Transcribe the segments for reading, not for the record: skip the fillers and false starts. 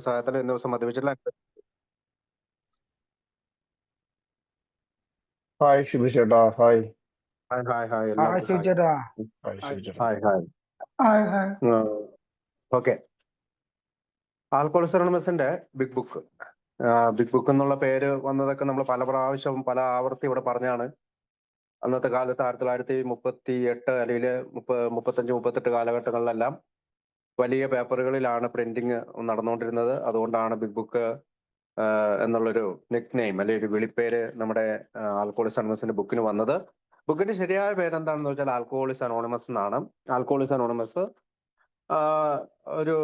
സഹായത്തിന് ഇന്ന് ദിവസം മദ്യപിച്ചിട്ടില്ല. ഹായ് ഷിബു ചേട്ടാ. Hi hi hi hi hi എല്ലാവർക്കും ഹായ്. ചേട്ടാ. ഹായ് ഷിബു ചേട്ടാ. Hi hi. Hi hi. Okay, alcoholics അനോണിമസിന്റെ ബിഗ് ബുക്ക്. ബിഗ് ബുക്ക് എന്നുള്ള പേര് വന്നതൊക്കെ നമ്മൾ പല പ്രാവശ്യം പല ആവർത്തി ഇവിടെ പറഞ്ഞാണ്. അന്നത്തെ കാലത്ത് 1938 അല്ലെങ്കിൽ 35-38 കാലഘട്ടങ്ങളിലെല്ലാം വലിയ പേപ്പറുകളിലാണ് പ്രിന്റിങ് നടന്നുകൊണ്ടിരുന്നത്. അതുകൊണ്ടാണ് ബിഗ് ബുക്ക് എന്നുള്ളൊരു നിക് നെയിം അല്ലെങ്കിൽ ഒരു വിളിപ്പേര് നമ്മുടെ ആൽക്കോളിക്സ് അനോണിമസിന്റെ ബുക്കിന് വന്നത്. ബുക്കിന്റെ ശരിയായ പേരെന്താണെന്ന് വെച്ചാൽ ആൽക്കോളിക്സ് അനോണിമസ് എന്നാണ്. ആൽക്കോളിക്സ് അനോണിമസ് ഒരു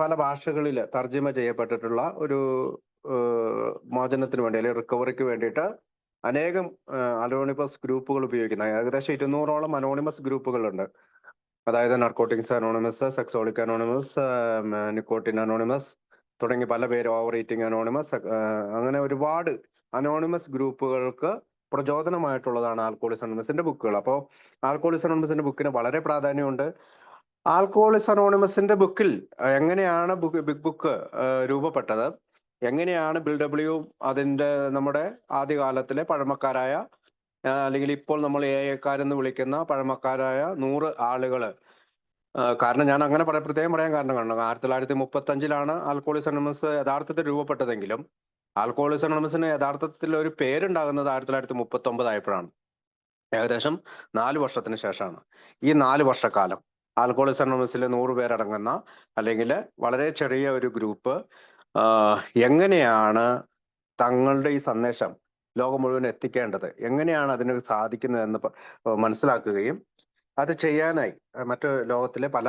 പല ഭാഷകളിൽ തർജ്ജിമ ചെയ്യപ്പെട്ടിട്ടുള്ള ഒരു മോചനത്തിന് വേണ്ടി അല്ലെങ്കിൽ റിക്കവറിക്ക് വേണ്ടിയിട്ട് അനേകം അനോണിമസ് ഗ്രൂപ്പുകൾ ഉപയോഗിക്കുന്ന ഏകദേശം 200ഓളം അനോണിമസ് ഗ്രൂപ്പുകളുണ്ട്. അതായത് narcotics anonymous, sexaholics anonymous, nicotine anonymous തുടങ്ങി പല പേര്, ഓവർ ഈറ്റിംഗ് അനോണിമസ്, അങ്ങനെ ഒരുപാട് അനോണിമസ് ഗ്രൂപ്പുകൾക്ക് പ്രചോദനമായിട്ടുള്ളതാണ് ആൽക്കോളിക്സ് അനോണിമസിന്റെ ബുക്കുകൾ. അപ്പോൾ ആൽക്കോളിക്സ് അനോണിമസിന്റെ ബുക്കിന് വളരെ പ്രാധാന്യമുണ്ട്. ആൽക്കോളിക്സ് അനോണിമസിന്റെ ബുക്കിൽ എങ്ങനെയാണ് ബിഗ് ബുക്ക് രൂപപ്പെട്ടത്, എങ്ങനെയാണ് ബിൽ ഡബ്ല്യു അതിന്റെ നമ്മുടെ ആദ്യകാലത്തിലെ പഴമക്കാരായ അല്ലെങ്കിൽ ഇപ്പോൾ നമ്മൾ എക്കാരെന്ന് വിളിക്കുന്ന പഴമക്കാരായ 100 ആളുകള്, കാരണം ഞാൻ അങ്ങനെ പ്രത്യേകം പറയാൻ കാരണം 1935 ആൽക്കോളിക്സ് അനോണിമസ് യഥാർത്ഥത്തിൽ രൂപപ്പെട്ടതെങ്കിലും ആൽക്കോളിക്സ് അനോണിമസിന് യഥാർത്ഥത്തിൽ ഒരു പേരുണ്ടാകുന്നത് 1939 ആയപ്പോഴാണ്. ഏകദേശം 4 വർഷത്തിന് ശേഷമാണ്. ഈ 4 വർഷക്കാലം ആൽക്കോളിക്സ് അനോണിമസിൽ 100 പേരടങ്ങുന്ന അല്ലെങ്കിൽ വളരെ ചെറിയ ഒരു ഗ്രൂപ്പ് എങ്ങനെയാണ് തങ്ങളുടെ ഈ സന്ദേശം ലോകം മുഴുവൻ എത്തിക്കേണ്ടത്, എങ്ങനെയാണ് അതിന് സാധിക്കുന്നതെന്ന് മനസ്സിലാക്കുകയും അത് ചെയ്യാനായി മറ്റു ലോകത്തിലെ പല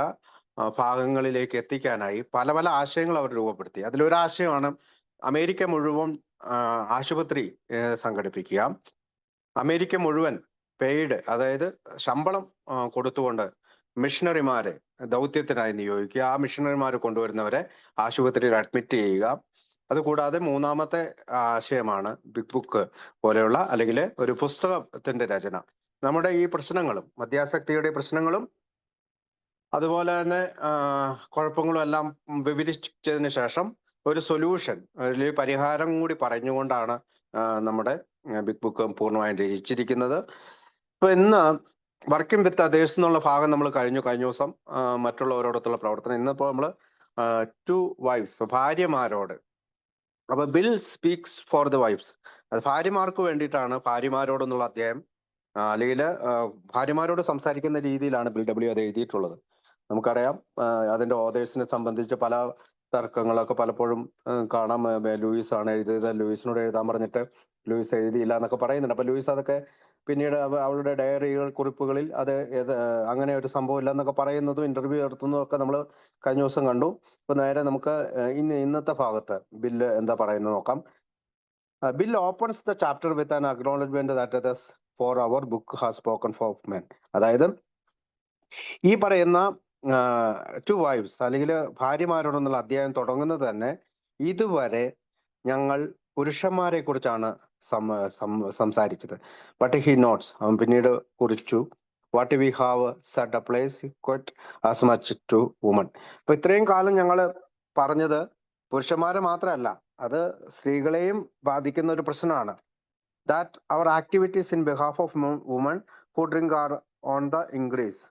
ഭാഗങ്ങളിലേക്ക് എത്തിക്കാനായി പല പല ആശയങ്ങൾ അവർ രൂപപ്പെടുത്തി. അതിലൊരാശയമാണ് അമേരിക്ക മുഴുവൻ ആശുപത്രി സംഘടിപ്പിക്കുക, അമേരിക്ക മുഴുവൻ പെയ്ഡ്, അതായത് ശമ്പളം കൊടുത്തുകൊണ്ട് മിഷണറിമാരെ ദൗത്യത്തിനായി നിയോഗിക്കുക, ആ മിഷണറിമാർ കൊണ്ടുവരുന്നവരെ ആശുപത്രിയിൽ അഡ്മിറ്റ് ചെയ്യുക. അതുകൂടാതെ മൂന്നാമത്തെ ആശയമാണ് ബിഗ് ബുക്ക് പോലെയുള്ള അല്ലെങ്കിൽ ഒരു പുസ്തകത്തിന്റെ രചന. നമ്മുടെ ഈ പ്രശ്നങ്ങളും മദ്യാസക്തിയുടെ പ്രശ്നങ്ങളും അതുപോലെ തന്നെ കുഴപ്പങ്ങളും എല്ലാം വിവരിച്ചതിന് ശേഷം ഒരു സൊല്യൂഷൻ, ഒരു പരിഹാരം കൂടി പറഞ്ഞുകൊണ്ടാണ് നമ്മുടെ ബിഗ് ബുക്ക് പൂർണ്ണമായും രചിച്ചിരിക്കുന്നത്. ഇപ്പൊ ഇന്ന് വർക്കിംഗ് വിത്ത് അതേഴ്സ് എന്നുള്ള ഭാഗം നമ്മൾ കഴിഞ്ഞ ദിവസം മറ്റുള്ളവരോടൊത്തുള്ള പ്രവർത്തനം. ഇന്നിപ്പോ നമ്മള് 2 വൈഫ്സ്, ഭാര്യമാരോട്. അപ്പൊ Bill speaks for the wives, അത് ഭാര്യമാർക്ക് വേണ്ടിയിട്ടാണ്. ഭാര്യമാരോടെന്നുള്ള അധ്യായം അല്ലെങ്കിൽ ഭാര്യമാരോട് സംസാരിക്കുന്ന രീതിയിലാണ് ബിൽ ഡബ്ല്യു അത് എഴുതിയിട്ടുള്ളത്. നമുക്കറിയാം അതിന്റെ ഓതേഴ്സിനെ സംബന്ധിച്ച് പല തർക്കങ്ങളൊക്കെ പലപ്പോഴും കാണാം. ലൂയിസ് ആണ് എഴുതിയത്, ലൂയിസിനോട് എഴുതാൻ പറഞ്ഞിട്ട് ലൂയിസ് എഴുതിയില്ല എന്നൊക്കെ പറയുന്നുണ്ട്. അപ്പൊ ലൂയിസ് അതൊക്കെ പിന്നീട് അവളുടെ ഡയറികൾ, കുറിപ്പുകളിൽ അത് അങ്ങനെ ഒരു സംഭവം ഇല്ല എന്നൊക്കെ പറയുന്നതും ഇന്റർവ്യൂ നടത്തുന്നതും ഒക്കെ നമ്മൾ കഴിഞ്ഞ ദിവസം കണ്ടു. ഇപ്പൊ നേരെ നമുക്ക് ഇന്നത്തെ ഭാഗത്ത് ബില്ല് എന്താ പറയുന്നത് നോക്കാം. Bill opens the chapter with an acknowledgment that the for our book has spoken for men. അതായത് ഈ പറയുന്ന 2 വൈഫ്സ് അല്ലെങ്കിൽ ഭാര്യമാരോടെന്നുള്ള അധ്യായം തുടങ്ങുന്നത് തന്നെ ഇതുവരെ ഞങ്ങൾ പുരുഷന്മാരെ കുറിച്ചാണ് സംസാരിച്ചത്. ബട്ട് ഹി നോട്ട്സ്, അവൻ പിന്നീട് കുറിച്ചു, what we have said applies quite as much to woman. അപ്പൊ ഇത്രയും കാലം ഞങ്ങൾ പറഞ്ഞത് പുരുഷന്മാരെ മാത്രമല്ല, അത് സ്ത്രീകളെയും ബാധിക്കുന്ന ഒരു പ്രശ്നമാണ്. That our activities in behalf of woman who drink are on the increase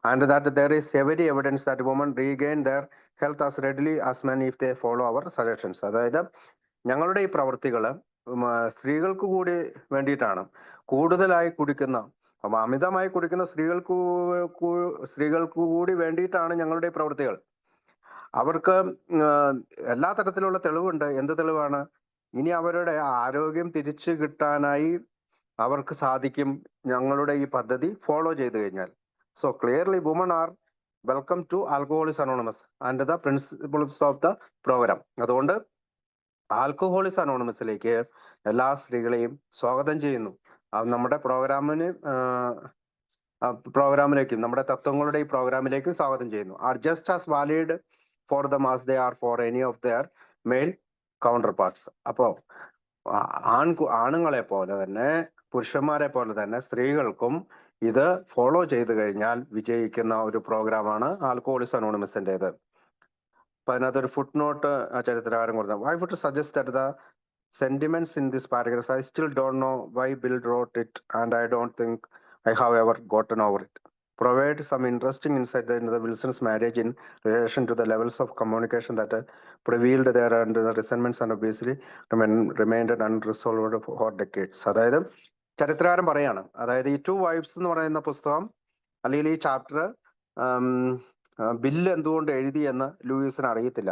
and that there is every evidence that women regain their health as readily as men if they follow our suggestions. അതായത് ഞങ്ങളുടെ ഈ പ്രവൃത്തികൾ സ്ത്രീകൾക്ക് കൂടി വേണ്ടിയിട്ടാണ്. കൂടുതലായി കുടിക്കുന്ന, അമിതമായി കുടിക്കുന്ന സ്ത്രീകൾക്ക് കൂടി വേണ്ടിയിട്ടാണ് ഞങ്ങളുടെ പ്രവൃത്തികൾ. അവർക്ക് എല്ലാ തരത്തിലുള്ള തെളിവുണ്ട്. എന്ത് തെളിവാണ്? ഇനി അവരുടെ ആരോഗ്യം തിരിച്ചു കിട്ടാനായി അവർക്ക് സാധിക്കും ഞങ്ങളുടെ ഈ പദ്ധതി ഫോളോ ചെയ്തു കഴിഞ്ഞാൽ. So clearly women are welcome to Alcoholics Anonymous and the principles of the program. അതുകൊണ്ട് ആൽക്കഹോളിക്സ് അനോണിമസിലേക്ക് എല്ലാ സ്ത്രീകളെയും സ്വാഗതം ചെയ്യുന്നു. നമ്മുടെ പ്രോഗ്രാമിലേക്കും നമ്മുടെ തത്വങ്ങളുടെ ഈ പ്രോഗ്രാമിലേക്കും സ്വാഗതം ചെയ്യുന്നു. Are just as valid for them as they are for any of their male counterparts. അപ്പോ ആണുങ്ങളെ പോലെ തന്നെ പുരുഷന്മാരെ പോലെ തന്നെ സ്ത്രീകൾക്കും ഇത് ഫോളോ ചെയ്തു കഴിഞ്ഞാൽ വിജയിക്കുന്ന ഒരു പ്രോഗ്രാമാണ് ആൽക്കഹോളിക്സ് അനോണിമസിൻ്റെത്. അപ്പൊ അതിനകത്തൊരു ഫുട് നോട്ട് ചരിത്രകാരൻ കൊടുത്ത I would suggest that the sentiments in this paragraph, I still don't know why Bill wrote it, and I don't think I have ever gotten over it. Provide some interesting insight into the Wilson's marriage in relation to the levels of communication that prevailed there, and the resentments and obviously remained unresolved for decades. അതായത് ചരിത്രകാരൻ പറയാണ്, അതായത് ഈ to wives എന്ന് പറയുന്ന പുസ്തകം അല്ലെങ്കിൽ ഈ ചാപ്റ്റർ ബില്ല് എന്തുകൊണ്ട് എഴുതി എന്ന് ലൂയിസിന് അറിയത്തില്ല.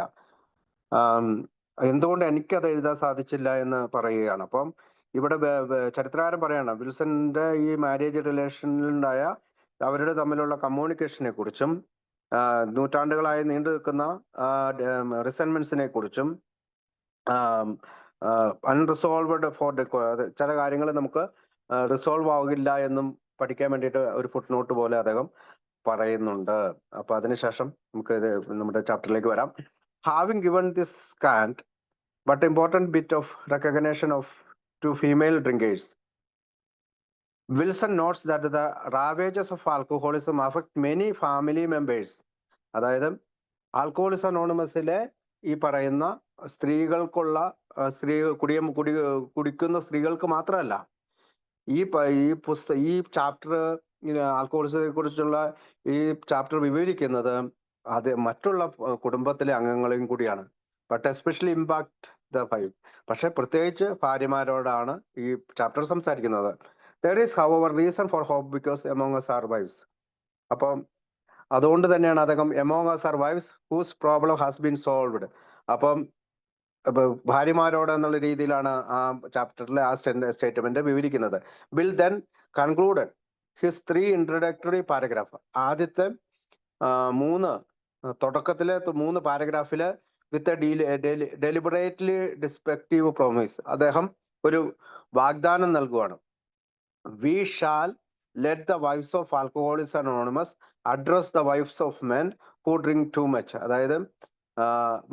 എന്തുകൊണ്ട് എനിക്കത് എഴുതാൻ സാധിച്ചില്ല എന്ന് പറയുകയാണ്. അപ്പം ഇവിടെ ചരിത്രകാരൻ പറയാണ് വിൽസന്റെ ഈ മാരേജ് റിലേഷനിലുണ്ടായ അവരുടെ തമ്മിലുള്ള കമ്മ്യൂണിക്കേഷനെ കുറിച്ചും നൂറ്റാണ്ടുകളായി നീണ്ടു നിൽക്കുന്ന റിസെന്റ്മെന്റ്സിനെ കുറിച്ചും അൺറിസോൾവഡ് ഫോർ ചില കാര്യങ്ങൾ നമുക്ക് റിസോൾവ് ആകില്ല എന്നും പഠിക്കാൻ വേണ്ടിയിട്ട് ഒരു ഫുട് നോട്ട് പോലെ അദ്ദേഹം പറയുന്നുണ്ട്. അപ്പൊ അതിനുശേഷം നമുക്ക് നമ്മുടെ ചാപ്റ്ററിലേക്ക് വരാം. Having given this scant but important bit of recognition to female drinkers, Wilson notes that the ravages of alcoholism affect many family members. അതായത് ആൽക്കഹോളിസം അനോണിമസിലെ ഈ പറയുന്ന സ്ത്രീകൾക്കുള്ള കുടിക്കുന്ന സ്ത്രീകൾക്ക് മാത്രമല്ല, ഈ ചാപ്റ്റർ ആൽക്കഹോളിസത്തെ കുറിച്ചുള്ള ഈ ചാപ്റ്റർ വിവരിക്കുന്നത് അത് മറ്റുള്ള കുടുംബത്തിലെ അംഗങ്ങളെയും കൂടിയാണ്. But especially impact the wife. പക്ഷെ പ്രത്യേകിച്ച് ഭാര്യമാരോടാണ് ഈ ചാപ്റ്റർ സംസാരിക്കുന്നത്. There is however reason for hope because among us are wives. അപ്പം അതുകൊണ്ട് തന്നെയാണ് അദ്ദേഹം among us are wives whose problem has been solved. അപ്പം ഭാര്യമാരോട് എന്നുള്ള രീതിയിലാണ് ആ ചാപ്റ്ററിലെ ആ സ്റ്റേറ്റ്മെന്റ് വിവരിക്കുന്നത്. Bill then concluded his 3 introductory paragraph. ആദ്യത്തെ തുടക്കത്തിലെ 3 പാരഗ്രാഫില് വിത്ത് ഡെലിബറേറ്റ്ലി ഡിസ്പെക്റ്റീവ് പ്രോമിസ് അദ്ദേഹം ഒരു വാഗ്ദാനം നൽകുവാണ്. We shall let the wives of alcoholics anonymous address the wives of men who drink too much. അതായത്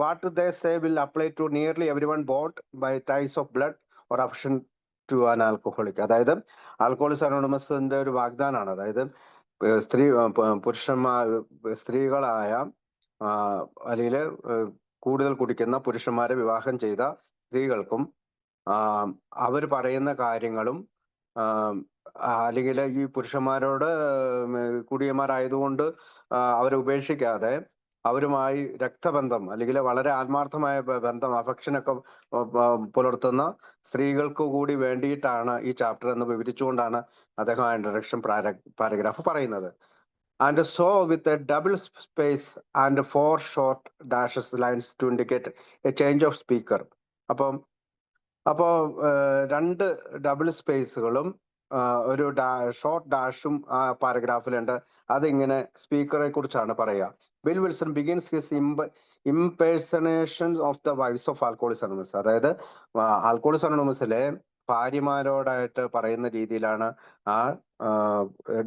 what they say will apply to nearly everyone bought by ties of blood or affection to an alcoholic. അതായത് alcoholics അനോണിമസിന്റെ ഒരു വാഗ്ദാനമാണ്. അതായത് സ്ത്രീകളായ അല്ലെങ്കിൽ കൂടുതൽ കുടിക്കുന്ന പുരുഷന്മാരെ വിവാഹം ചെയ്ത സ്ത്രീകൾക്കും അവർ പറയുന്ന കാര്യങ്ങളും അല്ലെങ്കിൽ ഈ പുരുഷന്മാരോട് കുടിയന്മാരായതുകൊണ്ട് അവരെ ഉപേക്ഷിക്കാതെ അവരുമായി രക്തബന്ധം അല്ലെങ്കിൽ വളരെ ആത്മാർത്ഥമായ ബന്ധം അഫക്ഷനൊക്കെ പുലർത്തുന്ന സ്ത്രീകൾക്ക് കൂടി വേണ്ടിയിട്ടാണ് ഈ ചാപ്റ്റർ എന്ന് വിവരിച്ചുകൊണ്ടാണ് അദ്ദേഹം ആ ഇൻട്രൊഡക്ഷൻ പാരഗ്രാഫ് പറയുന്നത്. And so with a double space and 4 short dashes lines to indicate a change of speaker. അപ്പോൾ 2 ഡബിൾ സ്പേസുകളും ഒരു ഷോർട്ട് ഡാഷും ആ പാരഗ്രാഫിലുണ്ട്. അതിങ്ങനെ സ്പീക്കറെ കുറിച്ചാണ് പറയുക. Bill Wilson begins his impersonation of the wives of alcoholics anonymous. അതായത് alcoholics അനോണിമസിലെ ഭാര്യമാരോടായിട്ട് പറയുന്ന രീതിയിലാണ് ആ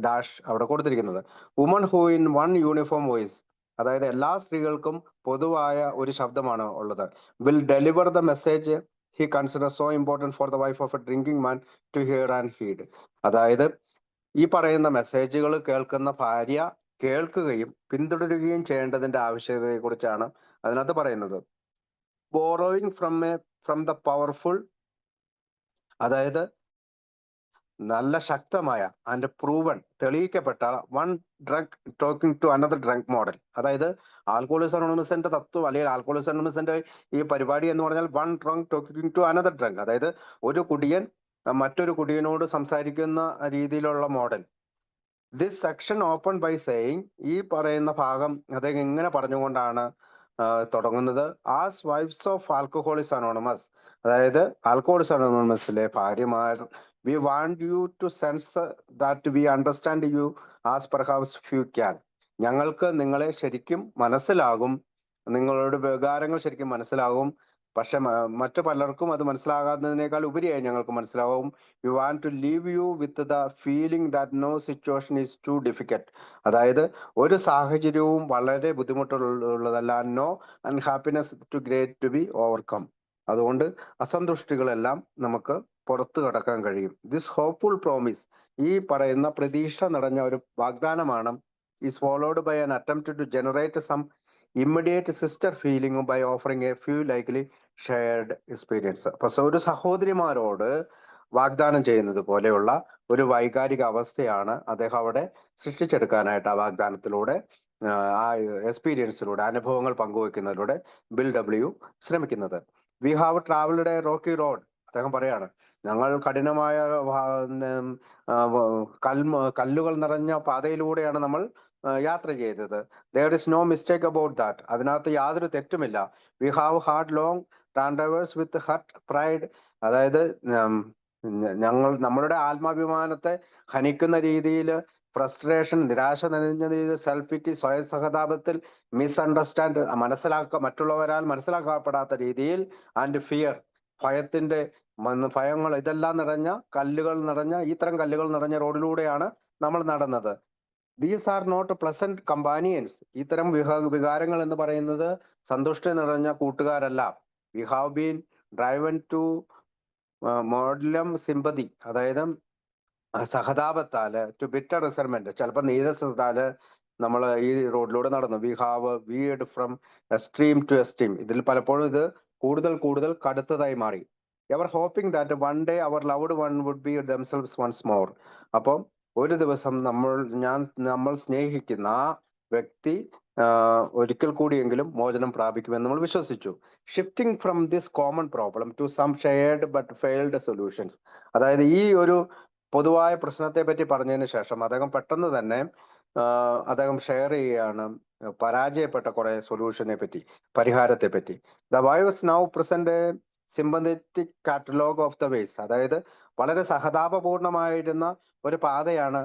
ഡാഷ് അവിടെ കൊടുത്തിരിക്കുന്നത്. Woman who in one uniform voice, അതായത് എല്ലാ സ്ത്രീകൾക്കും പൊതുവായ ഒരു ശബ്ദമാണ് ഉള്ളത്. Will deliver the message he consider so important for the wife of a drinking man to hear and heed. അതായത് ഈ പറയുന്ന മെസ്സേജുകൾ കേൾക്കുന്ന ഭാര്യ കേൾക്കുകയും പിന്തുടരുകയും ചെയ്യേണ്ടതിന്റെ ആവശ്യകതയെ കുറിച്ചാണ് അതിനകത്ത് പറയുന്നത്. ബോറോയിങ് ഫ്രം ദ പവർഫുൾ, അതായത് നല്ല ശക്തമായ ആൻഡ് പ്രൂവൺ തെളിയിക്കപ്പെട്ട one drunk talking to another drunk model. അതായത് ആൽക്കഹോളിക്സ് അനോണിമസിന്റെ തത്വം അല്ലെങ്കിൽ ആൽക്കഹോളിക്സ് അനോണിമസിന്റെ ഈ പരിപാടി എന്ന് പറഞ്ഞാൽ one drunk talking to another drunk, അതായത് ഒരു കുടിയൻ മറ്റൊരു കുടിയനോട് സംസാരിക്കുന്ന രീതിയിലുള്ള model. This section open by saying, ഈ പറയുന്ന ഭാഗം അദ്ദേഹം ഇങ്ങനെ പറഞ്ഞുകൊണ്ടാണ് തുടങ്ങുന്നത്. As wives of alcoholics anonymous, അതായത് ആൽക്കഹോളിക്സ് അനോണിമസിലെ ഭാര്യമാർ, we want you to sense that we understand you as perhaps few can. ഞങ്ങൾക്ക് നിങ്ങളെ ശരിക്കും മനസ്സിലാകും, നിങ്ങളുടെ വികാരങ്ങൾ ശരിക്കും മനസ്സിലാകും, പക്ഷെ മറ്റു പലർക്കും അത് മനസ്സിലാകാത്തതിനേക്കാൾ ഉപരിയായി ഞങ്ങൾക്ക് മനസ്സിലാവും. We want to leave you with the feeling that no situation is too difficult. അതായത് ഒരു സാഹചര്യവും വളരെ ബുദ്ധിമുട്ടുള്ളതല്ല. No unhappiness too great to be overcome. അതുകൊണ്ട് അസന്തുഷ്ടികളെല്ലാം നമുക്ക് പുറത്തു കടക്കാൻ കഴിയും. ദിസ് ഹോപ്പ്ഫുൾ പ്രോമിസ്, ഈ പറയുന്ന പ്രതീക്ഷ നിറഞ്ഞ ഒരു വാഗ്ദാനമാണ്, is followed by an attempt to generate some immediate sister ഫീലിംഗും by offering a few likely shared experience. അപ്പൊ ഒരു സഹോദരിമാരോട് വാഗ്ദാനം ചെയ്യുന്നത് പോലെയുള്ള ഒരു വൈകാരിക അവസ്ഥയാണ് അദ്ദേഹം അവിടെ സൃഷ്ടിച്ചെടുക്കാനായിട്ട് ആ വാഗ്ദാനത്തിലൂടെ ആ എക്സ്പീരിയൻസിലൂടെ അനുഭവങ്ങൾ പങ്കുവെക്കുന്നതിലൂടെ ബിൽ ഡബ്ല്യു ശ്രമിക്കുന്നത്. We have travelled A Rocky road. അദ്ദേഹം പറയാണ്, ഞങ്ങൾ കഠിനമായ കല്ലുകൾ നിറഞ്ഞ പാതയിലൂടെയാണ് നമ്മൾ യാത്ര ചെയ്തത്. There is no mistake about that. അതിനകത്ത് യാതൊരു തെറ്റുമില്ല. We have hard long rendezvous with hurt pride. അതായത് നമ്മളുടെ ആത്മാഭിമാനത്തെ ഹനിക്കുന്ന രീതിയിൽ ഫ്രസ്ട്രേഷൻ, നിരാശ നിറഞ്ഞ രീതിയിൽ സെൽഫ് പിറ്റി, സ്വയം സഹതാപത്തിൽ, മിസ്അണ്ടർസ്റ്റാൻഡ്, മറ്റുള്ളവരാൽ മനസ്സിലാക്കപ്പെടാത്ത രീതിയിൽ, ആൻഡ് ഫിയർ, ഭയങ്ങൾ, ഇതെല്ലാം നിറഞ്ഞ ഇത്തരം കല്ലുകൾ നിറഞ്ഞ റോഡിലൂടെയാണ് നമ്മൾ നടന്നത്. These are not pleasant companions. ഇത്തരം വികാരങ്ങൾ എന്ന് പറയുന്നത് സന്തുഷ്ടി നിറഞ്ഞ കൂട്ടുകാരല്ല. We have been driven to maudlin sympathy, അതായത് സഹതാപത്താല്, ടു ബിറ്റർ റിസർമെന്റ്, ചിലപ്പോൾ നീരസത്താല് നമ്മൾ ഈ റോഡിലൂടെ നടന്നു. We have veered from extreme to extreme. ഇതിൽ പലപ്പോഴും ഇത് കൂടുതൽ കടുത്തതായി മാറി. Ever hoping that one day our loved one would be themselves once more. അപ്പം ഒരു ദിവസം നമ്മൾ സ്നേഹിക്കുന്ന ആ വ്യക്തി ഒരിക്കൽ കൂടിയെങ്കിലും മോചനം പ്രാപിക്കുമെന്ന് നമ്മൾ വിശ്വസിച്ചു. Shifting from this common problem to some shared but failed solutions. അതായത് ഈ ഒരു പൊതുവായ പ്രശ്നത്തെ പറ്റി പറഞ്ഞതിന് ശേഷം അദ്ദേഹം പെട്ടെന്ന് തന്നെ അദ്ദേഹം ഷെയർ ചെയ്യുകയാണ് പരാജയപ്പെട്ട കുറെ സൊല്യൂഷനെ പറ്റി, പരിഹാരത്തെ പറ്റി. The wives now present sympathetic catalogue of the ways. അതായത് വളരെ സഹതാപപൂർണമായിരുന്ന ഒരു പാതയാണ്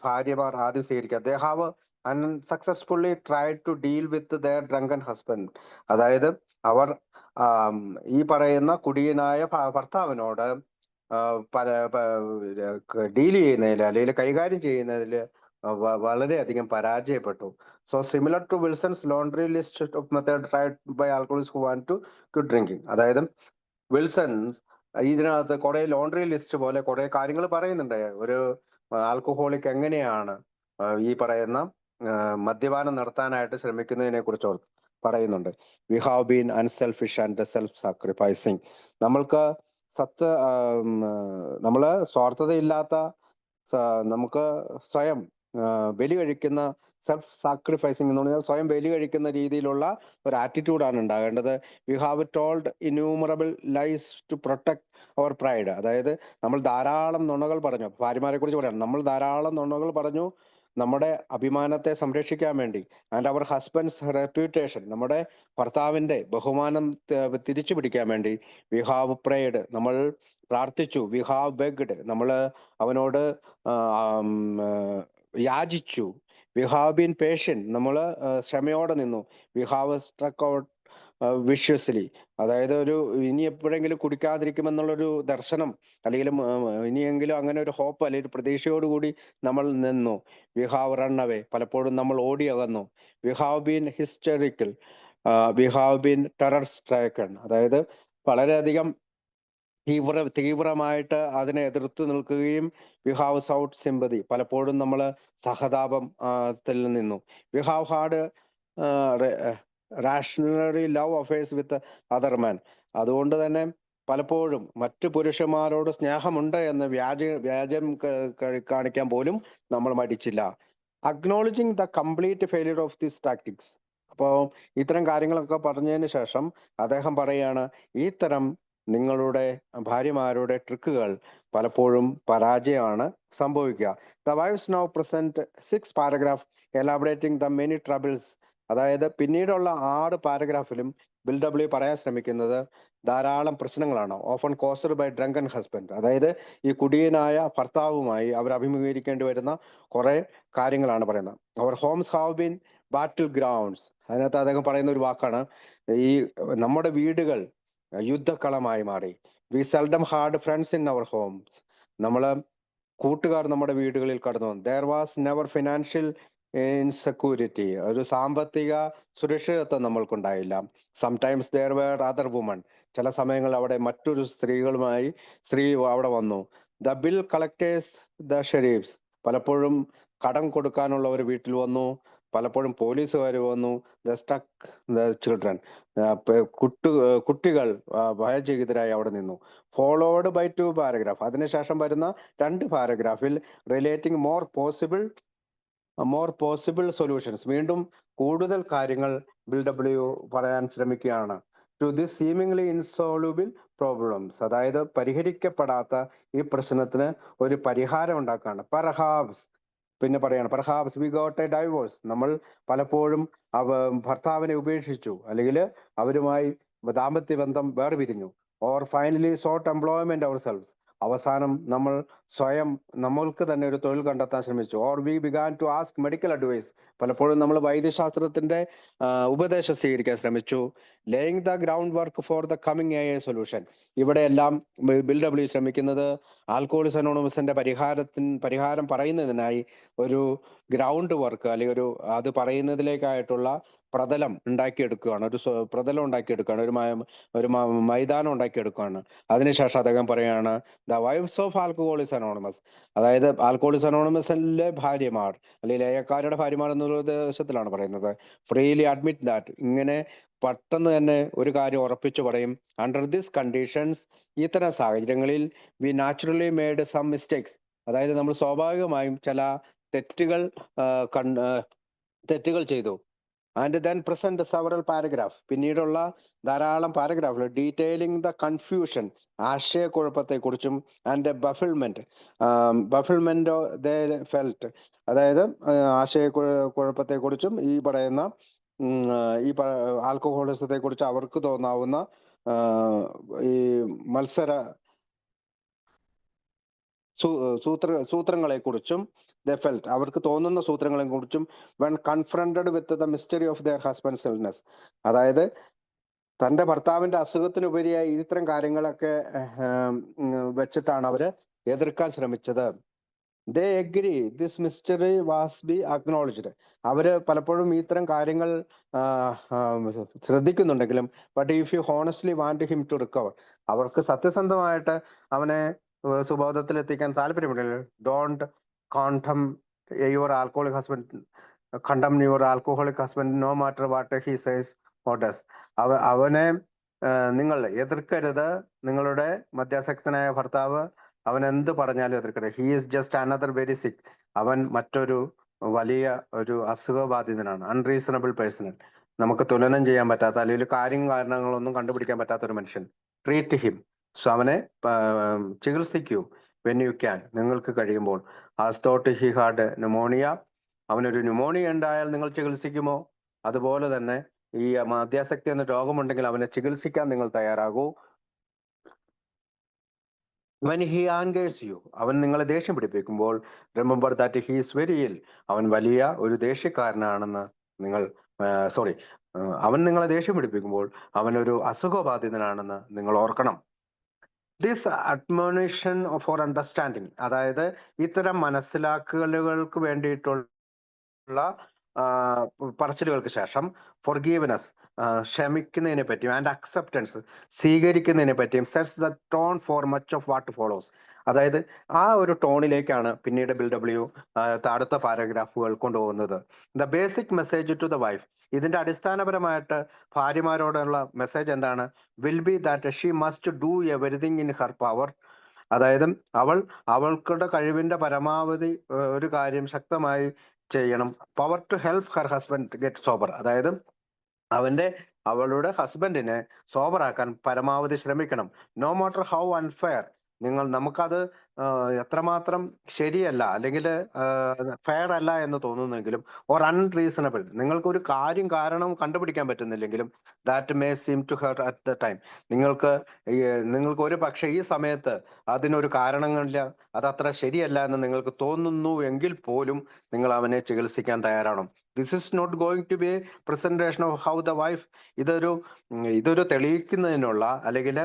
ഭാര്യമാർ ആദ്യം സ്വീകരിക്കുക. They have unsuccessfully tried to deal with their drunken husband. അതായത് അവർ ഈ പറയുന്ന കുടിയനായ ഭർത്താവിനോട് ഡീൽ ചെയ്യുന്നതിൽ അല്ലെങ്കിൽ കൈകാര്യം ചെയ്യുന്നതിൽ വളരെയധികം പരാജയപ്പെട്ടു. So similar to Wilson's laundry list of method tried by alcoholist who want to quit drinking. അതായത് വിൽസൺസ് ഇതിനകത്ത് കുറെ ലോണ്ടറി ലിസ്റ്റ് പോലെ കുറെ കാര്യങ്ങൾ പറയുന്നുണ്ട്. ഒരു ആൽക്കഹോളിക് എങ്ങനെയാണ് ഈ പറയുന്ന മദ്യപാനം നടത്താനായിട്ട് ശ്രമിക്കുന്നതിനെ കുറിച്ച് പറയുന്നുണ്ട്. V have been unselfish and self sacrificing. നമ്മൾക്ക് നമ്മള് സ്വാർത്ഥതയില്ലാത്ത, നമുക്ക് സ്വയം ബലി കഴിക്കുന്ന, സെൽഫ് സാക്രിഫൈസിങ് എന്ന് പറഞ്ഞാൽ സ്വയം ബലി കഴിക്കുന്ന രീതിയിലുള്ള ഒരു ആറ്റിറ്റ്യൂഡാണ് ഉണ്ടാകേണ്ടത്. We have told innumerable lies to protect our pride. അതായത് നമ്മൾ ധാരാളം നുണകൾ പറഞ്ഞു, ഭാര്യമാരെ കുറിച്ച് പറയാം, നമ്മൾ ധാരാളം നുണകൾ പറഞ്ഞു നമ്മുടെ അഭിമാനത്തെ സംരക്ഷിക്കാൻ വേണ്ടി. ആൻഡ് അവർ ഹസ്ബൻഡ്സ് റെപ്യൂട്ടേഷൻ, നമ്മുടെ ഭർത്താവിന്റെ ബഹുമാനം തിരിച്ചു പിടിക്കാൻ വേണ്ടി. വി ഹാവ് പ്രേഡ്, നമ്മൾ പ്രാർത്ഥിച്ചു. വി ഹാവ് ബെഗ്ഡ്, നമ്മൾ അവനോട് യാചിച്ചു. വി ഹാവ് ബീൻ പേഷ്യന്റ്, നമ്മൾ ക്ഷമയോടെ നിന്നു. വി ഹാവ് സ്ട്രക്ക് ഔട്ട് വിഷ്യസ്ലി, അതായത് ഇനി എപ്പോഴെങ്കിലും കുടിക്കാതിരിക്കുമെന്നുള്ളൊരു ദർശനം, അല്ലെങ്കിൽ ഇനിയെങ്കിലും അങ്ങനെ ഒരു ഹോപ്പ് അല്ലെങ്കിൽ ഒരു പ്രതീക്ഷയോടുകൂടി നമ്മൾ നിന്നു. വി ഹാവ് റൺ അവേ, പലപ്പോഴും നമ്മൾ ഓടി അകന്നു. We have been hysterical, we have been terror stricken, അതായത് വളരെയധികം തീവ്രമായിട്ട് അതിനെ എതിർത്തു നിൽക്കുകയും. വി ഹാവ് സൗട്ട് സിമ്പതി, പലപ്പോഴും നമ്മൾ സഹതാപത്തിൽ നിന്നു. വി ഹാവ് ഹാഡ് റാഷണറി love affairs with other man, അതുകൊണ്ട് തന്നെ പലപ്പോഴും മറ്റു പുരുഷന്മാരോട് സ്നേഹമുണ്ട് എന്ന് വ്യാജം കാണിക്കാൻ പോലും നമ്മൾ മടിച്ചില്ല. Acknowledging the complete failure of these tactics. അപ്പോൾ ഇത്തരം കാര്യങ്ങളൊക്കെ പറഞ്ഞതിന് ശേഷം അദ്ദേഹം പറയാണ്, ഇത്തരം നിങ്ങളുടെ ഭാര്യമാരുടെ ട്രിക്കുകൾ പലപ്പോഴും പരാജയമാണ് സംഭവിക്കുക. The wives now present 6 paragraph elaborating the many troubles. അതായത് പിന്നീടുള്ള 6 പാരഗ്രാഫിലും ബിൽ ഡബ്ല്യു പറയാൻ ശ്രമിക്കുന്നത് ധാരാളം പ്രശ്നങ്ങളാണ്. Often caused by drunken husband, അതായത് ഈ കുടിയനായ ഭർത്താവുമായി അവർ അഭിമുഖീകരിക്കേണ്ടി വരുന്ന കുറെ കാര്യങ്ങളാണ് പറയുന്നത്. Our homes have been battlegrounds. അതിനകത്ത് അദ്ദേഹം പറയുന്ന ഒരു വാക്കാണ്, ഈ നമ്മുടെ വീടുകൾ യുദ്ധക്കളമായി മാറി. We seldom had friends in our homes, കൂട്ടുകാർ നമ്മുടെ വീടുകളിൽ കടന്നു വന്നു. There was never financial insecurity, ഒരു സാമ്പത്തിക സുരക്ഷിതത്വം നമ്മൾക്കുണ്ടായില്ല. Sometimes there were other women, ചില സമയങ്ങളിൽ അവിടെ മറ്റൊരു സ്ത്രീ അവിടെ വന്നു. The bill collectors the sheriffs, പലപ്പോഴും കടം കൊടുക്കാനുള്ളവർ വീട്ടിൽ വന്നു. പലപ്പോഴും പോലീസുകാർ വന്നു, ദ സ്റ്റക്ക് ദ ചിൽഡ്രൻ, കുട്ടികൾ ഭയചകിതരായി അവിടെ നിന്നു. ഫോളോവേഡ് ബൈ 2 പാരഗ്രാഫ്, അതിനുശേഷം വരുന്ന 2 പാരഗ്രാഫിൽ റിലേറ്റിംഗ് മോർ പോസിബിൾ സൊല്യൂഷൻസ്, വീണ്ടും കൂടുതൽ കാര്യങ്ങൾ BW പറയാൻ ശ്രമിക്കുകയാണ്. ടു ദിസ് സീമിംഗ്ലി ഇൻസോൾവബിൾ പ്രോബ്ലംസ്, അതായത് പരിഹരിക്കപ്പെടാത്ത ഈ പ്രശ്നത്തിന് ഒരു പരിഹാരം ഉണ്ടാക്കുകയാണ്. പെർഹാപ്സ്, പിന്നെ പറയാണ് perhaps we got a divorce, നമ്മൾ പലപ്പോഴും ഭർത്താവിനെ ഉപേക്ഷിച്ചു, അല്ലെങ്കിൽ അവരുമായി ദാമ്പത്യ ബന്ധം വേർപിരിഞ്ഞു. Or finally sought employment ourselves, അവസാനം നമ്മൾ സ്വയം നമ്മൾക്ക് തന്നെ ഒരു തൊഴിൽ കണ്ടെത്താൻ ശ്രമിച്ചു. Or we began to ask medical advice, പലപ്പോഴും നമ്മൾ വൈദ്യശാസ്ത്രത്തിന്റെ ഉപദേശം സ്വീകരിക്കാൻ ശ്രമിച്ചു. Laying the groundwork for the coming AI solution, ഇവിടെയെല്ലാം BW ശ്രമിക്കുന്നത് ആൽക്കഹോളിക്സ് അനോണിമസിന്റെ പരിഹാരം പറയുന്നതിനായി ഒരു ഗ്രൗണ്ട് വർക്ക്, അല്ലെങ്കിൽ അത് പറയുന്നതിലേക്കായിട്ടുള്ള പ്രതലം ഉണ്ടാക്കിയെടുക്കുകയാണ്, പ്രതലം ഉണ്ടാക്കിയെടുക്കുകയാണ്, ഒരു മൈതാനം ഉണ്ടാക്കിയെടുക്കുകയാണ്. അതിനുശേഷം അദ്ദേഹം പറയാണ് the wives of alcoholics anonymous, അതായത് ആൽക്കഹോളിക്സ് അനോണിമസിലെ ഭാര്യമാർ, അല്ലെങ്കിൽ ലേയക്കാരുടെ ഭാര്യമാർ എന്നുള്ള ഉദ്ദേശത്തിലാണ് പറയുന്നത്. ഫ്രീലി അഡ്മിറ്റ് ദാറ്റ്, ഇങ്ങനെ പെട്ടെന്ന് തന്നെ ഒരു കാര്യം ഉറപ്പിച്ചു പറയും. അണ്ടർ ദിസ് കണ്ടീഷൻസ്, ഇത്തരം സാഹചര്യങ്ങളിൽ we naturally made some mistakes, അതായത് നമ്മൾ സ്വാഭാവികമായും ചില തെറ്റുകൾ ചെയ്തു. And then present several paragraph, പിന്നീടുള്ള ധാരാളം പാരഗ്രാഫുകൾ ഡീറ്റെയിലിംഗ് ദ കൺഫ്യൂഷൻ, ആശയക്കുഴപ്പത്തെക്കുറിച്ചും, ആൻഡ് ബഫിൾമെന്റ് ദേ ഫെൽറ്റ്, അതായത് ആശയക്കുഴപ്പത്തെക്കുറിച്ചും ഈ പറയുന്ന ആൽക്കഹോളിസത്തെ കുറിച്ച് അവർക്ക് തോന്നാവുന്ന ഈ സൂത്രങ്ങളെ കുറിച്ചും, they felt, അവർക്ക് തോന്നുന്ന സൂത്രങ്ങളെ കുറിച്ചും, when confronted with the mystery of their husband's illness, അതായത് തന്റെ ഭർത്താവിന്റെ അസുഖത്തിനുപരിയായി ഇത്തരം കാര്യങ്ങളൊക്കെ വെച്ചിട്ടാണ് അവര് എതിർക്കാൻ ശ്രമിച്ചത്. they agree this mystery was be acknowledged, അവര് പലപ്പോഴും ഇത്തരം കാര്യങ്ങൾ ശ്രദ്ധിക്കുന്നുണ്ടെങ്കിലും, but if you honestly want him to recover, അവർക്ക് സത്യസന്ധമായിട്ട് അവനെ സുബോധത്തിൽ എത്തിക്കാൻ താല്പര്യമുണ്ടെങ്കിൽ, don't condemn your alcoholic husband no matter what he says or does, അവനെ നിങ്ങൾ എതിർക്കരുത്. നിങ്ങളുടെ മദ്യാസക്തനായ ഭർത്താവ് അവൻ എന്ത് പറഞ്ഞാലും എതിർക്കരുത്. He is just another very sick, അവൻ മറ്റൊരു വലിയ ഒരു അസുഖബാധിതനാണ്. അൺറീസണബിൾ പേഴ്സൺ, നമുക്ക് തുലനം ചെയ്യാൻ പറ്റാത്ത, അല്ലെങ്കിൽ കാരണങ്ങളൊന്നും കണ്ടുപിടിക്കാൻ പറ്റാത്ത ഒരു മനുഷ്യൻ. ട്രീറ്റ് ഹിം, സോ അവനെ ചികിത്സിക്കൂ. വെൻ യു ക്യാൻ, നിങ്ങൾക്ക് കഴിയുമ്പോൾ. As thought he had pneumonia, അവനൊരു ന്യൂമോണിയ ഉണ്ടായാൽ നിങ്ങൾ ചികിത്സിക്കുമോ? അതുപോലെ തന്നെ ഈ മദ്യാസക്തി എന്ന രോഗമുണ്ടെങ്കിൽ അവനെ ചികിത്സിക്കാൻ നിങ്ങൾ തയ്യാറാകൂ. when he angers you, അവൻ നിങ്ങളെ ദേഷ്യം പിടിപ്പിക്കുമ്പോൾ, remember that he is very ill, അവൻ വലിയ ഒരു ദേഷ്യക്കാരനാണെന്ന് നിങ്ങൾ അവൻ നിങ്ങളെ ദേഷ്യം പിടിപ്പിക്കുമ്പോൾ അവൻ ഒരു അസുഖബാധിതനാണെന്ന് നിങ്ങൾ ഓർക്കണം. ദിസ് അഡ്മോണിഷൻ ഫോർ അണ്ടർസ്റ്റാൻഡിങ്, അതായത് ഇത്തരം മനസ്സിലാക്കലുകൾക്ക് വേണ്ടിയിട്ടുള്ള പറച്ചിലുകൾക്ക് ശേഷം, forgiveness, ക്ഷമിക്കുന്നതിനെ പറ്റിയും, ആൻഡ് അക്സെപ്റ്റൻസ്, സ്വീകരിക്കുന്നതിനെ പറ്റിയും, sets the tone for much of what follows, അതായത് ആ ഒരു ടോണിലേക്കാണ് പിന്നീട് BW അടുത്ത പാരഗ്രാഫുകൾ കൊണ്ടുപോകുന്നത്. The basic message to the wife, ഇതിന്റെ അടിസ്ഥാനപരമായിട്ട് ഭാര്യമാരോടുള്ള മെസ്സേജ് എന്താണ്? Will be that she must do everything in her power, അതായത് അവൾക്കുടെ കഴിവിന്റെ പരമാവധി ഒരു കാര്യം ശക്തമായി ചെയ്യണം. Power to help her husband get sober, അതായത് അവളുടെ ഹസ്ബൻഡിനെ സോബറാക്കാൻ പരമാവധി ശ്രമിക്കണം. നോ മാറ്റർ ഹൗ അൺഫെയർ, നമുക്കത് എത്രമാത്രം ശരിയല്ല, അല്ലെങ്കിൽ ഫെയർ അല്ല എന്ന് തോന്നുന്നെങ്കിലും, ഓർ അൺറീസണബിൾ, നിങ്ങൾക്കൊരു കാരണം കണ്ടുപിടിക്കാൻ പറ്റുന്നില്ലെങ്കിലും, that may seem to her at the time, നിങ്ങൾക്ക് ഒരു പക്ഷെ ഈ സമയത്ത് അതിനൊരു കാരണങ്ങളില്ല, അത് അത്ര ശരിയല്ല എന്ന് നിങ്ങൾക്ക് തോന്നുന്നു എങ്കിൽ പോലും നിങ്ങൾ അവനെ ചികിത്സിക്കാൻ തയ്യാറാണ്. This is not going to be a presentation of how the wife, ഇതൊരു തെളിയിക്കുന്നതിനുള്ള, അല്ലെങ്കിൽ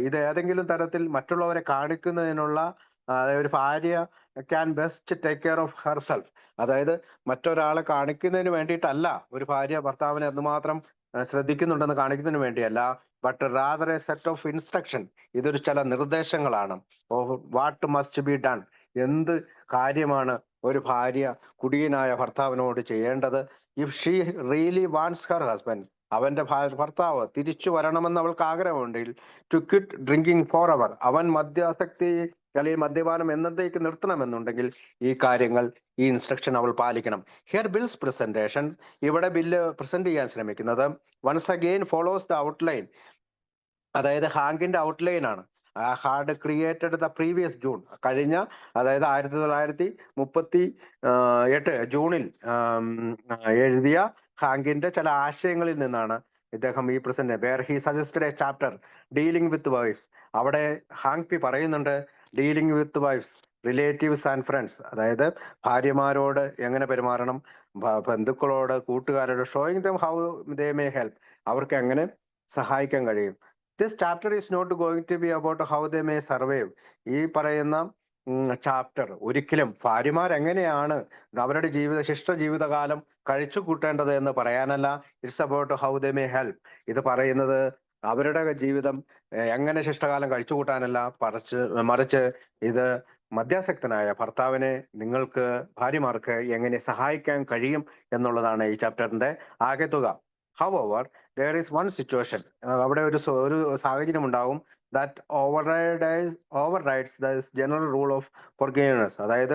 ഇത് ഏതെങ്കിലും തരത്തിൽ മറ്റുള്ളവരെ കാണിക്കുന്നതിനുള്ള, ഒരു ഭാര്യ can best take care of herself, അതായത് മറ്റൊരാളെ കാണിക്കുന്നതിന് വേണ്ടിയിട്ടല്ല ഒരു ഭാര്യ ഭർത്താവിനെ എന്തുമാത്രം ശ്രദ്ധിക്കുന്നുണ്ടെന്ന് കാണിക്കുന്നതിന് വേണ്ടിയല്ല, but rather A set of instruction, ഇതൊരു ചില നിർദ്ദേശങ്ങളാണ്. വാട്ട് മസ്റ്റ് ബി ഡൺ, എന്ത് കാര്യമാണ് ഒരു ഭാര്യ കുടിയനായ ഭർത്താവിനോട് ചെയ്യേണ്ടത്? If she really wants Har husband, അവന്റെ ഭർത്താവ് തിരിച്ചു വരണമെന്ന് അവൾക്ക് ആഗ്രഹമുണ്ടെങ്കിൽ, ടു ക്വിറ്റ് ഡ്രിങ്കിങ് ഫോർ അവർ, അവൻ മദ്യാസക്തി അല്ലെങ്കിൽ മദ്യപാനം എന്നത്തേക്ക് നിർത്തണമെന്നുണ്ടെങ്കിൽ ഈ കാര്യങ്ങൾ, ഈ ഇൻസ്ട്രക്ഷൻ അവൾ പാലിക്കണം. ഹിയർ ബിൽസ് പ്രസന്റേഷൻ, ഇവിടെ ബില്ല് പ്രസന്റ് ചെയ്യാൻ ശ്രമിക്കുന്നത് once again follows the outline, അതായത് ഹാങ്കിന്റെ ഔട്ട്ലൈൻ ആണ്. Had created the previous June, കഴിഞ്ഞ അതായത് 1938 ജൂണിൽ എഴുതിയ ഹാങ്കിന്റെ ചില ആശയങ്ങളിൽ നിന്നാണ് ഇദ്ദേഹം ഈ present where he suggested a chapter dealing with wives. അവിടെ ഹാങ് പി പറയുന്നുണ്ട് dealing with wives, relatives and friends, അതായത് ഭാര്യമാരോട് എങ്ങനെ പെരുമാറണം, ബന്ധുക്കളോട്, കൂട്ടുകാരോട്, showing them how they may help, അവർക്ക് എങ്ങനെ സഹായിക്കാൻ കഴിയും. This chapter is not going to be about how they may survive. ഈ പറയുന്ന ചാപ്റ്റർ ഒരിക്കലും ഭാര്യമാർ എങ്ങനെയാണ് അവരുടെ ശിഷ്ട ജീവിതകാലം കഴിച്ചു കൂട്ടേണ്ടത് എന്ന് പറയാനല്ല. It's about how they may help. ഇത് പറയുന്നത് അവരുടെ ജീവിതം എങ്ങനെ ശിഷ്ടകാലം കഴിച്ചു കൂട്ടാനല്ല, മറിച്ച് ഇത് മദ്യാസക്തനായ ഭർത്താവിനെ നിങ്ങൾക്ക്, ഭാര്യമാർക്ക് എങ്ങനെ സഹായിക്കാൻ കഴിയും എന്നുള്ളതാണ് ഈ ചാപ്റ്ററിന്റെ ആകെത്തുക. However, there is one situation, അവിടെ ഒരു സാഹചര്യം ഉണ്ടാവും, that overrides the general rule of forgiveness, അതായത്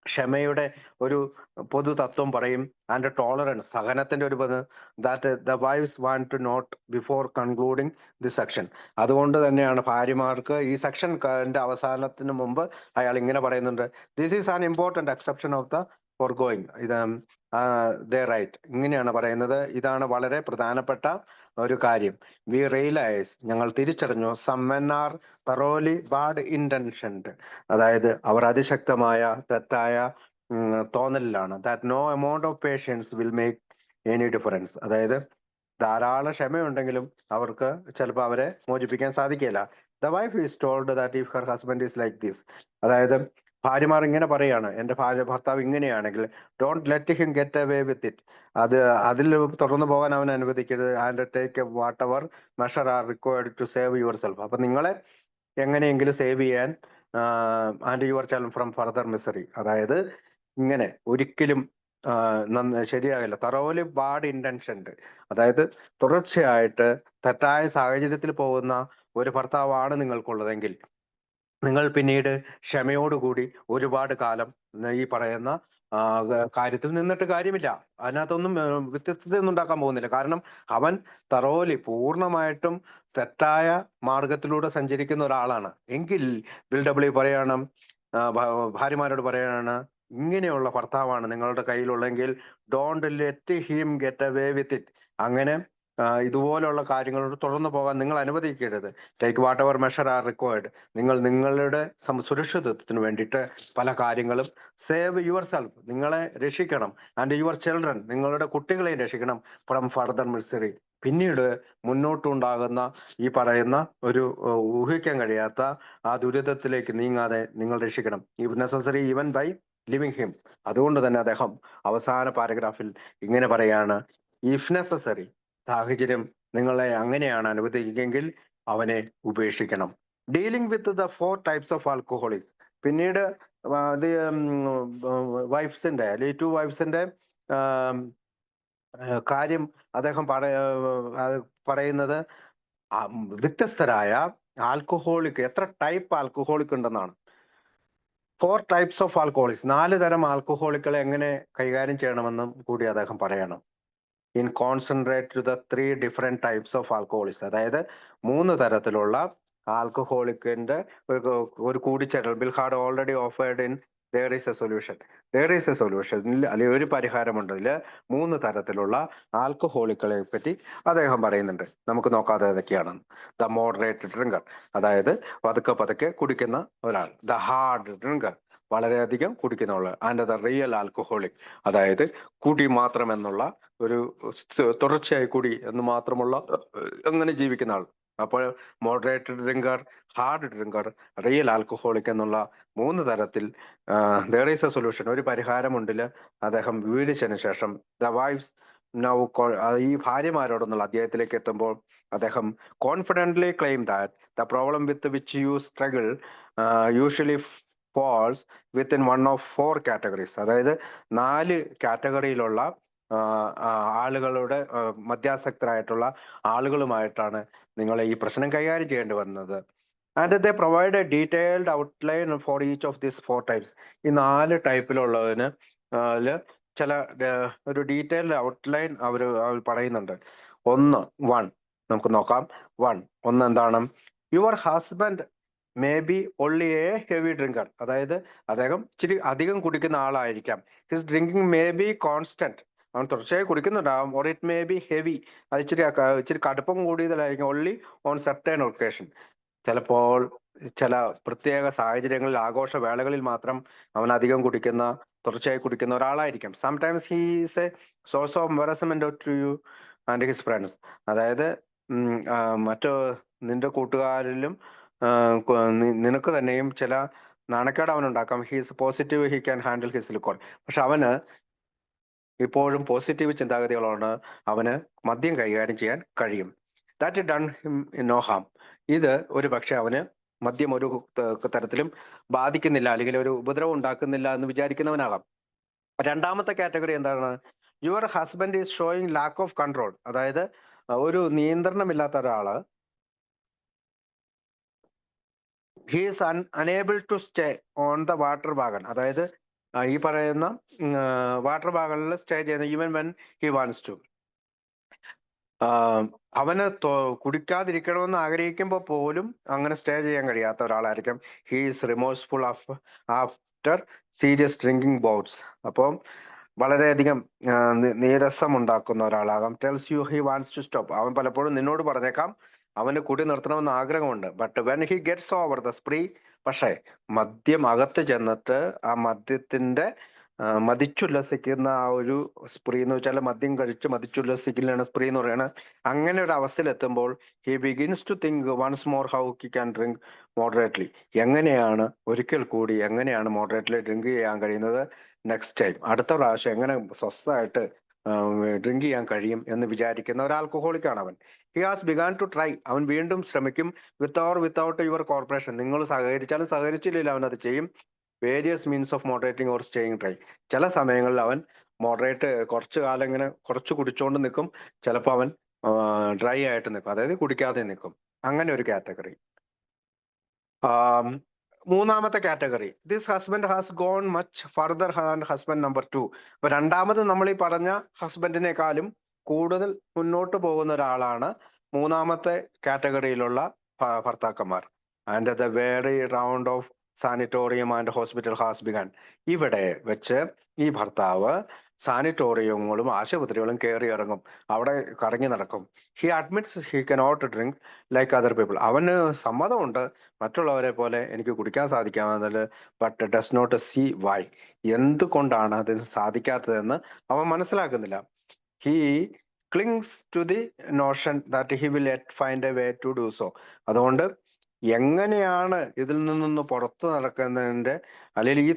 ക്ഷമയുടെ ഒരു പൊതു തത്വം പറയും, ആൻഡ് ടോളറൻസ്, സഹനത്തിന്റെ ഒരു that the wives want to note before concluding this section. അതുകൊണ്ട് തന്നെയാണ് ഭാര്യമാർക്ക് ഈ സെക്ഷന്റെ അവസാനത്തിന് മുമ്പ് അയാൾ ഇങ്ങനെ പറയുന്നുണ്ട്, this is an important exception of the foregoing. ഇത് റൈറ്റ്, ഇങ്ങനെയാണ് പറയുന്നത്, ഇതാണ് വളരെ പ്രധാനപ്പെട്ട ഒരു കാര്യം. വി റിയലൈസ്, ഞങ്ങൾ തിരിച്ചറിഞ്ഞു, some men are thoroughly bad intentioned, അതായത് അവർ അതിശക്തമായ തെറ്റായ തോന്നലിലാണ്. That no amount of patience will make any difference, അതായത് ധാരാളം ക്ഷമയുണ്ടെങ്കിലും അവർക്ക് ചിലപ്പോൾ അവരെ മോചിപ്പിക്കാൻ സാധിക്കില്ല. The wife is told that if her husband is like this, അതായത് ഭാര്യമാർ ഇങ്ങനെ പറയാണ്, എന്റെ ഭർത്താവ് ഇങ്ങനെയാണെങ്കിൽ, don't let him get away with it, അതിൽ തുടർന്ന് പോകാൻ അവൻ അനുവദിക്കരുത്. And take whatever measure are required to save your self, അപ്പൊ നിങ്ങളെ എങ്ങനെയെങ്കിലും സേവ് ചെയ്യാൻ, and your child from further misery, അതായത് ഇങ്ങനെ ഒരിക്കലും ശരിയാകില്ല. തറോലി ബാഡ് ഇന്റൻഷൻഡ്, അതായത് തുടർച്ചയായിട്ട് തെറ്റായ സാഹചര്യത്തിൽ പോകുന്ന ഒരു ഭർത്താവാണ് നിങ്ങൾക്കുള്ളതെങ്കിൽ, നിങ്ങൾ പിന്നീട് ക്ഷമയോടുകൂടി ഒരുപാട് കാലം ഈ പറയുന്ന കാര്യത്തിൽ നിന്നിട്ട് കാര്യമില്ല. അതിനകത്തൊന്നും വ്യത്യസ്തതയൊന്നും ഉണ്ടാക്കാൻ പോകുന്നില്ല. കാരണം അവൻ തറോലി പൂർണ്ണമായിട്ടും തെറ്റായ മാർഗത്തിലൂടെ സഞ്ചരിക്കുന്ന ഒരാളാണ് എങ്കിൽ ബിൽ ഡബ്ല്യു പറയാണ്, ഭാര്യമാരോട് പറയാണ്, ഇങ്ങനെയുള്ള ഭർത്താവാണ് നിങ്ങളുടെ കയ്യിലുള്ളെങ്കിൽ, don't let him get away with it, അങ്ങനെ ഇതുപോലുള്ള കാര്യങ്ങളോട് തുടർന്ന് പോകാൻ നിങ്ങൾ അനുവദിക്കരുത്. Take whatever measure are required, നിങ്ങൾ നിങ്ങളുടെ സുരക്ഷിതത്വത്തിന് വേണ്ടിയിട്ട് പല കാര്യങ്ങളും, സേവ് യുവർ സെൽഫ്, നിങ്ങളെ രക്ഷിക്കണം, ആൻഡ് യുവർ ചിൽഡ്രൻ, നിങ്ങളുടെ കുട്ടികളെയും രക്ഷിക്കണം, ഫ്രം ഫർദർ മിസറി, പിന്നീട് മുന്നോട്ടുണ്ടാകുന്ന ഈ പറയുന്ന ഒരു ഊഹിക്കാൻ കഴിയാത്ത ആ ദുരിതത്തിലേക്ക് നീങ്ങാതെ നിങ്ങൾ രക്ഷിക്കണം. If necessary even by leaving him. അതുകൊണ്ട് തന്നെ അദ്ദേഹം അവസാന പാരഗ്രാഫിൽ ഇങ്ങനെ പറയാണ്, ഇഫ് നെസസറി, സാഹചര്യം നിങ്ങളെ അങ്ങനെയാണ് അനുവദിക്കുമെങ്കിൽ അവനെ ഉപേക്ഷിക്കണം. Dealing with the 4 types of alcoholics, പിന്നീട് വൈഫ്സിന്റെ അല്ലെങ്കിൽ 2 വൈഫ്സിന്റെ കാര്യം അദ്ദേഹം പറയുന്നത്, വ്യത്യസ്തരായ ആൽക്കഹോളിക്, എത്ര ടൈപ്പ് ആൽക്കഹോളിക് ഉണ്ടെന്നാണ്. 4 ടൈപ്സ് ഓഫ് ആൽക്കഹോളിക്സ്, 4 തരം ആൽക്കഹോളിക്കുകളെ എങ്ങനെ കൈകാര്യം ചെയ്യണമെന്നും കൂടി അദ്ദേഹം പറയണം. In concentrate to the 3 different types of alcoholics, അതായത് 3 തരത്തിലുള്ള ആൽക്കഹോളിക്കിന്റെ ഒരു കൂടിച്ചേരൽ. Bill had already offered in there is a solution. There is a solution, അല്ലെങ്കിൽ ഒരു പരിഹാരമുണ്ട്. ഇതില് 3 തരത്തിലുള്ള ആൽക്കഹോളിക്കുകളെ പറ്റി അദ്ദേഹം പറയുന്നുണ്ട്. നമുക്ക് നോക്കാതെ ഏതൊക്കെയാണ്. ദ മോഡറേറ്റ് ഡ്രിങ്കർ, അതായത് പതുക്കെ പതുക്കെ കുടിക്കുന്ന ഒരാൾ. ദ ഹാർഡ് ഡ്രിങ്കർ, വളരെയധികം കുടിക്കുന്ന ആൾ. ആൻഡ് ദ റിയൽ ആൽക്കഹോളിക്, അതായത് കുടി മാത്രം എന്നുള്ള ഒരു തുടർച്ചയായി കുടി എന്ന് മാത്രമുള്ള അങ്ങനെ ജീവിക്കുന്ന ആൾ. അപ്പോൾ moderate drinker, hard drinker, real alcoholic എന്നുള്ള 3 തരത്തിൽ there is a solution, ഒരു പരിഹാരമുണ്ടില് അദ്ദേഹം വിവരിച്ചതിന് ശേഷം ദ വൈഫ്സ് നൗ, ഈ ഭാര്യമാരോടൊന്നുള്ള അദ്ദേഹത്തിലേക്ക് എത്തുമ്പോൾ അദ്ദേഹം confidently claim that the problem with which you struggle usually falls within one of four categories. അതായത് 4 കാറ്റഗറിയിലുള്ള ആളുകളുടെ മദ്യാസക്തരായിട്ടുള്ള ആളുകളുമായിട്ടാണ് നിങ്ങൾ ഈ പ്രശ്നം കൈകാര്യം ചെയ്യേണ്ടി വരുന്നത്. And they provide A detailed outline for each of these 4 types. ഈ 4 ടൈപ്പിലുള്ളതിന് ചില ഒരു ഡീറ്റെയിൽഡ് ഔട്ട്ലൈൻ അവർ പറയുന്നുണ്ട്. നമുക്ക് നോക്കാം. ഒന്ന് എന്താണ്? Your husband may be only a heavy drinker. അതായത് അദ്ദേഹം ഇച്ചിരി അധികം കുടിക്കുന്ന ആളായിരിക്കാം. His drinking may be constant. അവൻ തുടർച്ചയായി കുടിക്കുന്നുണ്ടാവും. Or it may be heavy. അത് ഇച്ചിരി കടുപ്പം കൂടിയതായിരിക്കും. Only on certain occasion. ചിലപ്പോൾ ചില പ്രത്യേക സാഹചര്യങ്ങളിൽ, ആഘോഷവേളകളിൽ മാത്രം അവൻ അധികം തുടർച്ചയായി കുടിക്കുന്ന ഒരാളായിരിക്കാം. Sometimes he is a source of embarrassment to you and his friends. അതായത് മറ്റു നിന്റെ കൂട്ടുകാരിലും നിനക്ക് തന്നെയും ചില നാണക്കേട് അവനുണ്ടാക്കാം. He's positive, he can handle his liquor. പക്ഷെ അവന് ഇപ്പോഴും പോസിറ്റീവ് ചിന്താഗതികളാണ്. അവന് മദ്യം കൈകാര്യം ചെയ്യാൻ കഴിയും. That done him no harm. ഇത് ഒരു പക്ഷെ അവന് മദ്യം ഒരു തരത്തിലും ബാധിക്കുന്നില്ല, അല്ലെങ്കിൽ ഒരു ഉപദ്രവം ഉണ്ടാക്കുന്നില്ല എന്ന് വിചാരിക്കുന്നവനാകാം. രണ്ടാമത്തെ കാറ്റഗറി എന്താണ്? Your husband is showing lack of control. അതായത് ഒരു നിയന്ത്രണമില്ലാത്ത ഒരാള്, he is unable to stay on the water wagon. അതായത് ഈ പറയുന്ന വാട്ടർ വാഗണിൽ സ്റ്റേ ചെയ്യുന്ന even when he wants to. അവന് കുടിക്കാതിരിക്കണമെന്ന് ആഗ്രഹിക്കുമ്പോൾ പോലും അങ്ങനെ സ്റ്റേ ചെയ്യാൻ കഴിയാത്ത ഒരാളായിരിക്കും. He is remorseful after serious drinking bouts. അപ്പം വളരെയധികം നീരസം ഉണ്ടാക്കുന്ന ഒരാളാകാം. Tells you he wants to stop. അവൻ പലപ്പോഴും നിന്നോട് പറഞ്ഞേക്കാം അവന് കുടി നിർത്തണമെന്ന് ആഗ്രഹമുണ്ട്. But when he gets over the spree, പക്ഷേ മദ്യം അകത്ത് ചെന്നിട്ട് ആ മദ്യത്തിന്റെ മതിച്ചുല്ലസിക്കുന്ന ആ ഒരു സ്പ്രീ എന്ന് വെച്ചാൽ മദ്യം കഴിച്ച് മതിച്ചുല്ലസിക്കലാണ് സ്പ്രീ എന്ന് പറയുന്നത്. അങ്ങനെ ഒരു അവസ്ഥയിൽ എത്തുമ്പോൾ he begins to think once more how he can drink moderately. ഒരിക്കൽ കൂടി എങ്ങനെയാണ് മോഡറേറ്റ്ലി ഡ്രിങ്ക് ചെയ്യാൻ കഴിയുന്നത്? നെക്സ്റ്റ് ടൈം, അടുത്ത പ്രാവശ്യം എങ്ങനെ സ്വസ്ഥമായിട്ട് ഡ്രിങ്ക് ചെയ്യാൻ കഴിയും എന്ന് വിചാരിക്കുന്ന ഒരു ആൽക്കഹോളിക്കാണ് അവൻ. He has began to try. അവൻ വീണ്ടും ശ്രമിക്കും. Without your cooperation. നിങ്ങൾ സഹകരിച്ചാലും സഹകരിച്ചില്ലെങ്കിൽ അവൻ അത് ചെയ്യും. Various means of moderating or staying dry. ചില സമയങ്ങളിൽ അവൻ കുറച്ചു കാലം ഇങ്ങനെ കുറച്ച് കുടിച്ചോണ്ട് നിൽക്കും. ചിലപ്പോൾ അവൻ ഡ്രൈ ആയിട്ട് നിൽക്കും, അതായത് കുടിക്കാതെ നിൽക്കും. അങ്ങനെ ഒരു കാറ്റഗറി. മൂന്നാമത്തെ category, this husband has gone much further than husband number 2. അപ്പൊ രണ്ടാമത് നമ്മൾ ഈ പറഞ്ഞ ഹസ്ബൻഡിനേക്കാളും കൂടുതൽ മുന്നോട്ട് പോകുന്ന ഒരാളാണ് മൂന്നാമത്തെ കാറ്റഗറിയിലുള്ള ഭർത്താക്കന്മാർ. And the very round of sanatorium and hospital has begun. ഇവിടെ വെച്ച് ഈ ഭർത്താവ് സാനിറ്റോറിയങ്ങളും ആശുപത്രികളും കയറി ഇറങ്ങും, അവിടെ കറങ്ങി നടക്കും. He admits he cannot drink like other people. അവന് സമ്മതമുണ്ട് മറ്റുള്ളവരെ പോലെ എനിക്ക് കുടിക്കാൻ സാധിക്കാമെന്നതിൽ. But does not see why. എന്തുകൊണ്ടാണ് അതിന് സാധിക്കാത്തതെന്ന് അവൻ മനസ്സിലാക്കുന്നില്ല. He clings to the notion that he will find a way to do so. അതുകൊണ്ട് എങ്ങനെയാണ് ഇതിൽ നിന്നൊന്ന് പുറത്ത് നടക്കുന്നതിന്റെ, അല്ലെങ്കിൽ ഈ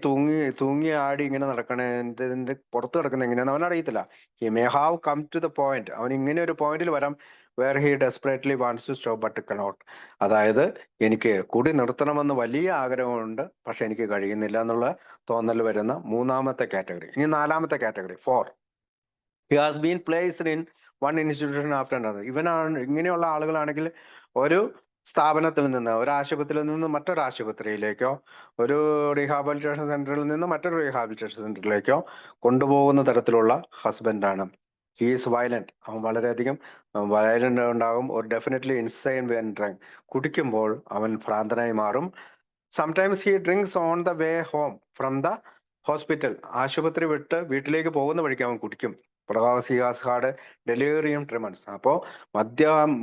തൂങ്ങി ആടി ഇങ്ങനെ നടക്കണതിന്റെ പുറത്ത് കിടക്കുന്ന എങ്ങനെയാന്ന് അവൻ അറിയത്തില്ല. He may have come to the point. അവൻ ഇങ്ങനെ ഒരു പോയിന്റിൽ വരാം where he desperately wants to stop but cannot. അതായത് എനിക്ക് കുടി നിർത്തണമെന്ന് വലിയ ആഗ്രഹമുണ്ട്, പക്ഷെ എനിക്ക് കഴിയുന്നില്ല എന്നുള്ള തോന്നൽ വരുന്ന മൂന്നാമത്തെ കാറ്റഗറി. ഇനി നാലാമത്തെ category 4. He has been placed in one institution after another. ഇങ്ങനെയുള്ള ആളുകളാണെങ്കിൽ ഒരു സ്ഥാപനത്തിൽ നിന്ന്, ഒരു ആശുപത്രിയിൽ നിന്ന് മറ്റൊരു ആശുപത്രിയിലേക്കോ, ഒരു റീഹാബിലിറ്റേഷൻ സെന്ററിൽ നിന്ന് മറ്റൊരു റീഹാബിലിറ്റേഷൻ സെന്ററിലേക്കോ കൊണ്ടുപോകുന്ന തരത്തിലുള്ള ഹസ്ബൻഡാണ്. He is violent. അവൻ വളരെയധികം വയലന്റ് ഉണ്ടാകും. ഒരു ഡെഫിനറ്റ്ലി ഇൻസൈൻ വെൻ ഡ്രിങ്ക്. കുടിക്കുമ്പോൾ അവൻ ഭ്രാന്തനായി മാറും. Sometimes he drinks on the way home from the hospital. ആശുപത്രി വിട്ട് വീട്ടിലേക്ക് പോകുന്ന വഴിക്ക് അവൻ കുടിക്കും. He has had delirium tremens. അപ്പോൾ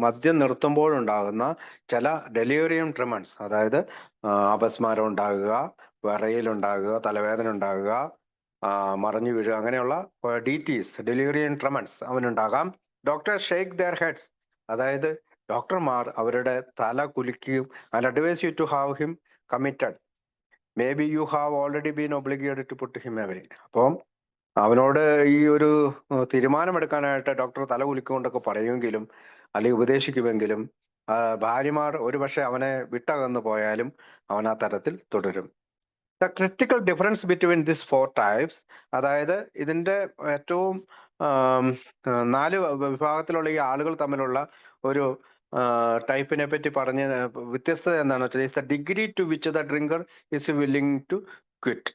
മദ്യം നിർത്തുമ്പോഴുണ്ടാകുന്ന ചില ഡെലിറിയം ട്രിമൻസ്, അതായത് അപസ്മാരം ഉണ്ടാകുക, വിറയലുണ്ടാകുക, തലവേദന ഉണ്ടാകുക, മറിഞ്ഞു വീഴുക, അങ്ങനെയുള്ള DTs, ഡെലിറിയം ട്രിമൻസ് അവനുണ്ടാകാം. Doctor shake their heads. അതായത് ഡോക്ടർമാർ അവരുടെ തല കുലുക്കുകയും and advise you to have him committed. May be you have already been obligated to put him away. അപ്പം അവനോട് ഈ ഒരു തീരുമാനമെടുക്കാനായിട്ട് ഡോക്ടർ തല കുലുക്കൊണ്ടൊക്കെ പറയുമെങ്കിലും അല്ലെങ്കിൽ ഉപദേശിക്കുമെങ്കിലും ഭാര്യമാർ ഒരുപക്ഷെ അവനെ വിട്ടകന്നു പോയാലും അവൻ ആ തരത്തിൽ തുടരും. The critical difference between this 4 types, അതായത് ഇതിന്റെ ഏറ്റവും 4 വിഭാഗത്തിലുള്ള ഈ ആളുകൾ തമ്മിലുള്ള ഒരു ടൈപ്പിനെ പറ്റി പറഞ്ഞ വ്യത്യസ്തത എന്താണെന്ന് വെച്ചാൽ is the degree to which the drinker is willing to quit.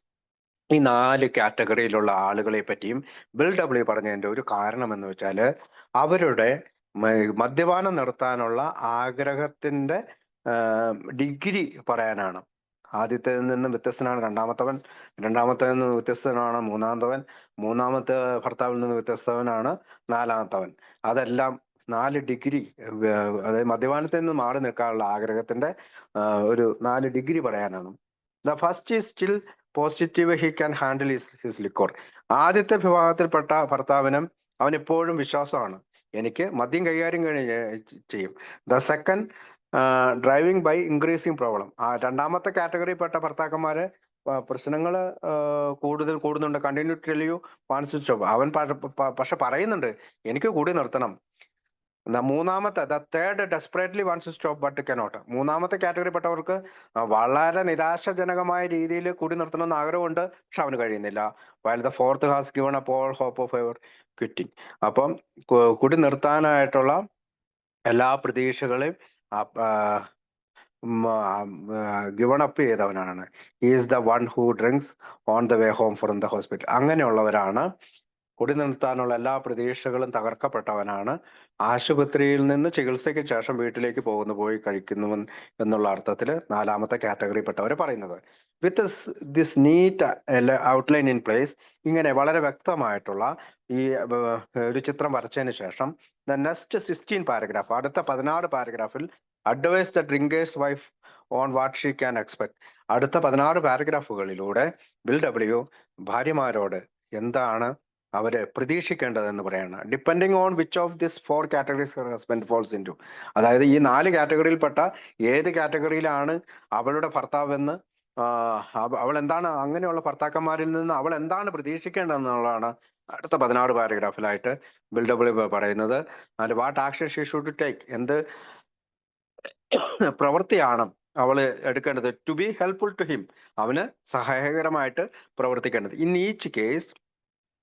ഈ 4 കാറ്റഗറിയിലുള്ള ആളുകളെ പറ്റിയും ബിൽ ഡബ്ല്യു പറഞ്ഞതിന്റെ ഒരു കാരണം എന്ന് വെച്ചാൽ അവരുടെ മദ്യപാനം നടത്താനുള്ള ആഗ്രഹത്തിന്റെ ഡിഗ്രി പറയാനാണ്. ആദ്യത്തേതിൽ നിന്ന് വ്യത്യസ്തനാണ് രണ്ടാമത്തേതിൽ നിന്ന് വ്യത്യസ്തനാണ് മൂന്നാമത്തെ ഭർത്താവിൽ നിന്ന് വ്യത്യസ്തവനാണ് നാലാമത്തവൻ. അതെല്ലാം 4 ഡിഗ്രി, അതായത് മദ്യപാനത്തിൽ നിന്ന് മാറി നിൽക്കാനുള്ള ആഗ്രഹത്തിന്റെ ഒരു 4 ഡിഗ്രി പറയാനാണ്. The first is still positive, he can handle his liquor. ആദ്യത്തെ വിഭാഗത്തിൽപ്പെട്ട ഭർത്താവിനും അവൻ എപ്പോഴും വിശ്വാസമാണ്, എനിക്ക് മദ്യം കൈകാര്യം ചെയ്യും. The second driving by increasing problem. രണ്ടാമത്തെ കാറ്റഗറിയിൽപ്പെട്ട ഭർത്താക്കന്മാര് പ്രശ്നങ്ങൾ കൂടുന്നുണ്ട്, continue tell you wants to stop. അവൻ പക്ഷെ പറയുന്നുണ്ട് എനിക്ക് കൂടി നിർത്തണം. മൂന്നാമത്തെ the third desperately wants to stop but cannot. മൂന്നാമത്തെ കാറ്റഗറിപ്പെട്ടവർക്ക് വളരെ നിരാശാജനകമായ രീതിയിൽ കൂടി നിർത്തണമെന്ന് ആഗ്രഹമുണ്ട്, പക്ഷെ അവന് കഴിയുന്നില്ല. While the fourth has given up all hope of ever quitting. അപ്പം കൂടി നിർത്താനായിട്ടുള്ള എല്ലാ പ്രതീക്ഷകളെയും ഗിവൺ അപ്പ് ചെയ്തവനാണ്. Is the one who drinks on the way home from the hospital. അങ്ങനെയുള്ളവരാണ്. കുടി നിർത്താനുള്ള എല്ലാ പ്രതീക്ഷകളും തകർക്കപ്പെട്ടവനാണ്. ആശുപത്രിയിൽ നിന്ന് ചികിത്സയ്ക്ക് ശേഷം വീട്ടിലേക്ക് പോയി കഴിക്കുന്നവൻ എന്നുള്ള അർത്ഥത്തിൽ നാലാമത്തെ കാറ്റഗറിപ്പെട്ടവരെ പറയുന്നത്. With this neat outline in place, ഇങ്ങനെ വളരെ വ്യക്തമായിട്ടുള്ള ഈ ഒരു ചിത്രം വരച്ചതിന് ശേഷം ദ നെക്സ്റ്റ് 16 പാരഗ്രാഫ്, അടുത്ത 16 പാരഗ്രാഫിൽ advise the drinker's wife on what she can expect. അടുത്ത 16 പാരഗ്രാഫുകളിലൂടെ ബിൽ ഡബ്ല്യു ഭാര്യമാരോട് എന്താണ് അവര് പ്രതീക്ഷിക്കേണ്ടതെന്ന് പറയാണ്. Depending on which of this 4 categories husband falls into. അതായത് ഈ 4 കാറ്റഗറിയിൽപ്പെട്ട ഏത് കാറ്റഗറിയിലാണ് അവളുടെ ഭർത്താവെന്ന്, അവൾ എന്താണ്, അങ്ങനെയുള്ള ഭർത്താക്കന്മാരിൽ നിന്ന് അവൾ എന്താണ് പ്രതീക്ഷിക്കേണ്ടതെന്നുള്ളതാണ് അടുത്ത 16 പാരഗ്രാഫിലായിട്ട് ബിൽ ഡബ്ല്യു പറയുന്നത്. And what action she should take, എന്ത് പ്രവൃത്തിയാണ് അവള് എടുക്കേണ്ടത്. To be helpful to him, അവന് സഹായകരമായിട്ട് പ്രവർത്തിക്കേണ്ടത്. ഇൻ ഈച്ച് കേസ്,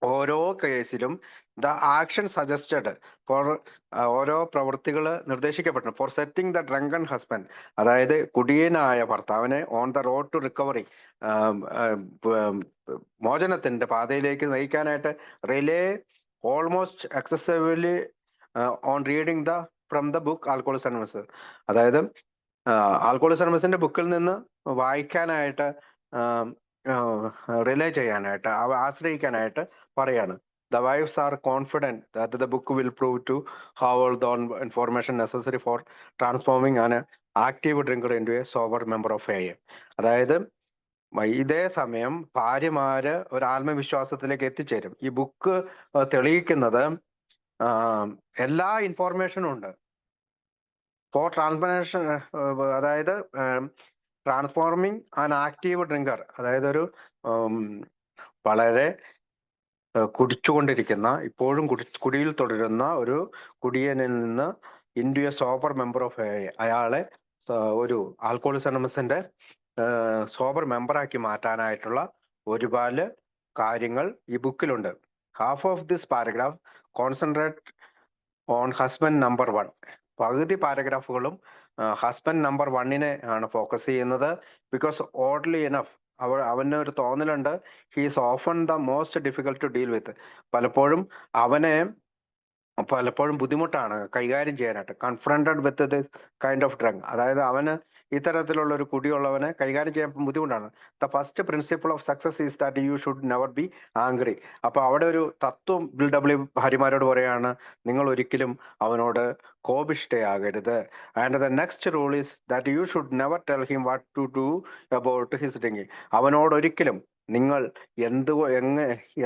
ഓരോ കേസിലും ദ ആക്ഷൻ സജസ്റ്റഡ് ഫോർ, ഓരോ പ്രവൃത്തികൾ നിർദ്ദേശിക്കപ്പെട്ടു for setting the drunken husband, അതായത് കുടിയനായ ഭർത്താവിനെ on the road to recovery, മോചനത്തിന്റെ പാതയിലേക്ക് നയിക്കാനായിട്ട്. Rely almost excessively on reading the from the book Alcoholics anonymous, അതായത് ആൽക്കഹോളിക്സ് അനോണിമസിന്റെ ബുക്കിൽ നിന്ന് വായിക്കാനായിട്ട്, റിലേ ചെയ്യാനായിട്ട്, ആശ്രയിക്കാനായിട്ട് പറയാണ്. The wives are confident that the book will prove to have all the information necessary for transforming an active drinker into a sober member of AA. അതായത് ഇതേ സമയം ഭാര്യമാര് ഒരു ആത്മവിശ്വാസത്തിലേക്ക് എത്തിച്ചേരും. ഈ ബുക്ക് തെളിയിക്കുന്നത് എല്ലാ ഇൻഫോർമേഷനും ഉണ്ട് ഫോർ ട്രാൻസ്ഫോർമേഷൻ, അതായത് ട്രാൻസ്ഫോർമിങ് ആൻ ആക്റ്റീവ് ഡ്രിങ്കർ, അതായത് ഒരു വളരെ കുടിച്ചുകൊണ്ടിരിക്കുന്ന, ഇപ്പോഴും കുടിയിൽ തുടരുന്ന ഒരു കുടിയനിൽ നിന്ന് into A sober member of A, അയാളെ ഒരു ആൽക്കഹോളിക്സ് അനോണിമസിന്റെ സോബർ മെമ്പറാക്കി മാറ്റാനായിട്ടുള്ള ഒരുപാട് കാര്യങ്ങൾ ഈ ബുക്കിലുണ്ട്. Half of this paragraph concentrate on husband number 1. പകുതി പാരഗ്രാഫുകളും ഹസ്ബൻഡ് നമ്പർ 1-നെ ആണ് ഫോക്കസ് ചെയ്യുന്നത്. ബിക്കോസ് ഓഡ്ലി ഇനഫ്, അവന് ഒരു തോന്നലുണ്ട്, he's often the most difficult to deal with. പലപ്പോഴും ബുദ്ധിമുട്ടാണ് കൈകാര്യം ചെയ്യാനായിട്ട്. Confronted with this kind of drunk, അതായത് അവന് ഇത്തരത്തിലുള്ള ഒരു കുടിയുള്ളവനെ കൈകാര്യം ചെയ്യാൻ ബുദ്ധിമുട്ടാണ്. The first principle of success is that you should never be angry. അപ്പൊ അവിടെ ഒരു തത്വം ബിൽ ഡബ്ല്യു ഭാര്യമാരോട് പറയാണ്, നിങ്ങൾ ഒരിക്കലും അവനോട് കോപിഷ്ഠയാകരുത്. And the next rule is that you should never tell him what to do about his drinking. അവനോട് ഒരിക്കലും നിങ്ങൾ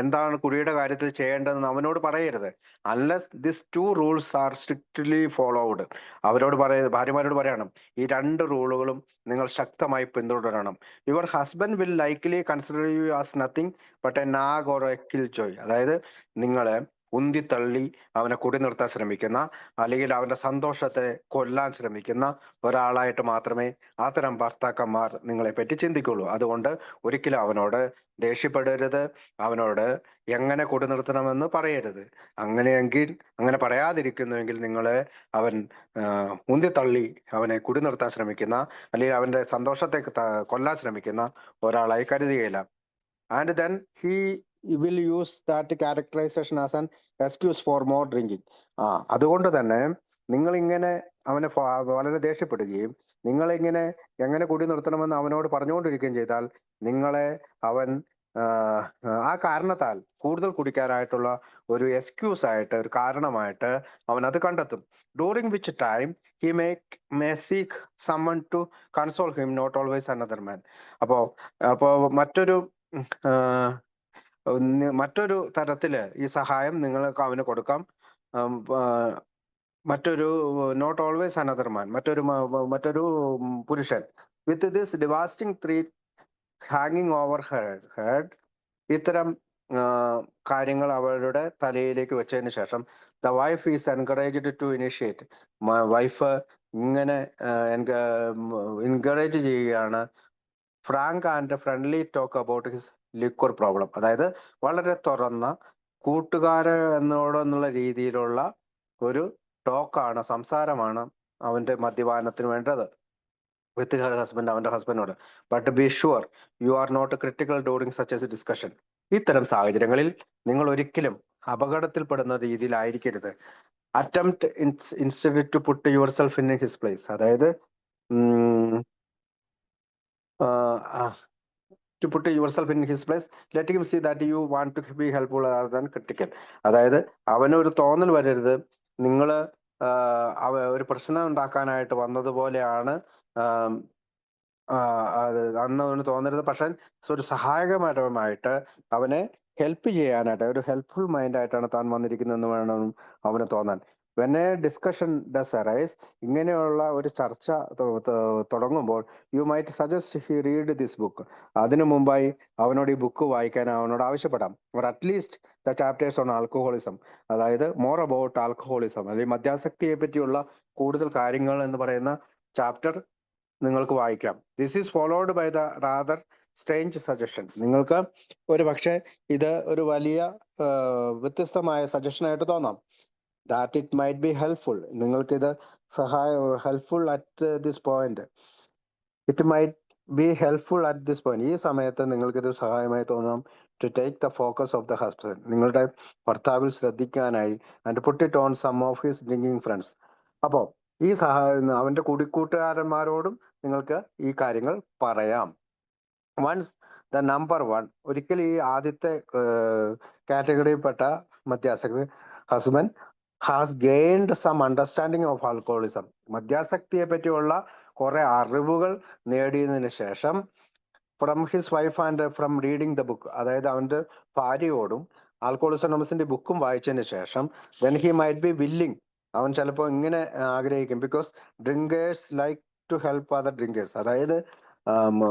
എന്താണ് കുടിയുടെ കാര്യത്തിൽ ചെയ്യേണ്ടതെന്ന് അവനോട് പറയരുത്. Unless this 2 rules are strictly followed. ഭാര്യമാരോട് പറയണം, ഈ 2 റൂളുകളും നിങ്ങൾ ശക്തമായി പിന്തുടരണം. Your husband will likely consider you as nothing but a nag or a killjoy. അതായത് നിങ്ങളെ ഉന്തിത്തള്ളി അവനെ കുടി നിർത്താൻ ശ്രമിക്കുന്ന, അല്ലെങ്കിൽ അവന്റെ സന്തോഷത്തെ കൊല്ലാൻ ശ്രമിക്കുന്ന ഒരാളായിട്ട് മാത്രമേ അത്തരം ഭർത്താക്കന്മാർ നിങ്ങളെ പറ്റി ചിന്തിക്കുള്ളൂ. അതുകൊണ്ട് ഒരിക്കലും അവനോട് ദേഷ്യപ്പെടരുത്, അവനോട് എങ്ങനെ കുടി നിർത്തണമെന്ന് പറയരുത്. അങ്ങനെ പറയാതിരിക്കുന്നുവെങ്കിൽ നിങ്ങളെ അവൻ ഉന്തിത്തള്ളി അവനെ കുടി നിർത്താൻ ശ്രമിക്കുന്ന, അല്ലെങ്കിൽ അവന്റെ സന്തോഷത്തെ കൊല്ലാൻ ശ്രമിക്കുന്ന ഒരാളായി കരുതുകയില്ല. And then he will use that characterisation as an excuse for more drinking. അതുകൊണ്ട് തന്നെ നിങ്ങൾ ഇങ്ങനെ അവനെ വളരെ ദേഷ്യപ്പെടുകയും നിങ്ങളിങ്ങനെ എങ്ങനെ കുടി നിർത്തണമെന്ന് അവനോട് പറഞ്ഞുകൊണ്ടിരിക്കുകയും ചെയ്താൽ നിങ്ങളെ അവൻ ആ കാരണത്താൽ കൂടുതൽ കുടിക്കാനായിട്ടുള്ള ഒരു എക്സ്ക്യൂസ് ആയിട്ട്, ഒരു കാരണമായിട്ട് അവൻ അത് കണ്ടെത്തും. During which time he may seek someone to console him, not always another man. അപ്പോ മറ്റൊരു തരത്തില് ഈ സഹായം നിങ്ങൾക്ക് അവന് കൊടുക്കാം. മറ്റൊരു നോട്ട് ഓൾവേസ് അനദർ മാൻ, മറ്റൊരു പുരുഷൻ. വിത്ത് ദിസ് ഡിവാസ്റ്റിംഗ് ത്രീറ്റ് ഹാങ്ങിങ് ഓവർ ഹെഡ്, ഇത്തരം കാര്യങ്ങൾ അവരുടെ തലയിലേക്ക് വെച്ചതിന് ശേഷം the wife is encouraged to initiate. Wife ഇങ്ങനെ എൻകറേജ് ചെയ്യുകയാണ് frank and friendly talk about his liquor problem. അതായത് വളരെ തുറന്ന കൂട്ടുകാരനോടെന്നുള്ള രീതിയിലുള്ള ഒരു ടോക്കാണ്, സംസാരമാണ് അവന്റെ മദ്യപാനത്തിന് വേണ്ടത് വിത്ത് ഹർ ഹസ്ബൻഡ്, അവന്റെ ഹസ്ബൻഡിനോട്. But be sure you are not critical during such as discussion. ഇത്തരം സാഹചര്യങ്ങളിൽ നിങ്ങൾ ഒരിക്കലും അപകടത്തിൽപ്പെടുന്ന രീതിയിലായിരിക്കരുത്. Attempt instead to put yourself in his place. അതായത് to put yourself in his place, let him see that you want to be helpful rather than critical. അതായത് അവനൊരു തോന്നൽ വരരുത് നിങ്ങൾ ഒരു പ്രശ്നം ഉണ്ടാക്കാനായിട്ട് വന്നതുപോലെയാണ് അന്ന് അവന് തോന്നരുത്. പക്ഷെ ഒരു സഹായകപരമായിട്ട് അവനെ ഹെൽപ്പ് ചെയ്യാനായിട്ട്, ഒരു ഹെൽപ്ഫുൾ മൈൻഡ് ആയിട്ടാണ് താൻ വന്നിരിക്കുന്നതെന്ന് വേണം അവന് തോന്നാൻ. When A discussion does arise, ഇങ്ങനെയുള്ള ഒരു ചർച്ച തുടങ്ങുമ്പോൾ U might suggest he read this book. അതിനു മുമ്പായി അവനോട് ഈ ബുക്ക് വായിക്കാൻ അവനോട് ആവശ്യപ്പെടാം. Or at least the chapters on alcoholism, അതായത് മോർ അബൌട്ട് ആൽക്കഹോളിസം, അല്ലെങ്കിൽ മദ്യാസക്തിയെ പറ്റിയുള്ള കൂടുതൽ കാര്യങ്ങൾ എന്ന് പറയുന്ന ചാപ്റ്റർ നിങ്ങൾക്ക് വായിക്കാം. This is followed by the rather strange suggestion. നിങ്ങൾക്ക് ഒരു പക്ഷേ ഇത് ഒരു വലിയ വ്യത്യസ്തമായ സജഷൻ ആയിട്ട് തോന്നാം. That it might be helpful. നിങ്ങൾക്കിത് helpful at this point. It might be helpful at this point. ഈ സമയത്ത് നിങ്ങൾക്കിത് സഹായമായി തോന്നാം. To take the focus off the husband, നിങ്ങളുടെ ഭർത്താവിൽ ശ്രദ്ധിക്കാനായി, and put it on some of his drinking friends. അപ്പോൾ ഈ അവന്റെ കൂട്ടുകാരന്മാരോടും നിങ്ങൾക്ക് ഈ കാര്യങ്ങൾ പറയാം. വൺസ് ദ നമ്പർ വൺ, ഒരിക്കലും ഈ ആദ്യത്തെ കാറ്റഗറിയിൽപ്പെട്ട മദ്യാസക്തി husband has gained some understanding of alcoholism, മദ്യാസക്തിയെ പറ്റിയുള്ള കുറെ അറിവുകൾ നേടിയതിനു ശേഷം, from his wife and from reading the book, അതായത് അവന്റെ ഭാര്യയോടും ആൽക്കഹോളിസം അനോണിമസിന്റെ ബുക്കും വായിച്ചതിന് ശേഷം, then he might be willing, അവൻ ചിലപ്പോൾ ഇങ്ങനെ ആഗ്രഹിക്കും, because drinkers like to help other drinkers. അതായത്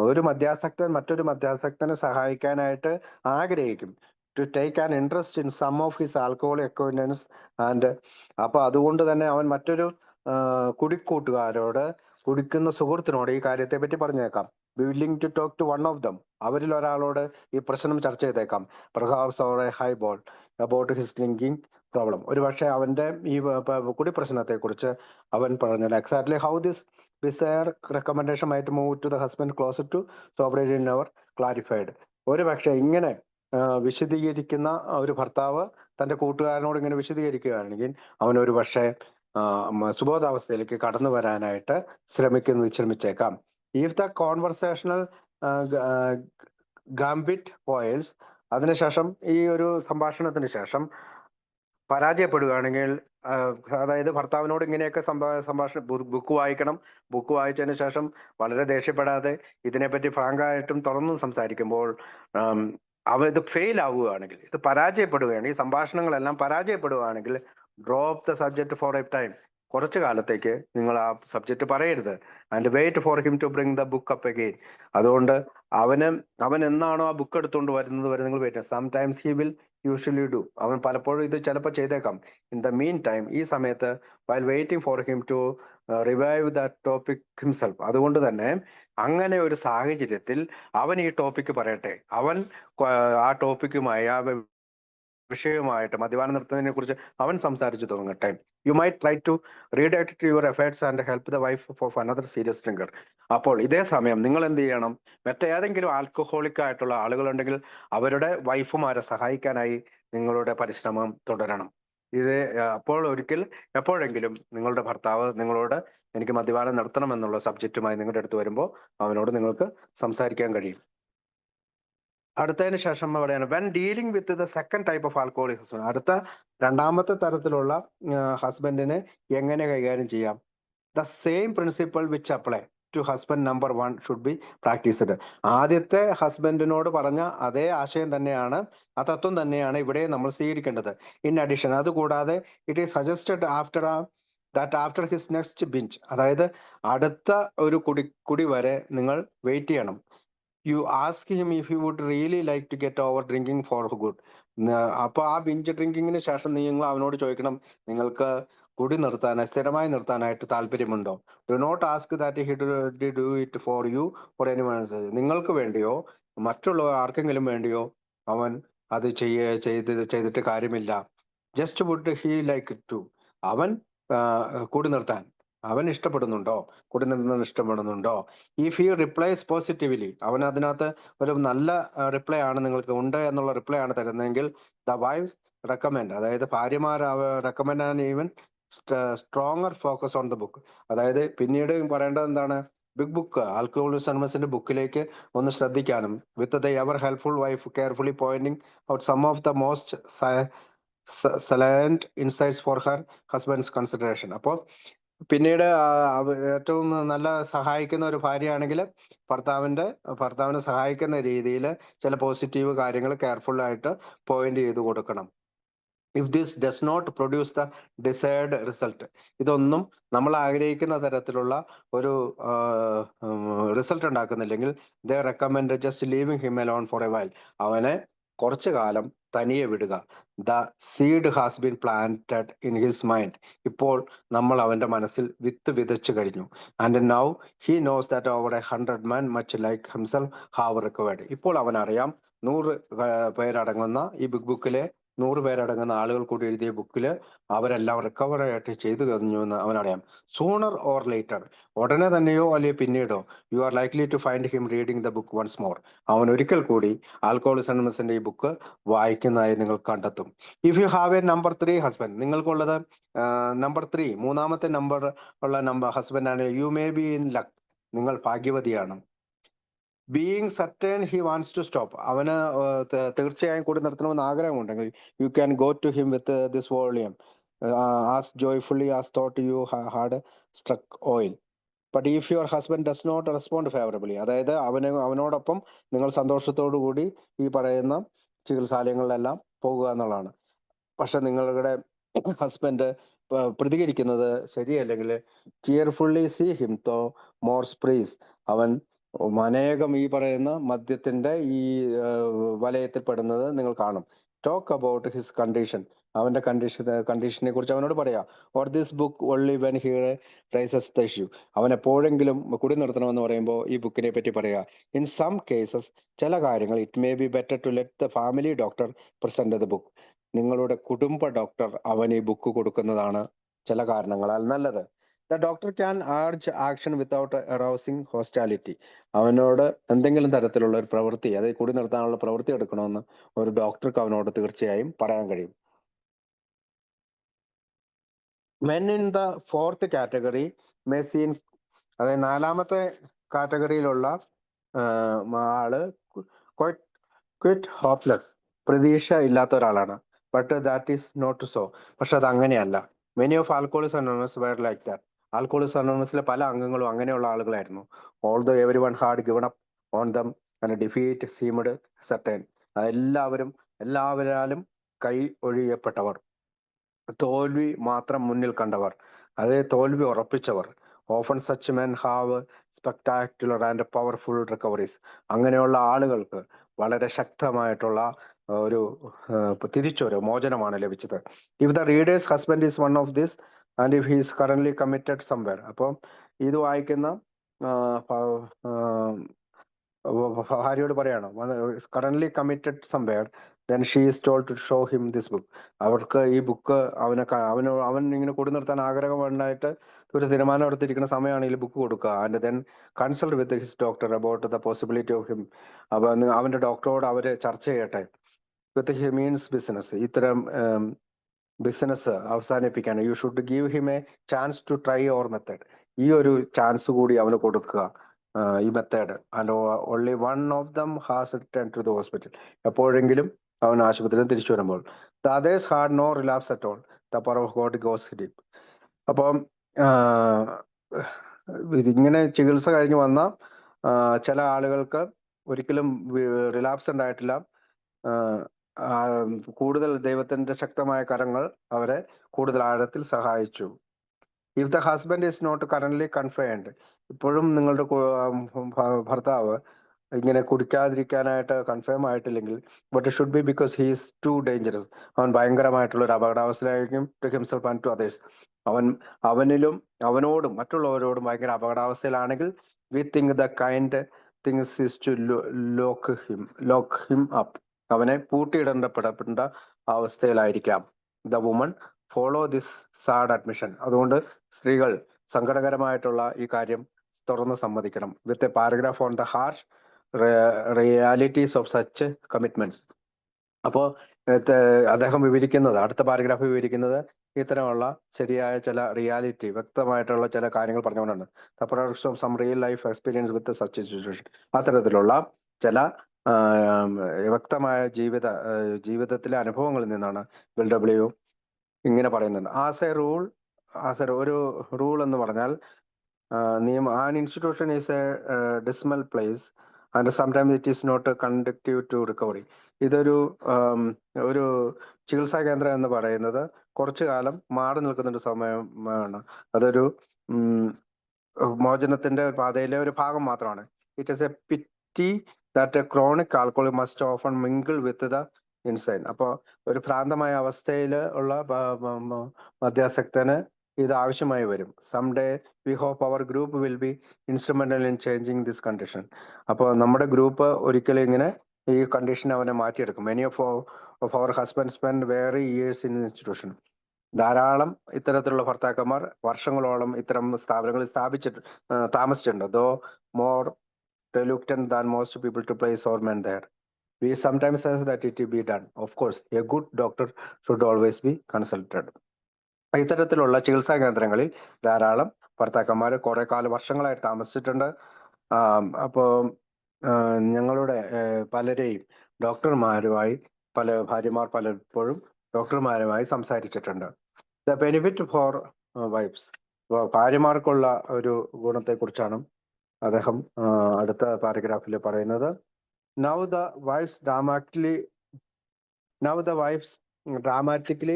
ഒരു മദ്യാസക്തൻ മറ്റൊരു മദ്യാസക്തനെ സഹായിക്കാനായിട്ട് ആഗ്രഹിക്കും. To take an interest in some of his alcoholic acquaintances and. അപ്പൊ അതുകൊണ്ട് തന്നെ അവൻ മറ്റൊരു കുടിക്കൂട്ടുകാരോട്, കുടിക്കുന്ന സുഹൃത്തിനോട് ഈ കാര്യത്തെ പറ്റി പറഞ്ഞേക്കാം. Willing to talk to one of them, അവരിൽ ഒരാളോട് ഈ പ്രശ്നം ചർച്ച ചെയ്തേക്കാം. Perhaps or a highball about his drinking problem. ഒരു പക്ഷെ അവന്റെ ഈ കുടിപ്രശ്നത്തെ കുറിച്ച് അവൻ പറഞ്ഞത് exactly how this bizarre recommendation might move to the husband closer to sobriety in ever clarified. ഒരു പക്ഷെ ഇങ്ങനെ വിശദീകരിക്കുന്ന ഒരു ഭർത്താവ് തന്റെ കൂട്ടുകാരനോട് ഇങ്ങനെ വിശദീകരിക്കുകയാണെങ്കിൽ അവൻ ഒരു പക്ഷേ സുബോധാവസ്ഥയിലേക്ക് കടന്നു വരാനായിട്ട് ശ്രമിച്ചേക്കാം. ഇഫ് ദ കോൺവെർസേഷണൽ ഗാംബിറ്റ് പോയിൽസ്, അതിനുശേഷം ഈ ഒരു സംഭാഷണത്തിന് ശേഷം പരാജയപ്പെടുകയാണെങ്കിൽ, അതായത് ഭർത്താവിനോട് ഇങ്ങനെയൊക്കെ സംഭാഷണം, ബുക്ക് വായിക്കണം, ബുക്ക് വായിച്ചതിന് ശേഷം വളരെ ദേഷ്യപ്പെടാതെ ഇതിനെപ്പറ്റി ഫ്രാങ്കായിട്ടും തുറന്നും സംസാരിക്കുമ്പോൾ ഇത് ഫെയിൽ ആവുകയാണെങ്കിൽ, ഇത് പരാജയപ്പെടുകയാണെങ്കിൽ, ഈ സംഭാഷണങ്ങളെല്ലാം പരാജയപ്പെടുകയാണെങ്കിൽ, drop the subject for a time. കുറച്ചു കാലത്തേക്ക് നിങ്ങൾ ആ സബ്ജക്റ്റ് പറയരുത്. And wait for him to bring the book up again. അതുകൊണ്ട് അവൻ എന്നാണോ ആ ബുക്ക് എടുത്തുകൊണ്ട് വരുന്നത് വരെ നിങ്ങൾ wait. Sometimes he will usually do. അവൻ പലപ്പോഴും ഇത് ചിലപ്പോൾ ചെയ്തേക്കാം. ഇൻ ദ മീൻ ടൈം, ഈ സമയത്ത് while waiting for him to revive the topic himself. അതുകൊണ്ട് തന്നെ അങ്ങനെ ഒരു സാഹചര്യത്തിൽ അവൻ ഈ ടോപ്പിക്ക് പറയട്ടെ. അവൻ ആ ടോപ്പിക്കുമായി, ആ വിഷയവുമായിട്ട്, മദ്യപാനം നിർത്തുന്നതിനെ കുറിച്ച് അവൻ സംസാരിച്ചു തുടങ്ങട്ടെ. You might try to redirect your efforts and help the wife of another serious drinker. അപ്പോൾ ഇതേ സമയം നിങ്ങൾ എന്ത് ചെയ്യണം? മറ്റേതെങ്കിലും ആൽക്കഹോളിക് ആയിട്ടുള്ള ആളുകളുണ്ടെങ്കിൽ അവരുടെ വൈഫുമാരെ സഹായിക്കാനായി നിങ്ങളുടെ പരിശ്രമം തുടരണം. ഇത് അപ്പോൾ എപ്പോഴെങ്കിലും നിങ്ങളുടെ ഭർത്താവ് നിങ്ങളോട് എനിക്ക് മദ്യപാനം നിർത്തണമെന്നുള്ള സബ്ജക്റ്റുമായി നിങ്ങളുടെ അടുത്ത് വരുമ്പോൾ അവനോട് നിങ്ങൾക്ക് സംസാരിക്കാൻ കഴിയും. അടുത്തതിന് ശേഷം അവിടെയാണ് when dealing with the second type of alcoholic husband. അടുത്ത രണ്ടാമത്തെ തരത്തിലുള്ള ഹസ്ബൻഡിനെ എങ്ങനെ കൈകാര്യം ചെയ്യാം? The same principle which apply to husband number 1 should be practised. ആദ്യത്തെ ഹസ്ബൻഡിനോട് പറഞ്ഞ അതേ ആശയം തന്നെയാണ്, ആ തത്വം തന്നെയാണ് ഇവിടെ നമ്മൾ സ്വീകരിക്കേണ്ടത്. ഇൻ അഡീഷൻ, അതുകൂടാതെ it is suggested after his next binge, അതായത് അടുത്ത ഒരു കുടി വരെ നിങ്ങൾ വെയിറ്റ് ചെയ്യണം. You ask him if you would really like to get over drinking for good. അപ്പൊ ആ ബിഞ്ച് ഡ്രിങ്കിങ്ങിന് ശേഷം നിങ്ങൾ അവനോട് ചോദിക്കണം, നിങ്ങൾക്ക് കുടി സ്ഥിരമായി നിർത്താനായിട്ട് താല്പര്യമുണ്ടോ? Do not ask that he do it for you for anyone else. നിങ്ങൾക്ക് വേണ്ടിയോ മറ്റുള്ള ആർക്കെങ്കിലും വേണ്ടിയോ അവൻ അത് ചെയ്തിട്ട് കാര്യമില്ല. Just would he like to. അവൻ കുടി നിർത്താൻ അവൻ ഇഷ്ടപ്പെടുന്നുണ്ടോ? കുടി നിർത്താൻ ഇഷ്ടപ്പെടുന്നുണ്ടോ? ഇഫ് ഹി റിപ്ലൈസ് പോസിറ്റീവ്ലി, അവൻ അതിനകത്ത് ഒരു നല്ല റിപ്ലൈ ആണ്, നിങ്ങൾക്ക് ഉണ്ട് എന്നുള്ള റിപ്ലൈ ആണ് തരുന്നതെങ്കിൽ ദ വൈഫ്സ് റെക്കമെൻഡ്, അതായത് ഭാര്യമാർ recommend and even stronger focus on the book. അതായത് പിന്നീട് പറയേണ്ടത് എന്താണ്? ബിഗ് ബുക്ക്, ആൽക്കഹോളിക് അനോണിമസിന്റെ ബുക്കിലേക്ക് ഒന്ന് ശ്രദ്ധിക്കാനും, with the ever helpful wife carefully pointing out some of the most salient insights for her husband's consideration. അപ്പോൾ പിന്നീട് ഏറ്റവും നല്ല സഹായിക്കുന്ന ഒരു ഭാര്യയാണെങ്കിൽ ഭർത്താവിനെ സഹായിക്കുന്ന രീതിയിൽ ചില പോസിറ്റീവ് കാര്യങ്ങൾ കെയർഫുൾ ആയിട്ട് പോയിന്റ് ചെയ്ത് കൊടുക്കണം. If this does not produce the desired result, ഇതൊന്നും നമ്മൾ ആഗ്രഹിക്കുന്ന തരത്തിലുള്ള ഒരു റിസൾട്ട് ഉണ്ടാക്കുന്നില്ലെങ്കിൽ they recommend just leaving him alone for a while. അവനെ കുറച്ചു കാലം തനിയെ വിടുക. The seed has been planted in his mind. ഇപ്പോൾ നമ്മൾ അവന്റെ മനസ്സിൽ വിത്ത് വിതച്ചു കഴിഞ്ഞു. And now he knows that over 100 men much like himself have recovered. ഇപ്പോൾ അവൻ അറിയാം 100 പേരടങ്ങുന്ന ഈ ബിഗ് ബുക്കിലെ 100 പേരടങ്ങുന്ന ആളുകൾ കൂടി എഴുതിയ ബുക്കിൽ അവരെല്ലാം റിക്കവർ ആയിട്ട് ചെയ്തു കഴിഞ്ഞു എന്ന് അവനറിയാം. സൂണർ ഓർ ലേറ്റർ, ഉടനെ തന്നെയോ അല്ലെങ്കിൽ പിന്നീടോ, you are likely to find him reading the book once more. അവൻ ഒരിക്കൽ കൂടി ആൽക്കഹോളിക് അനോണിമസിന്റെ ഈ ബുക്ക് വായിക്കുന്നതായി നിങ്ങൾ കണ്ടെത്തും. If you have a number 3 husband, നിങ്ങൾക്കുള്ളത് നമ്പർ 3, മൂന്നാമത്തെ നമ്പർ ഉള്ള ഹസ്ബൻഡ് ആണ്, you may be in luck, നിങ്ങൾ ഭാഗ്യവതിയാണ്. Being certain he wants to stop, അവന് തീർച്ചയായും കൂടി നിർത്തണമെന്ന് ആഗ്രഹമുണ്ടെങ്കിൽ you can go to him with this volume as joyfully as though you had struck oil. But if your husband does not respond favourably, അതായത് അവനോടൊപ്പം നിങ്ങൾ സന്തോഷത്തോടു കൂടി ഈ പറയുന്ന ചികിത്സാലയങ്ങളിലെല്ലാം പോകുക എന്നുള്ളതാണ്. പക്ഷെ നിങ്ങളുടെ ഹസ്ബൻഡ് പ്രതികരിക്കുന്നത് ശരിയല്ലെങ്കിൽ ചിയർഫുള്ളി സീ ഹിം തോ മോർ സ്പ്രീസ്, അവൻ അനേകം ഈ പറയുന്ന മദ്യത്തിന്റെ ഈ വലയത്തിൽ പെടുന്നത് നിങ്ങൾ കാണും. ടോക്ക് അബൌട്ട് ഹിസ് കണ്ടീഷൻ, അവന്റെ കണ്ടീഷനെ കുറിച്ച് അവനോട് പറയാ. Or this book only when he rises the issue, അവൻ എപ്പോഴെങ്കിലും കുടി നിർത്തണമെന്ന് പറയുമ്പോൾ ഈ ബുക്കിനെ പറ്റി പറയാ. ഇൻ സം കേസസ്, ചില കാര്യങ്ങൾ it may be better to let the family doctor present the book, നിങ്ങളുടെ കുടുംബ ഡോക്ടർ അവൻ ഈ ബുക്ക് കൊടുക്കുന്നതാണ് ചില കാരണങ്ങളാൽ നല്ലത്. The doctor can urge action without arousing hostility, അവനോട് എന്തെങ്കിലും തരത്തിലുള്ള ഒരു പ്രവൃത്തി, അതായത് കുടി നിർത്താനുള്ള പ്രവൃത്തി എടുക്കണമെന്ന് ഒരു ഡോക്ടർക്ക് അവനോട് തീർച്ചയായും പറയാൻ കഴിയും. Men in the fourth category may seem, അതായത് നാലാമത്തെ കാറ്റഗറിയിലുള്ള ആള് ക്വിറ്റ് ഹോപ്പ്ലെസ്, പ്രതീക്ഷ ഇല്ലാത്ത ഒരാളാണ്. But that is not so, പക്ഷെ അത് അങ്ങനെയല്ല. Many of alcoholics Anonymous were like that, Alcoholics അനോണിമസിലെ പല അംഗങ്ങളും അങ്ങനെയുള്ള ആളുകളായിരുന്നു. Although every one had given up on them and defeat seemed certain, എല്ലാവരാലും കൈ ഒഴിയപ്പെട്ടവർ, തോൽവി മാത്രം മുന്നിൽ കണ്ടവർ, അത് തോൽവി ഉറപ്പിച്ചവർ. Often such men have spectacular and powerful recoveries. അങ്ങനെയുള്ള ആളുകൾക്ക് വളരെ ശക്തമായിട്ടുള്ള ഒരു തിരിച്ചൊരു മോചനമാണ് ലഭിച്ചത്. If the reader's husband is one of this and if he's current committed somewhere. അപ്പം ഇത് വായിക്കുന്ന ഭാര്യയോട് പറയാണ്, current committed somewhere, then she is told to show him this book. അവർക്ക് ഈ ബുക്ക് അവൻ ഇങ്ങനെ കൂടി നിർത്താൻ ആഗ്രഹമുണ്ടായിട്ട് ഒരു തീരുമാനം എടുത്തിരിക്കുന്ന സമയമാണെങ്കിൽ ബുക്ക് കൊടുക്കുക. And then consult with his doctor about the possibility of him. അപ്പൊ അവന്റെ ഡോക്ടറോട് അവര് ചർച്ച ചെയ്യട്ടെ. With he means business. ഇത്തരം ബിസിനസ് അവസാനിപ്പിക്കാൻ you should give him a chance to try your method. ഈ ഒരു ചാൻസ് കൂടി അവന് കൊടുക്കുക, ഈ method. And only one of them has return to the hospital. എപ്പോഴെങ്കിലും അവൻ ആശുപത്രിയിൽ തിരിച്ചു വരുമ്പോൾ. The others had no relapse at all. The power of God goes deep. അപ്പം ഇതിങ്ങനെ ചികിത്സ കഴിഞ്ഞ് വന്ന ചില ആളുകൾക്ക് ഒരിക്കലും റിലാപ്സ് ഉണ്ടായിട്ടില്ല. കൂടുതൽ ദൈവത്തിന്റെ ശക്തമായ കരങ്ങൾ അവരെ കൂടുതൽ ആഴത്തിൽ സഹായിച്ചു. If the husband is not currently confined. ഇപ്പോഴും നിങ്ങളുടെ ഭർത്താവ് ഇങ്ങനെ കുടിക്കാതിരിക്കാനായിട്ട് കൺഫേം ആയിട്ടില്ലെങ്കിൽ, but it should be because he is too dangerous. അവൻ ഭയങ്കരമായിട്ടുള്ള ഒരു അപകടാവസ്ഥയിലായിരിക്കും. To himself and to others. അവനിലും അവനോടും മറ്റുള്ളവരോടും ഭയങ്കര അപകടാവസ്ഥയിലാണെങ്കിൽ, we think the kind things is to lock him up. അവനെ പൂട്ടിയിടപ്പെടേണ്ട അവസ്ഥയിലായിരിക്കാം. The woman follow this sad admission. അതുകൊണ്ട് സ്ത്രീകൾ സങ്കടകരമായിട്ടുള്ള ഈ കാര്യം തുറന്ന് സമ്മതിക്കണം. With a paragraph on the harsh realities of such commitments. അപ്പോൾ അദ്ദേഹം വിവരിക്കുന്നത്, അടുത്ത പാരഗ്രാഫ് വിവരിക്കുന്നത് ഇത്തരമുള്ള ശരിയായ ചില റിയാലിറ്റി, വ്യക്തമായിട്ടുള്ള ചില കാര്യങ്ങൾ പറഞ്ഞുകൊണ്ടാണ്. The products of some real life experience with such situation. അത്തരത്തിലുള്ള ചില വ്യക്തമായ ജീവിതത്തിലെ അനുഭവങ്ങളിൽ നിന്നാണ് ബിൽ ഡബ്ല്യു ഇങ്ങനെ പറയുന്നുണ്ട്. ഒരു റൂൾ എന്ന് പറഞ്ഞാൽ നിയമം. An institution is a dismal place and sometimes it is not conductive to recovery. ഇതൊരു ചികിത്സാ കേന്ദ്രം എന്ന് പറയുന്നത് കുറച്ചു കാലം മാറി നിൽക്കുന്ന സമയമാണ്. അതൊരു മോചനത്തിന്റെ പാതയിലെ ഒരു ഭാഗം മാത്രമാണ്. It is a pity that chronic alcohol must often mingle with the insane. അപ്പോൾ ഒരു ഭ്രാന്തമായ അവസ്ഥയിൽ ഉള്ള മദ്യാസക്തന് ഇത് ആവശ്യമായി വരും. Some day we hope our group will be instrumental in changing this condition. അപ്പോൾ നമ്മുടെ ഗ്രൂപ്പ് ഒരിക്കലും ഇങ്ങനെ ഈ കണ്ടീഷൻ അവനെ മാറ്റിയെടുക്കും. Many of our husband spend very years in institution. ധാരാളം ഇത്തരത്തിലുള്ള ഭർത്താക്കന്മാർ വർഷങ്ങളോളം ഇത്തരം സ്ഥാപനങ്ങളിൽ താമസിച്ചിട്ടുണ്ട്. Though more reluctant than most people to place our men there. We sometimes say that it be done. Of course, a good doctor should always be consulted. ഇത്തരത്തിലുള്ള ചികിത്സാ കേന്ദ്രങ്ങളിൽ ധാരാളം ഭർത്താക്കന്മാർ കുറെ വർഷങ്ങളായിട്ട് താമസിച്ചിട്ടുണ്ട്. അപ്പോൾ ഞങ്ങളുടെ പലരെയും ഡോക്ടർമാരുമായി, പല ഭാര്യമാർ പലപ്പോഴും ഡോക്ടർമാരുമായി സംസാരിച്ചിട്ടുണ്ട്. The benefit for wives. ഭാര്യമാർക്കുള്ള ഒരു ഗുണത്തെ കുറിച്ചാണ് അദ്ദേഹം അടുത്ത പാരഗ്രാഫിൽ പറയുന്നത്. Now the wives dramatically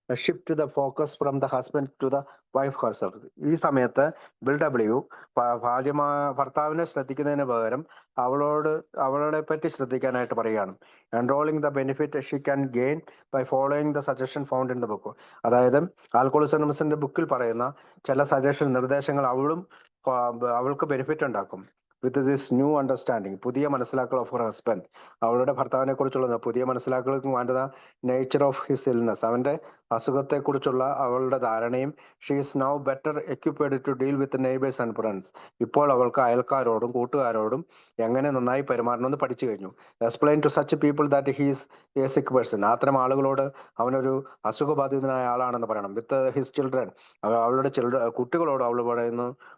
shift the focus from the husband to the wife herself. ഈ സമയത്ത് ബിൽ ഡബ്ല്യു ഭർത്താവിനെ ശ്രദ്ധിക്കുന്നതിന് പകരം അവളെ പറ്റി ശ്രദ്ധിക്കാനായിട്ട് പറയുകയാണ്. Enrolling the benefit she can gain by following the suggestion found in the book. അതായത് ആൽക്കഹോളിസം അനോണിമസിന്റെ ബുക്കിൽ പറയുന്ന ചില നിർദ്ദേശങ്ങൾ അവൾക്ക് ബെനിഫിറ്റ് ഉണ്ടാക്കും. വിത്ത് ദിസ് ന്യൂ അണ്ടർസ്റ്റാൻഡിങ്, പുതിയ മനസ്സിലാക്കൽ ഓഫ് ഹർ ഹസ്ബൻഡ്, അവളുടെ ഭർത്താവിനെ കുറിച്ചുള്ള പുതിയ മനസ്സിലാക്കലുകൾക്കും വേണ്ടത് നേച്ചർ ഓഫ് ഹിസ് ഇൽനെസ്, അവന്റെ അസുഖത്തെ കുറിച്ചുള്ള അവളുടെ ധാരണയും. She is now better equipped to deal with neighbours and friends. ഇപ്പോൾ അവൾക്ക് അയൽക്കാരോടും കൂട്ടുകാരോടും എങ്ങനെ നന്നായി പെരുമാറണമെന്ന് പഠിച്ചു കഴിഞ്ഞു. Explain to such people that he's a sick person. അത്തരം ആളുകളോട് അവനൊരു അസുഖബാധിതനായ ആളാണെന്ന് പറയണം. വിത്ത് ഹിസ് ചിൽഡ്രൻ, അവളുടെ കുട്ടികളോട് അവൾ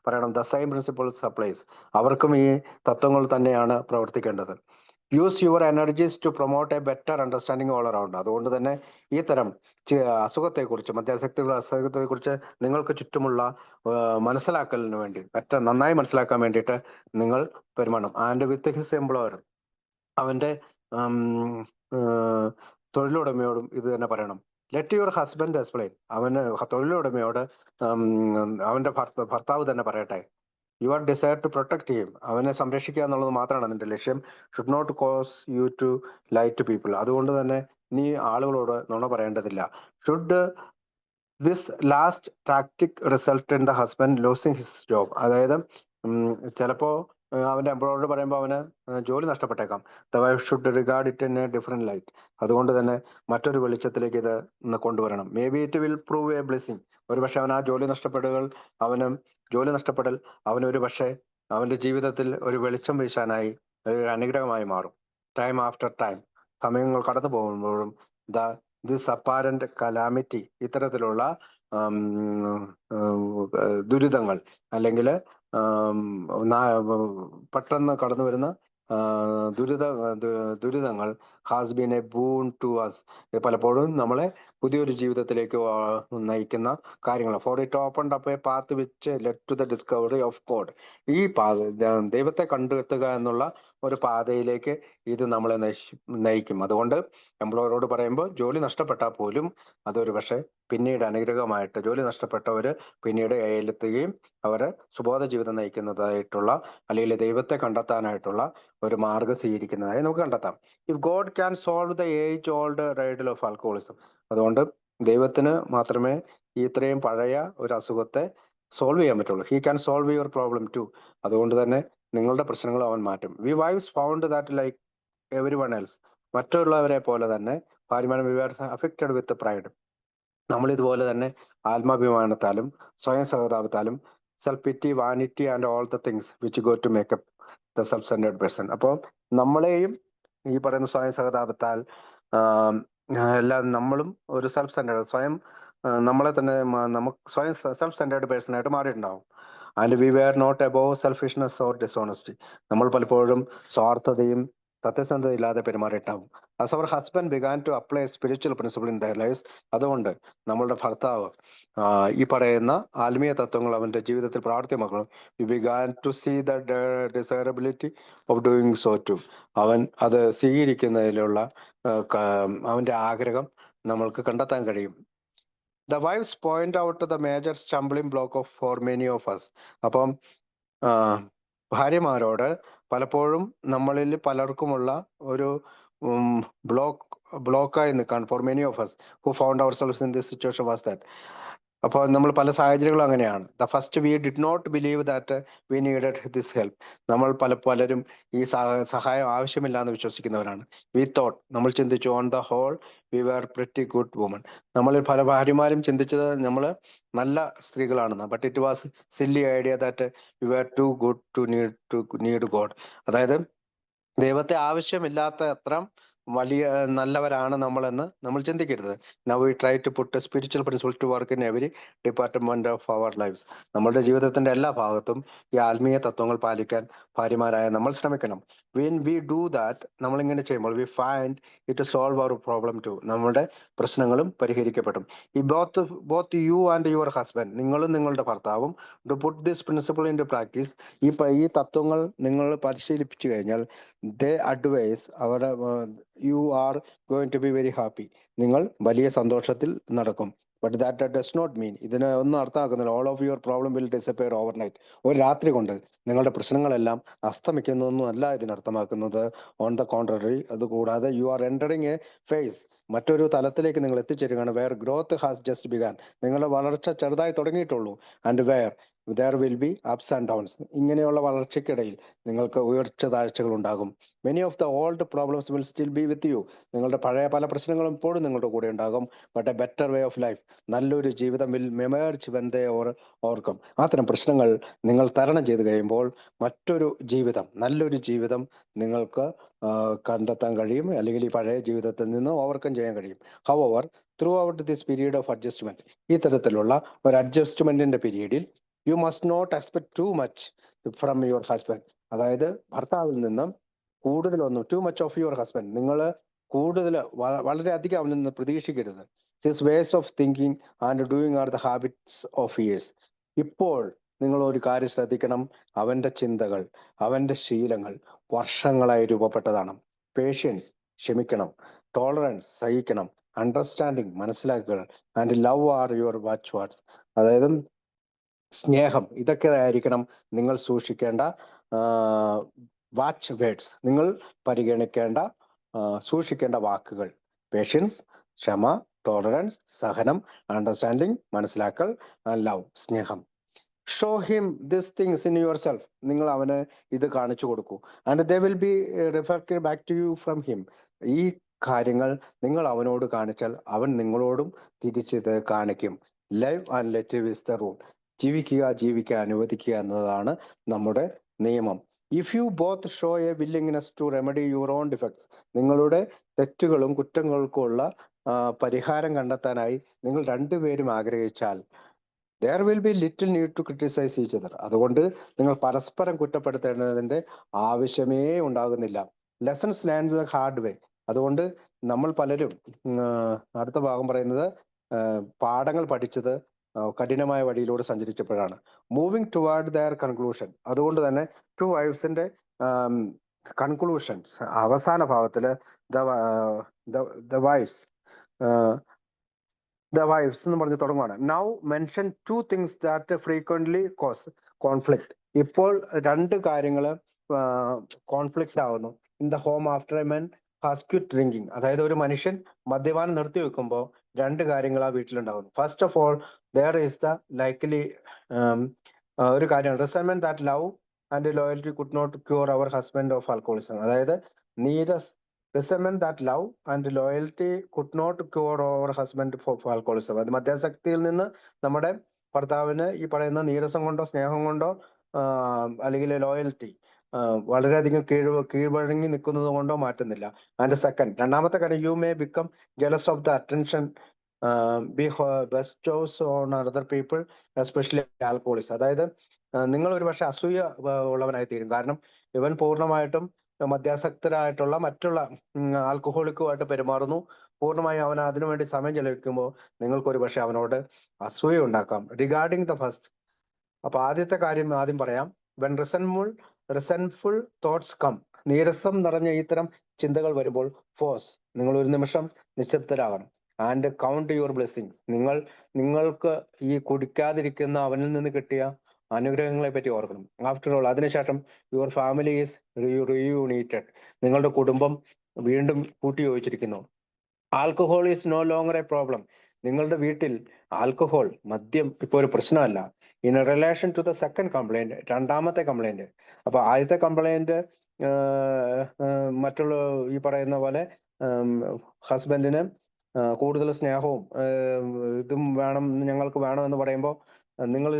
പറയണം ദ സെയിം പ്രിൻസിപ്പിൾസ് അപ്ലൈസ്. അവർക്കും ഈ തത്വങ്ങൾ തന്നെയാണ് പ്രവർത്തിക്കേണ്ടത്. Use your energies to promote A better understanding all around. അതുകൊണ്ട് തന്നെ ഈ തരം അസുഖത്തെക്കുറിച്ച്, അസുഖത്തെക്കുറിച്ച് നിങ്ങൾക്ക് ചുറ്റുമുള്ള മനസ്സിലാക്കലിന് വേണ്ടി, നന്നായി മനസ്സിലാക്കാൻ വേണ്ടിയിട്ട് നിങ്ങൾ പെരുമാറണം. ആൻഡ് വിത്ത് ഹിസ് എംപ്ലോയർ, അവന്റെ തൊഴിലുടമയോടും ഇത് തന്നെ പറയണം. Let your husband explain. അവന് തൊഴിലുടമയോട് അവന്റെ ഭർത്താവ് തന്നെ പറയട്ടെ. You are desire to protect him. അവനെ സംരക്ഷിക്കുക എന്നുള്ളത് മാത്രമാണ് നിന്റെ ലക്ഷ്യം. Should not cause you to lie to people. അതുകൊണ്ട് തന്നെ നീ ആളുകളോട് നുണ പറയേണ്ടതില്ല. Should this last tactic result in the husband losing his job. അതായത് ചിലപ്പോ അവന്റെ എംപ്ലോയറോട് പറയുമ്പോൾ അവന് ജോലി നഷ്ടപ്പെട്ടേക്കാം. The wife should regard it in a different light. അതുകൊണ്ട് തന്നെ മറ്റൊരു വെളിച്ചത്തിലേക്ക് ഇത് കൊണ്ടുവരണം. May be it will prove A blessing. ഒരു പക്ഷെ അവൻ ആ ജോലി നഷ്ടപ്പെടൽ അവനൊരു പക്ഷേ അവന്റെ ജീവിതത്തിൽ ഒരു വെളിച്ചം വീശാനായി ഒരു അനുഗ്രഹമായി മാറും. ടൈം ആഫ്റ്റർ ടൈം, സമയങ്ങൾ കടന്നു പോകുമ്പോഴും ദിസ് അപ്പാരന്റ് കലാമിറ്റി, ഇത്തരത്തിലുള്ള ദുരിതങ്ങൾ അല്ലെങ്കിൽ പെട്ടെന്ന് കടന്നു വരുന്ന ദുരിതങ്ങൾ has been a boon to us. പലപ്പോഴും നമ്മളെ പുതിയൊരു ജീവിതത്തിലേക്ക് നയിക്കുന്ന കാര്യങ്ങളാണ്. For it opened up a path which led to the discovery of God. ഈ ദൈവത്തെ കണ്ടെത്തുക എന്നുള്ള ഒരു പാതയിലേക്ക് ഇത് നമ്മളെ നയിക്കും. അതുകൊണ്ട് എംപ്ലോയറോട് പറയുമ്പോൾ ജോലി നഷ്ടപ്പെട്ടാൽ പോലും അതൊരു പക്ഷെ പിന്നീട് അനുഗ്രഹമായിട്ട് ജോലി നഷ്ടപ്പെട്ടവര് പിന്നീട് ഏലെത്തുകയും അവര് സുബോധ ജീവിതം നയിക്കുന്നതായിട്ടുള്ള അല്ലെങ്കിൽ ദൈവത്തെ കണ്ടെത്താനായിട്ടുള്ള ഒരു മാർഗം സ്വീകരിക്കുന്നതായി നമുക്ക് കണ്ടെത്താം. If God can solve the age old riddle of alcoholism. അതുകൊണ്ട് ദൈവത്തിന് മാത്രമേ ഇത്രയും പഴയ ഒരു അസുഖത്തെ സോൾവ് ചെയ്യാൻ പറ്റുള്ളൂ. He can solve your problem too. അതുകൊണ്ട് തന്നെ നിങ്ങളുടെ പ്രശ്നങ്ങൾ അവൻ മാറ്റും. We wives found that like everyone else. മറ്റുള്ളവരെ പോലെ തന്നെ ഭാര്യമാരും we are affected with pride. നമ്മൾ ഇതുപോലെ തന്നെ ആത്മാഭിമാനത്താലും സ്വയം സഹതാപത്താലും self pity, vanity and all the things which go to make up the self centred person. അപ്പോൾ നമ്മളെയും ഈ പറയുന്ന സ്വയം സഹതാപത്താൽ എല്ലാം നമ്മളും ഒരു സെൽഫ് സെന്റേർഡ് നമ്മളെ തന്നെ നമുക്ക് സ്വയം സെൽഫ് സെന്റേർഡ് പേഴ്സൺ ആയിട്ട് മാറിയിട്ടുണ്ടാവും. And we were not above selfishness or dishonesty. നമ്മൾ പലപ്പോഴും സ്വാർത്ഥതയും സത്യസന്ധത ഇല്ലാതെ പെരുമാറിയിട്ടാവും. As our husband began to apply spiritual principle in their lives. അതുകൊണ്ട് നമ്മളുടെ ഭർത്താവ് ഈ പറയുന്ന ആത്മീയ തത്വങ്ങൾ അവന്റെ ജീവിതത്തിൽ പ്രാവർത്തികമാക്കണം. We began to see the desirability of doing so too. അവൻ അത് സ്വീകരിക്കുന്നതിലുള്ള അവന്റെ ആഗ്രഹം നമ്മൾക്ക് കണ്ടെത്താൻ കഴിയും. The wives point out the major stumbling block of for many of us. അപ്പം ഭാര്യമാരോട് പലപ്പോഴും നമ്മളിൽ പലർക്കുമുള്ള ഒരു ബ്ലോക്കായി നിൽക്കാൻ for many of us who found ourselves in this situation was that. അപ്പോൾ നമ്മൾ പല സാഹചര്യങ്ങളും അങ്ങനെയാണ്. The first we did not believe that we needed this help. നമ്മൾ പലരും ഈ സഹായം ആവശ്യമില്ല എന്ന് വിശ്വസിക്കുന്നവരാണ്. വി തോട്ട്, നമ്മൾ ചിന്തിച്ചു, on the whole we were pretty good woman. നമ്മളിൽ പല ഭാര്യമാരും ചിന്തിച്ചത് നമ്മൾ നല്ല സ്ത്രീകളാണെന്ന്. But it was silly idea that we were too good to need God. അതായത് ദൈവത്തെ ആവശ്യമില്ലാത്ത അത്ര വലിയ നല്ലവരാണ് നമ്മളെന്ന് നമ്മൾ ചിന്തിക്കരുത്. Now we try to put spiritual principle to work in every department of our lives. നമ്മളുടെ ജീവിതത്തിന്റെ എല്ലാ ഭാഗത്തും ഈ ആത്മീയ തത്വങ്ങൾ പാലിക്കാൻ ഭാര്യമാരായ നമ്മൾ ശ്രമിക്കണം. വെൻ വി ഡു ദാറ്റ്, നമ്മളിങ്ങനെ ചെയ്യുമ്പോൾ we find it solve our problem too. നമ്മുടെ പ്രശ്നങ്ങളും പരിഹരിക്കപ്പെടും. ഈ both you and your husband, നിങ്ങളും നിങ്ങളുടെ ഭർത്താവും to put this principle in to practice. ഈ തത്വങ്ങൾ നിങ്ങൾ പരിശീലിപ്പിച്ചു കഴിഞ്ഞാൽ ദേ അഡ്വൈസ് അവരുടെ you are going to be very happy. നിങ്ങൾ വലിയ സന്തോഷത്തിൽ നടക്കും. But that does not mean, ഇതിനെ ഒന്നും അർത്ഥമാക്കുന്നില്ല all of your problem will disappear overnight. ഒരു രാത്രി കൊണ്ട് നിങ്ങളുടെ പ്രശ്നങ്ങളെല്ലാം അസ്തമിക്കുന്നൊന്നും അല്ല ഇതിനർത്ഥമാക്കുന്നത്. ഓൺ ദ കോൺട്രറി, അതുകൂടാതെ you are entering a phase, മറ്റൊരു തലത്തിലേക്ക് നിങ്ങൾ എത്തിച്ചേരുകയാണ്. Where growth has just began, നിങ്ങളുടെ വളർച്ച ചെറുതായി തുടങ്ങിയിട്ടുള്ളൂ. And where there will be ups and downs, ഇങ്ങനെയുള്ള വളർച്ചയ്ക്കിടയിൽ നിങ്ങൾക്ക് ഉയർച്ച താഴ്ചകൾ ഉണ്ടാകും. Many of the old problems will still be with you, നിങ്ങളുടെ പഴയ പല പ്രശ്നങ്ങളും ഇപ്പോഴും നിങ്ങളുടെ കൂടെ ഉണ്ടാകും. But a better way of life, നല്ലൊരു ജീവിതം will emerge when they overcome. അത്തരം പ്രശ്നങ്ങൾ നിങ്ങൾ തരണം ചെയ്ത് കഴിയുമ്പോൾ മറ്റൊരു ജീവിതം, നല്ലൊരു ജീവിതം നിങ്ങൾക്ക് കണ്ടെത്താൻ കഴിയും, അല്ലെങ്കിൽ ഈ പഴയ ജീവിതത്തിൽ നിന്ന് ഓവർകം ചെയ്യാൻ കഴിയും. However throughout this period of adjustment, ഈ തരത്തിലുള്ള ഒരു അഡ്ജസ്റ്റ്മെന്റിന്റെ പീരീഡിൽ you must not expect too much from your husband. അതായത് ഭർത്താവിൽ നിന്നും കൂടുതലൊന്നും, too much of your husband, നിങ്ങൾ കൂടുതൽ വളരെയധികം അവനിൽ നിന്ന് പ്രതീക്ഷിക്കരുത്. His ways of thinking and doing are the habits of years. ഇപ്പോൾ നിങ്ങൾ ഒരു കാര്യം ശ്രദ്ധിക്കണം, അവന്റെ ചിന്തകൾ, അവന്റെ ശീലങ്ങൾ വർഷങ്ങളായി രൂപപ്പെട്ടതാണ്. പേഷ്യൻസ്, ക്ഷമിക്കണം. ടോളറൻസ്, സഹിക്കണം. അണ്ടർസ്റ്റാൻഡിങ് മനസ്സിലാക്കുക, and love are your watch wards. അതായത് സ്നേഹം, ഇതൊക്കെ ആയിരിക്കണം നിങ്ങൾ സൂക്ഷിക്കേണ്ട വാച്ച് വേർഡ്സ്, നിങ്ങൾ പരിഗണിക്കേണ്ട സൂക്ഷിക്കേണ്ട വാക്കുകൾ. പേഷ്യൻസ്, ക്ഷമ, ടോളറൻസ്, സഹനം, അണ്ടർസ്റ്റാൻഡിങ് മനസ്സിലാക്കൽ, ലവ് സ്നേഹം. Show him this things in yourself, നിങ്ങൾ അവന് ഇത് കാണിച്ചു കൊടുക്കൂ. And they will be reflected back to you from him. ഈ കാര്യങ്ങൾ നിങ്ങൾ അവനോട് കാണിച്ചാൽ അവൻ നിങ്ങളോടും തിരിച്ചിത് കാണിക്കും. Live and let live is the rule. ജീവിക്കാൻ അനുവദിക്കുക എന്നതാണ് നമ്മുടെ നിയമം. If you both show a willingness to remedy your own defects, നിങ്ങളുടെ തെറ്റുകളും കുറ്റങ്ങൾക്കുമുള്ള പരിഹാരം കണ്ടെത്താനായി നിങ്ങൾ രണ്ടുപേരും ആഗ്രഹിച്ചാൽ, there will be little need to criticize each other. അതുകൊണ്ട് നിങ്ങൾ പരസ്പരം കുറ്റപ്പെടുത്തേണ്ടതിന്റെ ആവശ്യമേ ഉണ്ടാകുന്നില്ല. ലെസൺസ് ലേൺഡ് ദ ഹാർഡ് വേ. അതുകൊണ്ട് നമ്മൾ പലരും അടുത്ത ഭാഗം പറയുന്നത് പാഠങ്ങൾ പഠിച്ചത് കഠിനമായ വഴിയിലൂടെ സഞ്ചരിച്ചപ്പോഴാണ്. Moving toward their conclusion. അതുകൊണ്ട് തന്നെ ടു വൈഫ്സിന്റെ കൺക്ലൂഷൻസ് അവസാന ഭാഗത്തില് ദ വൈഫ്സ് എന്ന് പറഞ്ഞ് തുടങ്ങുവാണ്. Now mention 2 things that frequently cause conflict. ഇപ്പോൾ 2 കാര്യങ്ങൾ കോൺഫ്ലിക്റ്റ് ആവുന്നു in the home after a men has quit drinking. അതായത് ഒരു മനുഷ്യൻ മദ്യപാനം നിർത്തി വെക്കുമ്പോൾ 2 കാര്യങ്ങൾ ആ വീട്ടിലുണ്ടാകുന്നു. First of all there is the likely ഒരു കാര്യമാണ്, resentment that love and loyalty could not cure our husband of alcoholism. അതായത് resentment that love and loyalty could not cure our husband of alcoholism. അത് മദ്യാസക്തിയിൽ നിന്ന് നമ്മുടെ ഭർത്താവിന് ഈ പറയുന്ന നീരസം കൊണ്ടോ സ്നേഹം കൊണ്ടോ അല്ലെങ്കിൽ ലോയൽറ്റി വളരെയധികം കീഴ്വഴങ്ങി നിൽക്കുന്നത് കൊണ്ടോ മാറ്റുന്നില്ല. ആൻഡ് സെക്കൻഡ്, രണ്ടാമത്തെ കാര്യം, you may become jealous of the attention bestows on other people especially alcoholics. അതായത് നിങ്ങൾ ഒരു പക്ഷെ അസൂയ ഉള്ളവനായി തീരും. കാരണം ഇവൻ പൂർണ്ണമായിട്ടും മദ്യാസക്തരായിട്ടുള്ള മറ്റുള്ള ആൽക്കഹോളിക്കുമായിട്ട് പെരുമാറുന്നു. പൂർണ്ണമായും അവൻ അതിനുവേണ്ടി സമയം ചെലവഴിക്കുമ്പോൾ നിങ്ങൾക്ക് ഒരു പക്ഷെ അവനോട് അസൂയ ഉണ്ടാക്കാം. റിഗാർഡിങ് ദ ഫസ്റ്റ്, അപ്പൊ ആദ്യത്തെ കാര്യം ആദ്യം പറയാം. വെൻ റിസെന്റ്ഫുൾ തോട്ട്സ് കം, നീരസം നിറഞ്ഞ ഇത്തരം ചിന്തകൾ വരുമ്പോൾ ഫോഴ്സ്, നിങ്ങൾ ഒരു നിമിഷം നിശബ്ദരാകണം. ആൻഡ് കൗണ്ട് യുവർ ബ്ലെസ്സിങ്, നിങ്ങൾക്ക് ഈ കുടിക്കാതിരിക്കുന്ന അവനിൽ നിന്ന് കിട്ടിയ അനുഗ്രഹങ്ങളെ പറ്റി ഓർക്കണം. ആഫ്റ്റർ ഓൾ, അതിനുശേഷം യുവർ ഫാമിലി ഈസ് റീയൂണേറ്റഡ്, നിങ്ങളുടെ കുടുംബം വീണ്ടും കൂട്ടിയോജിച്ചിരിക്കുന്നു. Alcohol is no longer a problem, നിങ്ങളുടെ വീട്ടിൽ ആൽക്കഹോൾ മദ്യം ഇപ്പോൾ ഒരു പ്രശ്നമല്ല. In relation to the second complaint, രണ്ടാമത്തെ കംപ്ലൈന്റ്. അപ്പൊ ആദ്യത്തെ കംപ്ലൈന്റ് മറ്റുള്ള ഈ പറയുന്ന പോലെ ഹസ്ബൻഡിന് കൂടുതൽ സ്നേഹവും ഇതും വേണം, ഞങ്ങൾക്ക് വേണം എന്ന് പറയുമ്പോൾ നിങ്ങൾ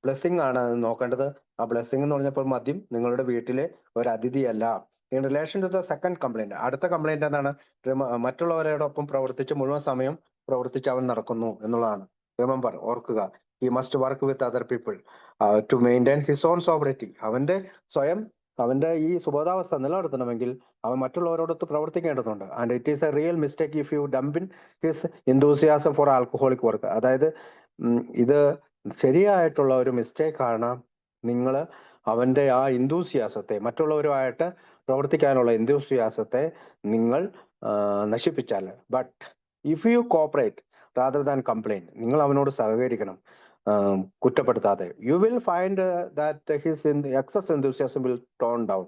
ബ്ലെസ്സിങ് ആണ് നോക്കേണ്ടത്. ആ ബ്ലെസ്സിങ് എന്ന് പറഞ്ഞപ്പോൾ മദ്യം നിങ്ങളുടെ വീട്ടിലെ ഒരു അതിഥിയല്ല. In relation to the second complaint, അടുത്ത കംപ്ലൈന്റ് എന്താണ്? മറ്റുള്ളവരോടൊപ്പം പ്രവർത്തിച്ച് മുഴുവൻ സമയം പ്രവർത്തിച്ച് അവൻ നടക്കുന്നു എന്നുള്ളതാണ്. റിമെമ്പർ, ഓർക്കുക, he must work with other people to maintain his own sobriety. അവന്റെ ഈ സുബോധാവസ്ഥ നിലനിർത്തണമെങ്കിൽ അവൻ മറ്റുള്ളവരോടൊത്ത് പ്രവർത്തിക്കേണ്ടതുണ്ട്. And it is a real mistake if you dump in his enthusiasm for alcoholic work. അതായത് ഇത് ശരിയായിട്ടുള്ള ഒരു മിസ്റ്റേക്കാണ്. നിങ്ങൾ അവന്റെ ആ എന്തൂസിയാസത്തെ, മറ്റുള്ളവരുമായിട്ട് പ്രവർത്തിക്കാനുള്ള എന്തൂസിയാസത്തെ നിങ്ങൾ നശിപ്പിച്ചാൽ. But if you cooperate rather than complaint, നിങ്ങൾ അവനോട് സഹകരിക്കണം കുറ്റപ്പെടുത്താതെ. You will find that his excess enthusiasm will tone down.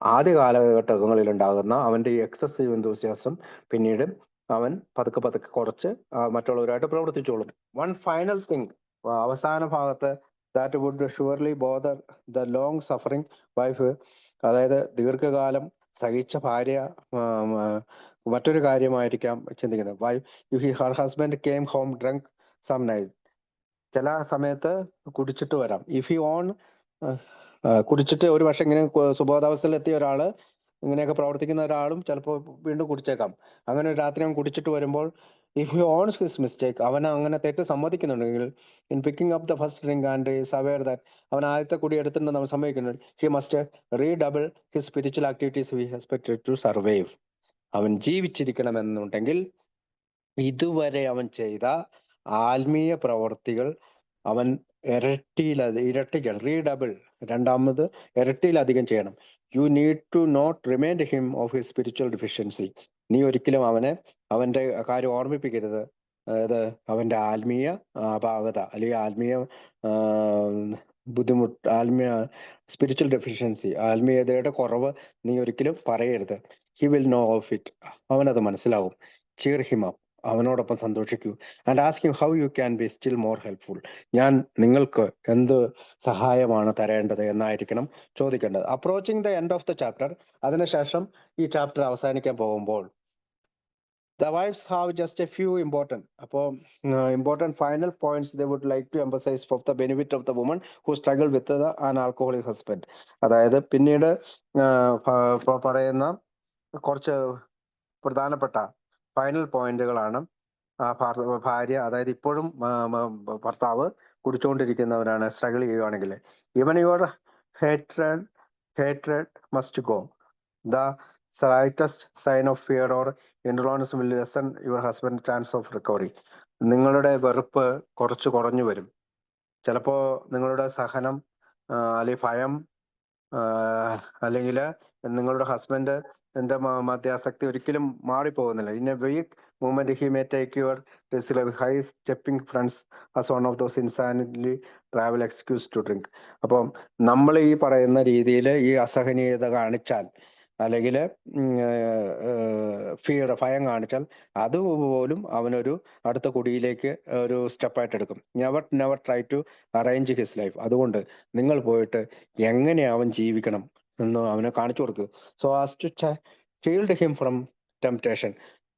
ആദ്യ കാലഘട്ടങ്ങളിൽ ഉണ്ടാകുന്ന അവന്റെ ഈ എക്സസീവ് എന്തൂസിയാസം പിന്നീട് അവൻ പതുക്കെ കുറച്ച് മറ്റുള്ളവരായിട്ട് പ്രവർത്തിച്ചോളും. വൺ ഫൈനൽ തിങ്, അവസാന ഭാഗത്ത്, that would surely bother the long suffering wife. അതായത് ദീർഘകാലം സഹിച്ച ഭാര്യ മറ്റൊരു കാര്യമായിരിക്കാം ചിന്തിക്കുന്നത്. Her husband came home drunk some night, ചില സമയത്ത് കുടിച്ചിട്ട് വരാം. ഇഫ് യു ഓൺ കുടിച്ചിട്ട് ഒരു പക്ഷെ ഇങ്ങനെ സുബോധാവസ്ഥയിലെത്തിയ ഒരാള്, ഇങ്ങനെയൊക്കെ പ്രവർത്തിക്കുന്ന ഒരാളും ചിലപ്പോൾ വീണ്ടും കുടിച്ചേക്കാം. അങ്ങനെ ഒരു രാത്രി അവൻ കുടിച്ചിട്ട് വരുമ്പോൾ, if he owns his mistake, അവൻ അങ്ങനെ തെറ്റ് സമ്മതിക്കുന്നുണ്ടെങ്കിൽ, in picking up the first drink and is aware that, അവൻ ആദ്യത്തെ കുടി എടുത്തിട്ടുണ്ടെന്ന് അവൻ സമ്മതിക്കുന്നുണ്ട്, he must redouble his spiritual activities we expected to survive. അവൻ ജീവിച്ചിരിക്കണമെന്നുണ്ടെങ്കിൽ ഇതുവരെ അവൻ ചെയ്ത ആത്മീയ പ്രവർത്തികൾ അവൻ ഇരട്ടിക്കണം, റീഡബിൾ, രണ്ടാമത് ഇരട്ടിയിലധികം ചെയ്യണം. You need to not remind him of his spiritual deficiency. നീ ഒരിക്കലും അവന്റെ കാര്യം ഓർമ്മിപ്പിക്കരുത്. അതായത് അവന്റെ ആത്മീയ അപാകത അല്ലെങ്കിൽ ആത്മീയ ആ, ബുദ്ധിമുട്ട്, സ്പിരിച്വൽ ഡെഫിഷ്യൻസി, ആത്മീയതയുടെ കുറവ് നീ ഒരിക്കലും പറയരുത്. He will know of it. അവനത് മനസ്സിലാവും. cheer him up. അവനോടൊപ്പം സന്തോഷിക്കൂ. And ask him how you can be still more helpful. ഞാൻ നിങ്ങൾക്ക് എന്ത് സഹായമാണ് തരേണ്ടത് എന്നായിരിക്കണം ചോദിക്കേണ്ടത്. Approaching the end of the chapter. അതിനുശേഷം ഈ ചാപ്റ്റർ അവസാനിക്കാൻ പോകുമ്പോൾ the wives have just a few important final points they would like to emphasize for the benefit of the woman who struggle with an alcoholic husband. അതായത് പിന്നീട് പറയുന്ന കുറച്ച് പ്രധാനപ്പെട്ട final പോയിന്റുകളാണ്. ഭാര്യ, അതായത് ഇപ്പോഴും ഭർത്താവ് കുടിച്ചുകൊണ്ടിരിക്കുന്നവരാണ്, സ്ട്രഗിൾ ചെയ്യുവാണെങ്കിൽ, even your hatred must go. The slightest sign of fear or intolerance will lessen your husband's chance of recovery. നിങ്ങളുടെ വെറുപ്പ് കുറച്ച് കുറഞ്ഞു വരും. ചിലപ്പോ നിങ്ങളുടെ സഹനം അല്ലെങ്കിൽ ഭയം അല്ലെങ്കിൽ നിങ്ങളുടെ ഹസ്ബൻഡ് മദ്യാസക്തി ഒരിക്കലും മാറിപ്പോകുന്നില്ല. In a weak moment he may take your high stepping friends as one of those insanity travel excuse to drink. അപ്പം നമ്മൾ ഈ പറയുന്ന രീതിയിൽ ഈ അസഹനീയത കാണിച്ചാൽ അല്ലെങ്കിൽ ഭയം കാണിച്ചാൽ അതുപോലും അവനൊരു അടുത്ത കുടിയിലേക്ക് ഒരു സ്റ്റെപ്പായിട്ട് എടുക്കും. Never try to arrange his life. അതുകൊണ്ട് നിങ്ങൾ പോയിട്ട് എങ്ങനെ അവൻ ജീവിക്കണം എന്ന് അവനെ കാണിച്ചു കൊടുക്കുക. So as to shield him from temptation.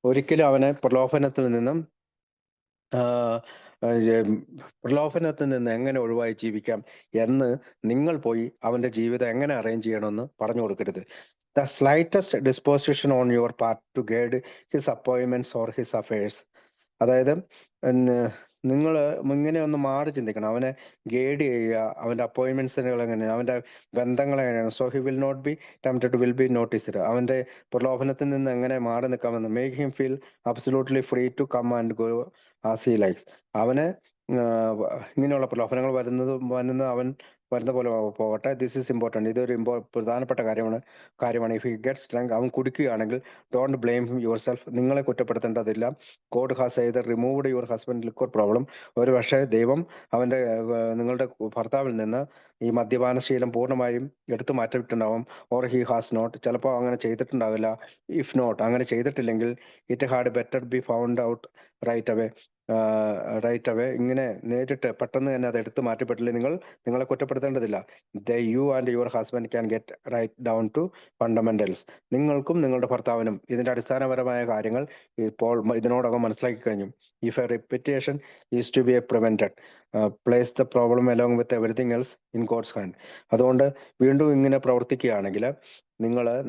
ഒരിക്കലും അവനെ പ്രലോഭനത്തിൽ നിന്നും എങ്ങനെ ഒഴിവായി ജീവിക്കാം എന്ന് നിങ്ങൾ പോയി അവന്റെ ജീവിതം എങ്ങനെ അറേഞ്ച് ചെയ്യണമെന്ന് പറഞ്ഞു കൊടുക്കരുത്. The slightest disposition on your part to guide his appointments or his affairs. അതായത് നിങ്ങൾ ഇങ്ങനെ ഒന്ന് മാറി ചിന്തിക്കണം. അവനെ ഗൈഡ് ചെയ്യുക, അവന്റെ അപ്പോയിന്റ്മെന്റ്സുകൾ എങ്ങനെയാണ്, അവന്റെ ബന്ധങ്ങൾ എങ്ങനെയാണ്. So he will not be tempted, will be noticed. അവന്റെ പ്രലോഭനത്തിൽ നിന്ന് എങ്ങനെ മാറി നിൽക്കാമെന്ന്. Make him feel absolutely free to come and go as he likes. അവന് ഇങ്ങനെയുള്ള പ്രലോഭനങ്ങൾ വരുന്ന അവൻ വരുന്ന പോലെ പോകട്ടെ. This is important. ഇതൊരു പ്രധാനപ്പെട്ട കാര്യമാണ്. ഇഫ് ഹി ഗെറ്റ്സ് ഡ്രങ്ക്, അവൻ കുടിക്കുകയാണെങ്കിൽ ഡോണ്ട് ബ്ലെയിം യുവർ സെൽഫ്. നിങ്ങളെ കുറ്റപ്പെടുത്തേണ്ടതില്ല. God has either removed your husband liquor problem. ഒരു പക്ഷേ ദൈവം നിങ്ങളുടെ ഭർത്താവിൽ നിന്ന് ഈ മദ്യപാനശീലം പൂർണ്ണമായും എടുത്തു മാറ്റിയിട്ടുണ്ടാവും. Or he has not. ചിലപ്പോൾ അങ്ങനെ ചെയ്തിട്ടുണ്ടാവില്ല. ഇഫ് നോട്ട്, അങ്ങനെ ചെയ്തിട്ടില്ലെങ്കിൽ it had better be found out right away. ഇങ്ങനെ നേരിട്ട് പെട്ടെന്ന് തന്നെ അത് എടുത്തു മാറ്റപ്പെട്ടില്ല. നിങ്ങളെ കുറ്റപ്പെടുത്തേണ്ടതില്ല. You and your husband can get right down to fundamentals. നിങ്ങൾക്കും നിങ്ങളുടെ ഭർത്താവിനും ഇതിന്റെ അടിസ്ഥാനപരമായ കാര്യങ്ങൾ ഇപ്പോൾ ഇതിനോടകം മനസ്സിലാക്കി കഴിഞ്ഞു. If a repetition is to be prevented, place the problem along with everything else in God's hand. അതുകൊണ്ട് വീണ്ടും ഇങ്ങനെ പ്രവർത്തിക്കുകയാണെങ്കിൽ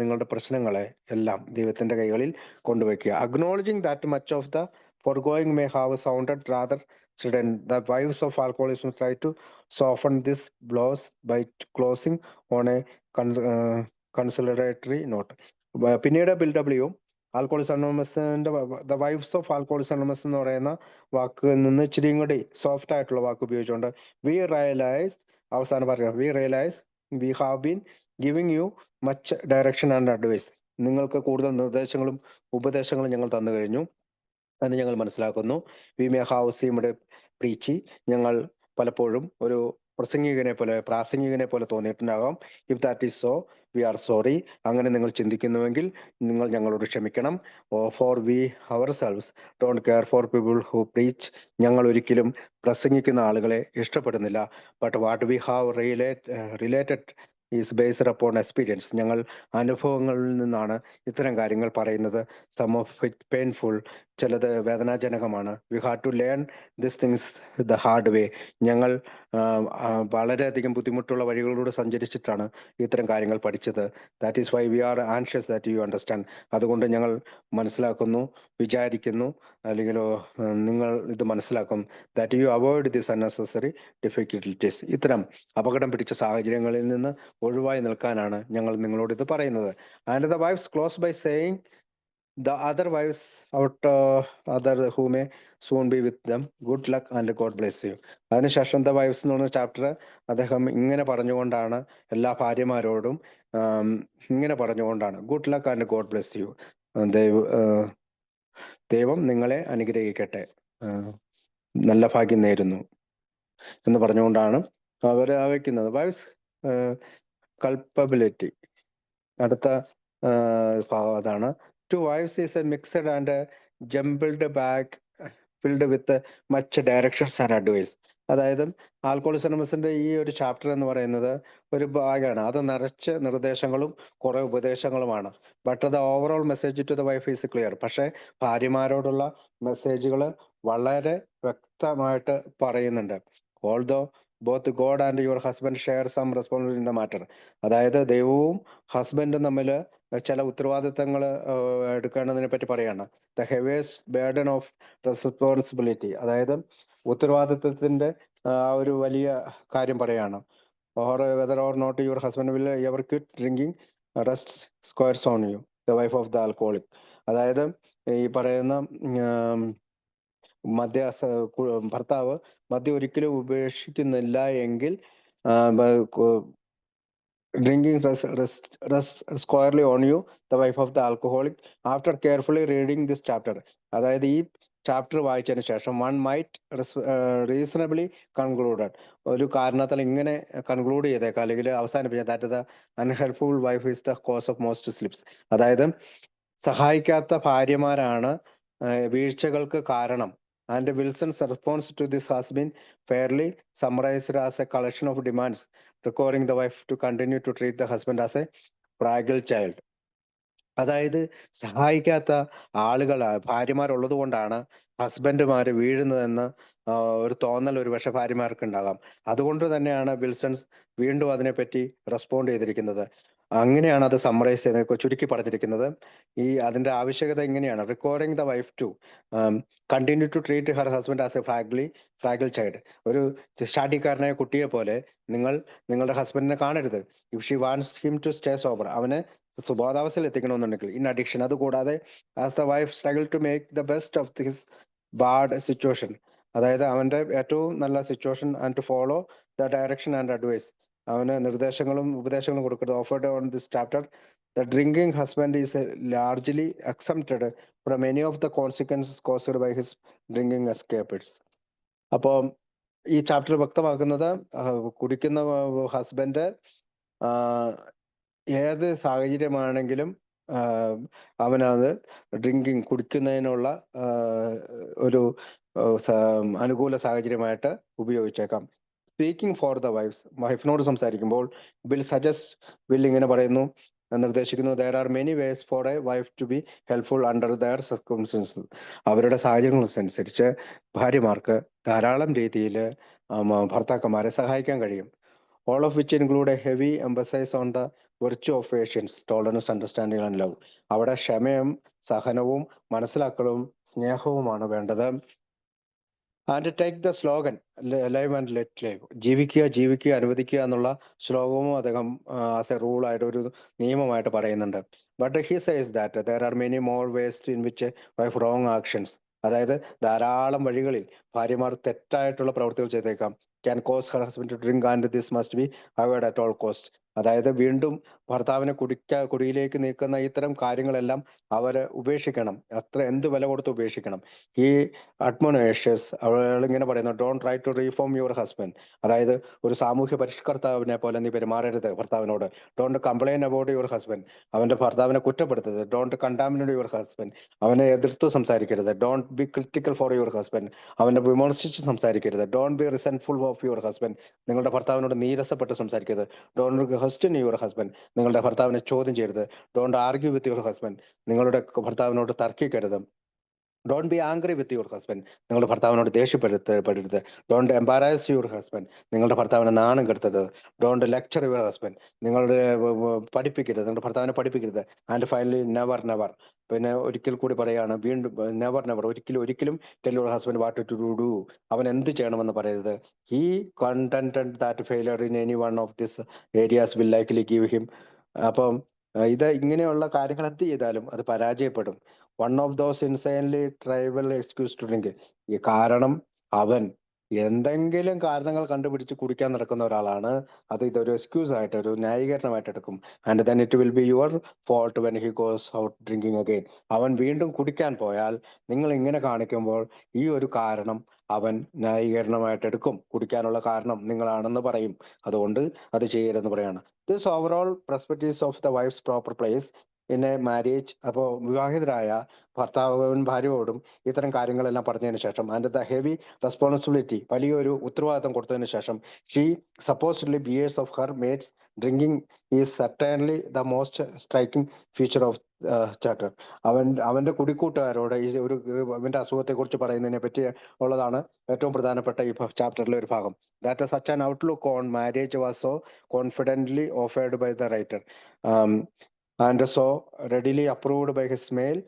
നിങ്ങളുടെ പ്രശ്നങ്ങളെ എല്ലാം ദൈവത്തിന്റെ കൈകളിൽ കൊണ്ടുവയ്ക്കുക. Acknowledging that much of the foregoing may have sounded rather strident. The wives of alcoholism try to soften these blows by closing on a consolatory note. പിന്നീട് BW ആൽക്കോളിക്സ് അനോണിമസിന്റെ the wives of Alcoholics Anonymous എന്ന് പറയുന്ന വാക്കിൽ നിന്ന് ഇച്ചിരിയും കൂടി soft ആയിട്ടുള്ള വാക്ക് ഉപയോഗിച്ചുകൊണ്ട് അവസാനം പറയുക, we realise we have been giving you much direction and advice. നിങ്ങൾക്ക് കൂടുതൽ നിർദ്ദേശങ്ങളും ഉപദേശങ്ങളും ഞങ്ങൾ തന്നു കഴിഞ്ഞു എന്ന് ഞങ്ങൾ മനസ്സിലാക്കുന്നു. We may have seemed preachy. ഞങ്ങൾ പലപ്പോഴും ഒരു പ്രാസംഗികനെ പോലെ തോന്നിയിട്ടുണ്ടാകാം. If that is so, we are sorry. അങ്ങനെ നിങ്ങൾ ചിന്തിക്കുന്നുവെങ്കിൽ നിങ്ങൾ ഞങ്ങളോട് ക്ഷമിക്കണം. For we ourselves don't care for people who preach. ഞങ്ങൾ ഒരിക്കലും പ്രസംഗിക്കുന്ന ആളുകളെ ഇഷ്ടപ്പെടുന്നില്ല. But what we have related is based upon experience. ഞങ്ങൾ അനുഭവങ്ങളിൽ നിന്നാണ് ഇത്തരം കാര്യങ്ങൾ പറയുന്നത്. Some of it painful. ചിലത് വേദനാജനകമാണ്. We have to learn this things the hard way. ഞങ്ങൾ വളരെയധികം ബുദ്ധിമുട്ടുള്ള വഴികളിലൂടെ സഞ്ചരിച്ചിട്ടാണ് ഇത്തരം കാര്യങ്ങൾ പഠിച്ചത്. That is why we are anxious that you understand. അതുകൊണ്ട് ഞങ്ങൾ മനസ്സിലാക്കുന്നു, വിചാരിക്കുന്നു, അല്ലെങ്കിൽ നിങ്ങൾ ഇത് മനസ്സിലാക്കും. That you avoid this unnecessary difficulties. ഇത്തരം അപകടം പിടിച്ച സാഹചര്യങ്ങളിൽ നിന്ന് ഒഴിവായി നിൽക്കാനാണ് ഞങ്ങൾ നിങ്ങളോട് ഇത് പറയുന്നത്. And the wives close by saying the other wives out other who may soon be with them, good luck and God bless you. അതിനുശേഷം ദ വൈഫ്സ് എന്ന് പറഞ്ഞ ചാപ്റ്റർ അദ്ദേഹം ഇങ്ങനെ പറഞ്ഞുകൊണ്ടാണ് എല്ലാ ഭാര്യമാരോടും ഇങ്ങനെ പറഞ്ഞുകൊണ്ടാണ്, good luck and God bless you. ദൈവം നിങ്ങളെ അനുഗ്രഹിക്കട്ടെ. നല്ല ഭാഗ്യം നേരുന്നു എന്ന് പറഞ്ഞുകൊണ്ടാണ് അവർ വയ്ക്കുന്നത്. Wives culpability. അടുത്ത ഭാഗം അതാണ്. To wives is a mixed and jumbled bag filled with much directions and advice. അതായത് ആൽക്കോളിസനമസിന്റെ ഈ ഒരു ചാപ്റ്റർ എന്ന് പറയുന്നത് ഒരു ബാഗാണ്. അത് നിറച്ച് നിർദ്ദേശങ്ങളും കുറെ ഉപദേശങ്ങളുമാണ്. But the overall message to the wife is clear. പക്ഷേ ഭാര്യമാരോടുള്ള മെസ്സേജുകൾ വളരെ വ്യക്തമായിട്ട് പറയുന്നുണ്ട്. Although both God and your husband share some responsibility in the matter. അതായത് ദൈവവും ഹസ്ബൻഡും തമ്മിൽ ചില ഉത്തരവാദിത്തങ്ങൾ എടുക്കേണ്ടതിനെ പറ്റി പറയാണ്. The heaviest burden of responsibility, അതായത് ഉത്തരവാദിത്തത്തിന്റെ ഒരു വലിയ കാര്യം പറയാണ്. Or whether or not your husband will ever quit drinking rest squares on you the wife of the alcoholic. അതായത് ഈ പറയുന്ന ഭർത്താവ് മദ്യം ഒരിക്കലും ഉപേക്ഷിക്കുന്നില്ല എങ്കിൽ drinking rests squarely on you, the wife of the alcoholic, after carefully reading this chapter. അതായത് ഈ chapter വായിച്ചതിന് ശേഷം വൺ മൈറ്റ് റീസണബിളി കൺക്ലൂഡഡ്, ഒരു കാരണത്താൽ ഇങ്ങനെ കൺക്ലൂഡ് ചെയ്തേക്കാം അല്ലെങ്കിൽ അവസാനിപ്പിക്കാം, that the unhelpful wife is the cause of most slips. അതായത് സഹായിക്കാത്ത ഭാര്യമാരാണ് വീഴ്ചകൾക്ക് കാരണം. And Wilson's response to this has been fairly summarized as a collection of demands requiring the wife to continue to treat the husband as a fragile child. അതായത് സഹായിക്കാത്ത ആളുകൾ ഭാര്യമാരുള്ളത് കൊണ്ടാണ് ഹസ്ബൻഡുമാര് വീഴുന്നതെന്ന് ഒരു തോന്നൽ ഒരു പക്ഷെ ഭാര്യമാർക്ക് ഉണ്ടാകാം. അതുകൊണ്ട് തന്നെയാണ് വിൽസൺസ് വീണ്ടും അതിനെപ്പറ്റി റെസ്പോണ്ട് ചെയ്തിരിക്കുന്നത്. അങ്ങനെയാണ് അത് സമ്മറൈസ് ചെയ്ത് ചുരുക്കി പറഞ്ഞിരിക്കുന്നത്. ഈ അതിന്റെ ആവശ്യകത ഇങ്ങനെയാണ്: requiring the wife to continue to treat her husband as a fragile child. ഒരു ചാടിക്കാരനായ കുട്ടിയെ പോലെ നിങ്ങൾ നിങ്ങളുടെ ഹസ്ബൻഡിനെ കാണരുത്. If she wants him to stay sober, അവനെ സുബോധാവസ്ഥയിൽ എത്തിക്കണമെന്നുണ്ടെങ്കിൽ. ഇൻ അഡിക്ഷൻ, അതുകൂടാതെ as the wife struggle to make the best of his bad situation, അതായത് അവന്റെ ഏറ്റവും നല്ല situation, and to follow the direction and advice, അവന് നിർദ്ദേശങ്ങളും ഉപദേശങ്ങളും കൊടുക്കുന്നത്. Offered on this chapter the drinking husband is largely exempted from any of the consequences caused by his drinking escapades. അപ്പോൾ ഈ ചാപ്റ്റർ വ്യക്തമാക്കുന്നത് കുടിക്കുന്ന ഹസ്ബൻഡ് ഏത് സാഹചര്യമാണെങ്കിലും അവനത് ഡ്രിങ്കിങ് കുടിക്കുന്നതിനുള്ള ഒരു അനുകൂല സാഹചര്യമായിട്ട് ഉപയോഗിച്ചേക്കാം. സ്പീക്കിംഗ് ഫോർ ദ വൈഫിനോട് സംസാരിക്കുമ്പോൾ ബിൽ ഇങ്ങനെ പറയുന്നു, നിർദ്ദേശിക്കുന്നു: there are many ways for a wife to be helpful under their circumstances. അവരുടെ സാഹചര്യങ്ങളനുസരിച്ച് ഭാര്യമാർക്ക് ധാരാളം രീതിയിൽ ഭർത്താക്കന്മാരെ സഹായിക്കാൻ കഴിയും. all of which include a heavy emphasis on the virtue of patience, tolerance, understanding and love. അവിടെ ക്ഷമയും സഹനവും മനസ്സിലാക്കലും സ്നേഹവുമാണ് വേണ്ടത്. And take the slogan live and let live, ജീവിക്കുക അനുവദിക്കുക എന്നുള്ള ശ്ലോകവും അദ്ദേഹം ആസ് എ റൂൾ ആയിട്ട്, ഒരു നിയമമായിട്ട് പറയുന്നുണ്ട്. But he says that there are many more ways in which wife wrong actions, അതായത് ധാരാളം വഴികളിൽ ഭാര്യമാർ തെറ്റായിട്ടുള്ള പ്രവൃത്തികൾ ചെയ്തേക്കാം. Can cause her husband to drink and this must be avoid at all cost. അതായത് വീണ്ടും ഭർത്താവിനെ കുടിയിലേക്ക് നീക്കുന്ന ഇത്തരം കാര്യങ്ങളെല്ലാം അവര് ഉപേക്ഷിക്കണം, എന്ത് വില കൊടുത്ത് ഉപേക്ഷിക്കണം. ഈ അഡ്മോണിഷസ് അവളിങ്ങനെ പറയുന്നു: don't try to reform your husband, അതായത് ഒരു സാമൂഹ്യ പരിഷ്കർത്താവിനെ പോലെ നീ പെരുമാറരുത് ഭർത്താവിനോട്. Don't complain about your husband, അവന്റെ ഭർത്താവിനെ കുറ്റപ്പെടുത്തരുത്. ഡോണ്ട് കണ്ടാമിനേറ്റ് യുവർ ഹസ്ബൻഡ്, അവനെ എതിർത്ത് സംസാരിക്കരുത്. Don't be critical for your husband, അവനെ വിമർശിച്ച് സംസാരിക്കരുത്. Don't be resentful of your husband, നിങ്ങളുടെ ഭർത്താവിനോട് നീരസപ്പെട്ട് സംസാരിക്കരുത്. ഡോണ്ട് ക്വസ്റ്റ്യൻ യുവർ ഹസ്ബൻഡ്, നിങ്ങളുടെ ഭർത്താവിനെ ചോദ്യം ചെയ്യരുത്. Don't argue with your husband, നിങ്ങളുടെ ഭർത്താവിനോട് തർക്കിക്കരുത്. Don't be angry with your husband, നിങ്ങളുടെ ഭർത്താവിനോട് ദേഷ്യപ്പെടരുത്. ഡോണ്ട് എംബാരാസ് യുവർ ഹസ്ബൻഡ്, നിങ്ങളുടെ ഭർത്താവിനെ നാണം കെടുത്തരുത്. ഡോണ്ട് ലെക്ചർ യുവർ ഹസ്ബൻഡ്, നിങ്ങളുടെ നിങ്ങളുടെ ഭർത്താവിനെ പഠിപ്പിക്കരുത്. ആൻഡ് ഫൈനലി നെവർ, പിന്നെ ഒരിക്കൽ കൂടി പറയാണ്, വീണ്ടും നെവർ, ഒരിക്കലും tell your husband what to do, അവൻ എന്ത് ചെയ്യണമെന്ന് പറയരുത്. He contended that failure in any one of this areas will likely give him. അപ്പം ഇത് ഇങ്ങനെയുള്ള കാര്യങ്ങൾ എന്ത് ചെയ്താലും അത് പരാജയപ്പെടും. One of those insanely tribal excuse to drink, ഈ കാരണം അവൻ എന്തെങ്കിലും കാരണങ്ങൾ കണ്ടുപിടിച്ച് കുടിക്കാൻ നടക്കുന്ന ഒരാളാണ്. ഇതൊരു എക്സ്ക്യൂസ് ആയിട്ട്, ഒരു ന്യായീകരണമായിട്ട് എടുക്കും. And then it will be your fault when he goes out drinking again. അവൻ വീണ്ടും കുടിക്കാൻ പോയാൽ നിങ്ങൾ ഇങ്ങനെ കാണിക്കുമ്പോൾ ഈ ഒരു കാരണം അവൻ ന്യായീകരണമായിട്ട് എടുക്കും. കുടിക്കാനുള്ള കാരണം നിങ്ങളാണെന്ന് പറയും. അതുകൊണ്ട് അത് ചെയ്യരുതെന്ന് പറയാണ്. This overall perspectives of the wives proper place in a marriage. അപ്പോൾ വിവാഹിതരായ ഭർത്താവും ഭാര്യയോടും ഇത്തരം കാര്യങ്ങളെല്ലാം പറഞ്ഞതിന് ശേഷം, ആൻഡ് ദ ഹെവി റെസ്പോൺസിബിലിറ്റി, വലിയൊരു ഉത്തരവാദിത്തം കൊടുത്തതിന് ശേഷം, she supposedly bears of her mate's drinking is certainly the most striking feature of chapter. അവന്റെ കുടിക്കൂട്ടുകാരോട് ഈ ഒരു അവന്റെ അസുഖത്തെ കുറിച്ച് പറയുന്നതിനെ പറ്റി ഉള്ളതാണ് ഏറ്റവും പ്രധാനപ്പെട്ട ഈ ചാപ്റ്ററിലെ ഒരു ഭാഗം. That such an outlook on marriage was so confidently offered by the writer and so readily approved by his male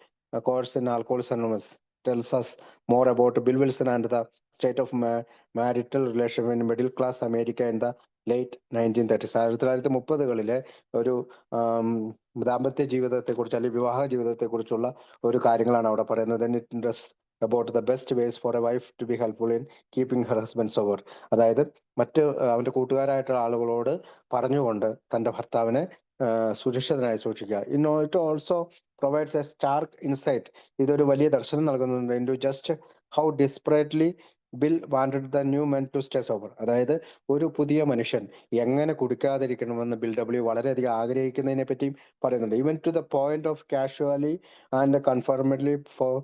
course in Alcoholics Anonymous, tells us more about Bill Wilson and the state of marital relation in middle class America in the late 1930s. 1930-കളിലെ ഒരു ദാമ്പത്യ ജീവിതത്തെക്കുറിച്ച് അല്ലെങ്കിൽ വിവാഹ ജീവിതത്തെക്കുറിച്ചുള്ള ഒരു കാര്യങ്ങളാണ് അവിടെ പറയുന്നത്. It about the best ways for a wife to be helpful in keeping her husband sober. അതായത് മറ്റ് അവന്റെ കൂട്ടുകാരായിട്ടുള്ള ആളുകളോട് പറഞ്ഞുകൊണ്ട് തന്റെ ഭർത്താവിനെ സുരക്ഷിതനായി സൂക്ഷിക്കുക. It also provides a stark insight. ഇതൊരു വലിയ ദർശനം നൽകുന്നുണ്ട് into just how desperately Bill wanted the new men to stay sober. അതായത് ഒരു പുതിയ മനുഷ്യൻ എങ്ങനെ കുടിക്കാതിരിക്കണമെന്ന് ബിൽ ഡബ്ല്യു വളരെയധികം ആഗ്രഹിക്കുന്നതിനെ പറ്റിയും പറയുന്നുണ്ട്. Even to the point of casually and confirmedly for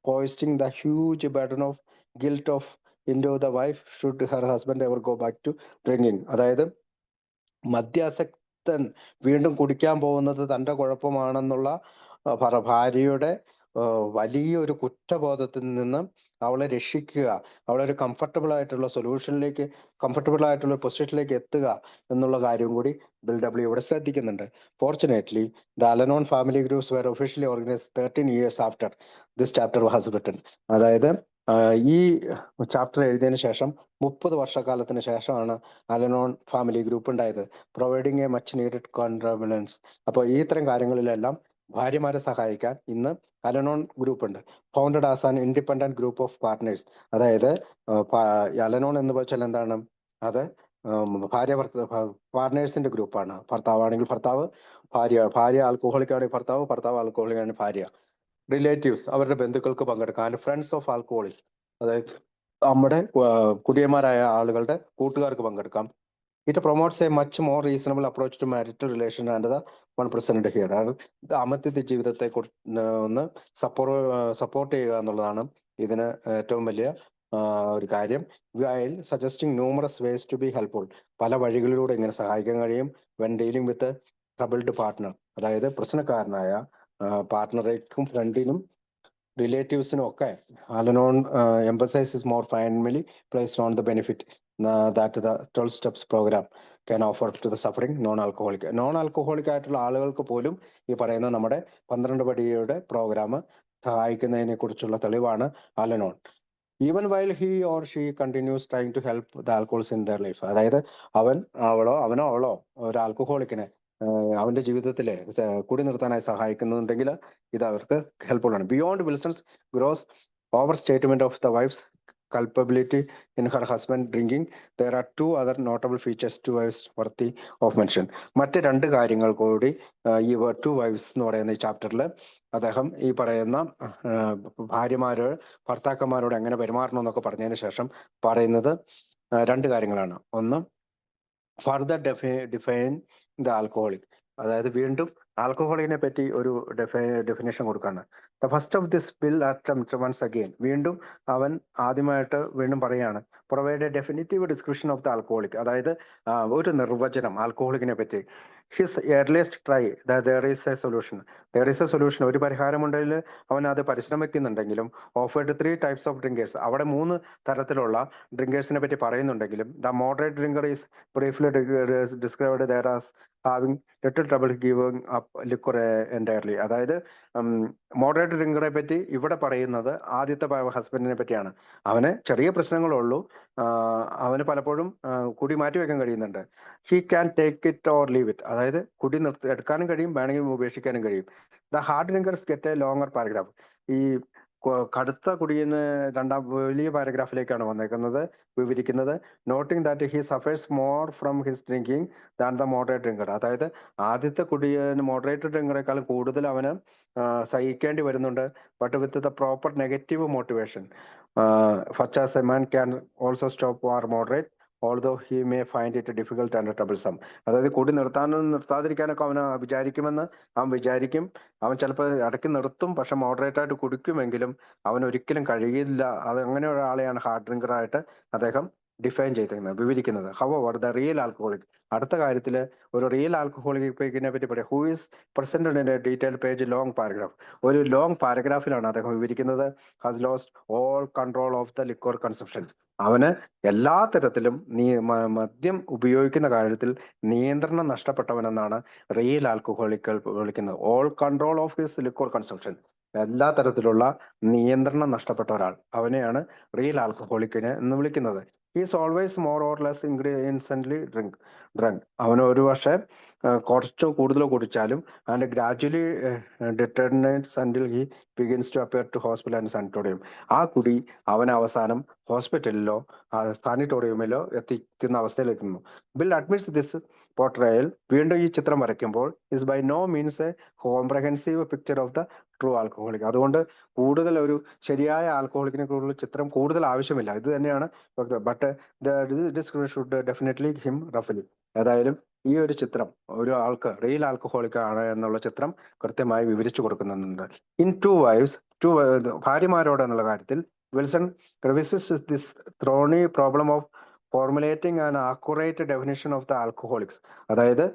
foisting the huge burden of guilt of into the wife should her husband ever go back to drinking. അതായത് മദ്യാസക്തൻ വീണ്ടും കുടിക്കാൻ പോകുന്നത് തന്റെ കുഴപ്പമാണെന്നുള്ള ഭാര്യയുടെ വലിയൊരു കുറ്റബോധത്തിൽ നിന്ന് അവളെ രക്ഷിക്കുക, അവളെ ഒരു കംഫർട്ടബിൾ ആയിട്ടുള്ള സൊല്യൂഷനിലേക്ക്, കംഫർട്ടബിൾ ആയിട്ടുള്ള പൊസിഷനിലേക്ക് എത്തുക എന്നുള്ള കാര്യം കൂടി ബിൽ ഡബ്ല്യു ഇവിടെ ശ്രദ്ധിക്കുന്നുണ്ട്. Fortunately the Al-Anon family groups were officially organized 13 years after this chapter was written. അതായത് ഈ ചാപ്റ്റർ എഴുതിയതിനു ശേഷം 30 വർഷക്കാലത്തിന് ശേഷമാണ് അലനോൺ ഫാമിലി ഗ്രൂപ്പ് ഉണ്ടായത്. Providing a much needed contributions. അപ്പോൾ ഈ ഇത്തരം കാര്യങ്ങളിലെല്ലാം ഭാര്യമാരെ സഹായിക്കാൻ ഇന്ന് അലനോൺ ഗ്രൂപ്പ് ഉണ്ട്. Founded as an independent group of partners. അതായത് അലനോൺ എന്ന് വെച്ചാൽ എന്താണ്? അത് ഭാര്യ പാർട്ട്നേഴ്സിന്റെ ഗ്രൂപ്പാണ്. ഭർത്താവാണെങ്കിൽ ഭർത്താവ്, ഭാര്യ ആൽക്കഹോളിക് ആണെങ്കിൽ ഭർത്താവ് ആൽക്കഹോളിക് ആണെങ്കിൽ ഭാര്യ. റിലേറ്റീവ്സ്, അവരുടെ ബന്ധുക്കൾക്ക് പങ്കെടുക്കാൻ. ഫ്രണ്ട്സ് ഓഫ് ആൽക്കഹോളിക്സ്, അതായത് നമ്മുടെ കുടിയന്മാരായ ആളുകളുടെ കൂട്ടുകാർക്ക് പങ്കെടുക്കാം. It promotes a much more reasonable approach to marital relation and the one present here. ദാമ്പത്യ ജീവിതത്തെ ഒന്ന് സപ്പോർട്ട് ചെയ്യുക എന്നുള്ളതാണ് ഇതിന് ഏറ്റവും വലിയ ഒരു കാര്യം. While suggesting numerous ways to be helpful. പല വഴികളിലൂടെ ഇങ്ങനെ സഹായിക്കാൻ കഴിയും. When dealing with troubled partner, അതായത് പ്രശ്നക്കാരനായ പാർട്ട്ണറേക്കും ഫ്രണ്ടിനും റിലേറ്റീവ്സിനും ഒക്കെ Al-Anon emphasizes more finally placed on the benefit that the 12 steps program can offer to the suffering non-alcoholic ആയിട്ടുള്ള ആളുകൾക്ക് പോലും ഈ പറയുന്ന നമ്മുടെ 12 പടിയുടെ പ്രോഗ്രാം സഹായിക്കുന്നതിനെ കുറിച്ചുള്ള തെളിവാണ് Al-Anon. Even while he or she continues trying to help the alcoholics in their life. അതായത് അവനോ അവളോ ഒരു ആൽക്കഹോളിക്കിനെ അവന്റെ ജീവിതത്തിലെ കൂടി നിർത്താനായി സഹായിക്കുന്നുണ്ടെങ്കിൽ ഇത് അവർക്ക് ഹെൽപ്ഫുൾ ആണ്. Beyond Wilson's gross overstatement of the wives culpability in her husband drinking, there are two other notable features to wives worthy of mention. മറ്റ് രണ്ട് കാര്യങ്ങൾ കൂടി ഈ ടു വൈഫ്സ് എന്ന് പറയുന്ന ഈ ചാപ്റ്ററിൽ അദ്ദേഹം ഈ പറയുന്ന ഭർത്താക്കന്മാരോട് എങ്ങനെ പെരുമാറണം എന്നൊക്കെ പറഞ്ഞതിന് ശേഷം പറയുന്നത് രണ്ട് കാര്യങ്ങളാണ്. ഒന്ന്, ഫർദർ ഡിഫൈൻ ദ ആൽക്കഹോളിക്. അതായത് വീണ്ടും ആൽക്കഹോളിക്കിനെ പറ്റി ഒരു ഡെഫിനേഷൻ കൊടുക്കാണ്. The first of this Bill attempt once again, വീണ്ടും അവൻ ആദ്യമായിട്ട് വീണ്ടും പറയാണ്, provide a definitive description of the alcoholic. അതായത് ഒരു നിർവചനം ആൽക്കഹോളിക്കിനെ പറ്റി. His earliest try there is a solution, ഒരു പരിഹാരമുണ്ടെങ്കിൽ അവൻ അത് പരിശ്രമിക്കുന്നുണ്ടെങ്കിലും, ഓഫേർഡ് 3 types ഓഫ് ഡ്രിങ്കേഴ്സ്, അവിടെ 3 തരത്തിലുള്ള ഡ്രിങ്കേഴ്സിനെ പറ്റി പറയുന്നുണ്ടെങ്കിലും, the moderate drinker is briefly described there as having little trouble giving up liquor entirely. അതായത് മോഡറേറ്റ് ഡ്രിങ്കറെ പറ്റി ഇവിടെ പറയുന്നത് ആദ്യത്തെ ഹസ്ബൻഡിനെ പറ്റിയാണ്. അവന് ചെറിയ പ്രശ്നങ്ങളുള്ളൂ, അവന് പലപ്പോഴും കുടി മാറ്റി വെക്കാൻ കഴിയുന്നുണ്ട്. He can take it or leave it, അതായത് കുടി എടുക്കാനും കഴിയും, വേണമെങ്കിൽ ഉപേക്ഷിക്കാനും കഴിയും. The hard drinkers get A longer paragraph. ഈ കടുത്ത കുടിയന് രണ്ടാം വലിയ പാരഗ്രാഫിലേക്കാണ് വന്നേക്കുന്നത്, വിവരിക്കുന്നത്. Noting that he സഫേഴ്സ് more from his drinking than the moderate drinker. അതായത് ആദ്യത്തെ കുടിയന് മോഡറേറ്റ് ഡ്രിങ്കറേക്കാൾ കൂടുതൽ അവന് സഹിക്കേണ്ടി വരുന്നുണ്ട്. But with the proper negative motivation, such as a man can also stop or moderate although he may find it difficult and troublesome. അതായത് കുടി നിർത്താനും നിർത്താതിരിക്കാനൊക്കെ അവന് വിചാരിക്കുമെന്ന് അവൻ വിചാരിക്കും. അവൻ ചിലപ്പോൾ ഇടയ്ക്ക് നിർത്തും, പക്ഷെ മോഡറേറ്റ് ആയിട്ട് കുടിക്കുമെങ്കിലും അവൻ ഒരിക്കലും കഴിയില്ല. അത് അങ്ങനെ ഒരാളെയാണ് ഹാർഡ് ഡ്രിങ്കർ ആയിട്ട് അദ്ദേഹം ഡിഫൈൻ ചെയ്തിരിക്കുന്നത്, വിവരിക്കുന്നത്. ഹവർ ദ റിയൽ ആൽക്കഹോളിക്, അടുത്ത കാര്യത്തിൽ ഒരു റിയൽ ആൽക്കഹോളിക്കിനെ പറ്റി പറയാം. Who is presented in A detail page long paragraph. ഒരു ലോങ് പാരഗ്രാഫിലാണ് അദ്ദേഹം വിവരിക്കുന്നത്. Has lost all control of the liquor consumption. അവന് എല്ലാ തരത്തിലും മദ്യം ഉപയോഗിക്കുന്ന കാര്യത്തിൽ നിയന്ത്രണം നഷ്ടപ്പെട്ടവനെന്നാണ് റിയൽ ആൽക്കഹോളിക്കുകൾ വിളിക്കുന്നത്. All control of his liquor consumption, എല്ലാ തരത്തിലുള്ള നിയന്ത്രണം നഷ്ടപ്പെട്ട ഒരാൾ, അവനെയാണ് റിയൽ ആൽക്കഹോളിക്കിന് എന്ന് വിളിക്കുന്നത്. Is always more or less instantly drunk. അവന് ഒരു പക്ഷേ കുറച്ചോ കൂടുതലോ കുടിച്ചാലും and gradually deteriorates until he begins to appear to hospital and sanitarium. ആ കുടി അവൻ അവസാനം ഹോസ്പിറ്റലിലോ സാനിറ്റോറിയമിലോ എത്തിക്കുന്ന അവസ്ഥയിലെത്തുന്നു. ബിൽ അഡ്മിറ്റ്സ് ദിസ് പോർട്രയൽ, വീണ്ടും ഈ ചിത്രം വരയ്ക്കുമ്പോൾ, is by no means a comprehensive picture of the true alcoholic. അതുകൊണ്ട് കൂടുതൽ ഒരു ശരിയായ ആൽക്കഹോളിക്കിനെ കൂടുതൽ ചിത്രം കൂടുതൽ ആവശ്യമില്ല. ഇത് തന്നെയാണ്. But this should definitely him റഫലി. ഏതായാലും ഈ ഒരു ചിത്രം ഒരു ആൾക്ക് റിയൽ ആൽക്കഹോളിക് ആണ് എന്നുള്ള ചിത്രം കൃത്യമായി വിവരിച്ചു കൊടുക്കുന്നുണ്ട്. ഇൻ ടു വൈഫ്സ്, ഭാര്യമാരോട് എന്നുള്ള കാര്യത്തിൽ Wilson revisits this thorny problem of formulating and accurate definition of the alcoholics. അതായത്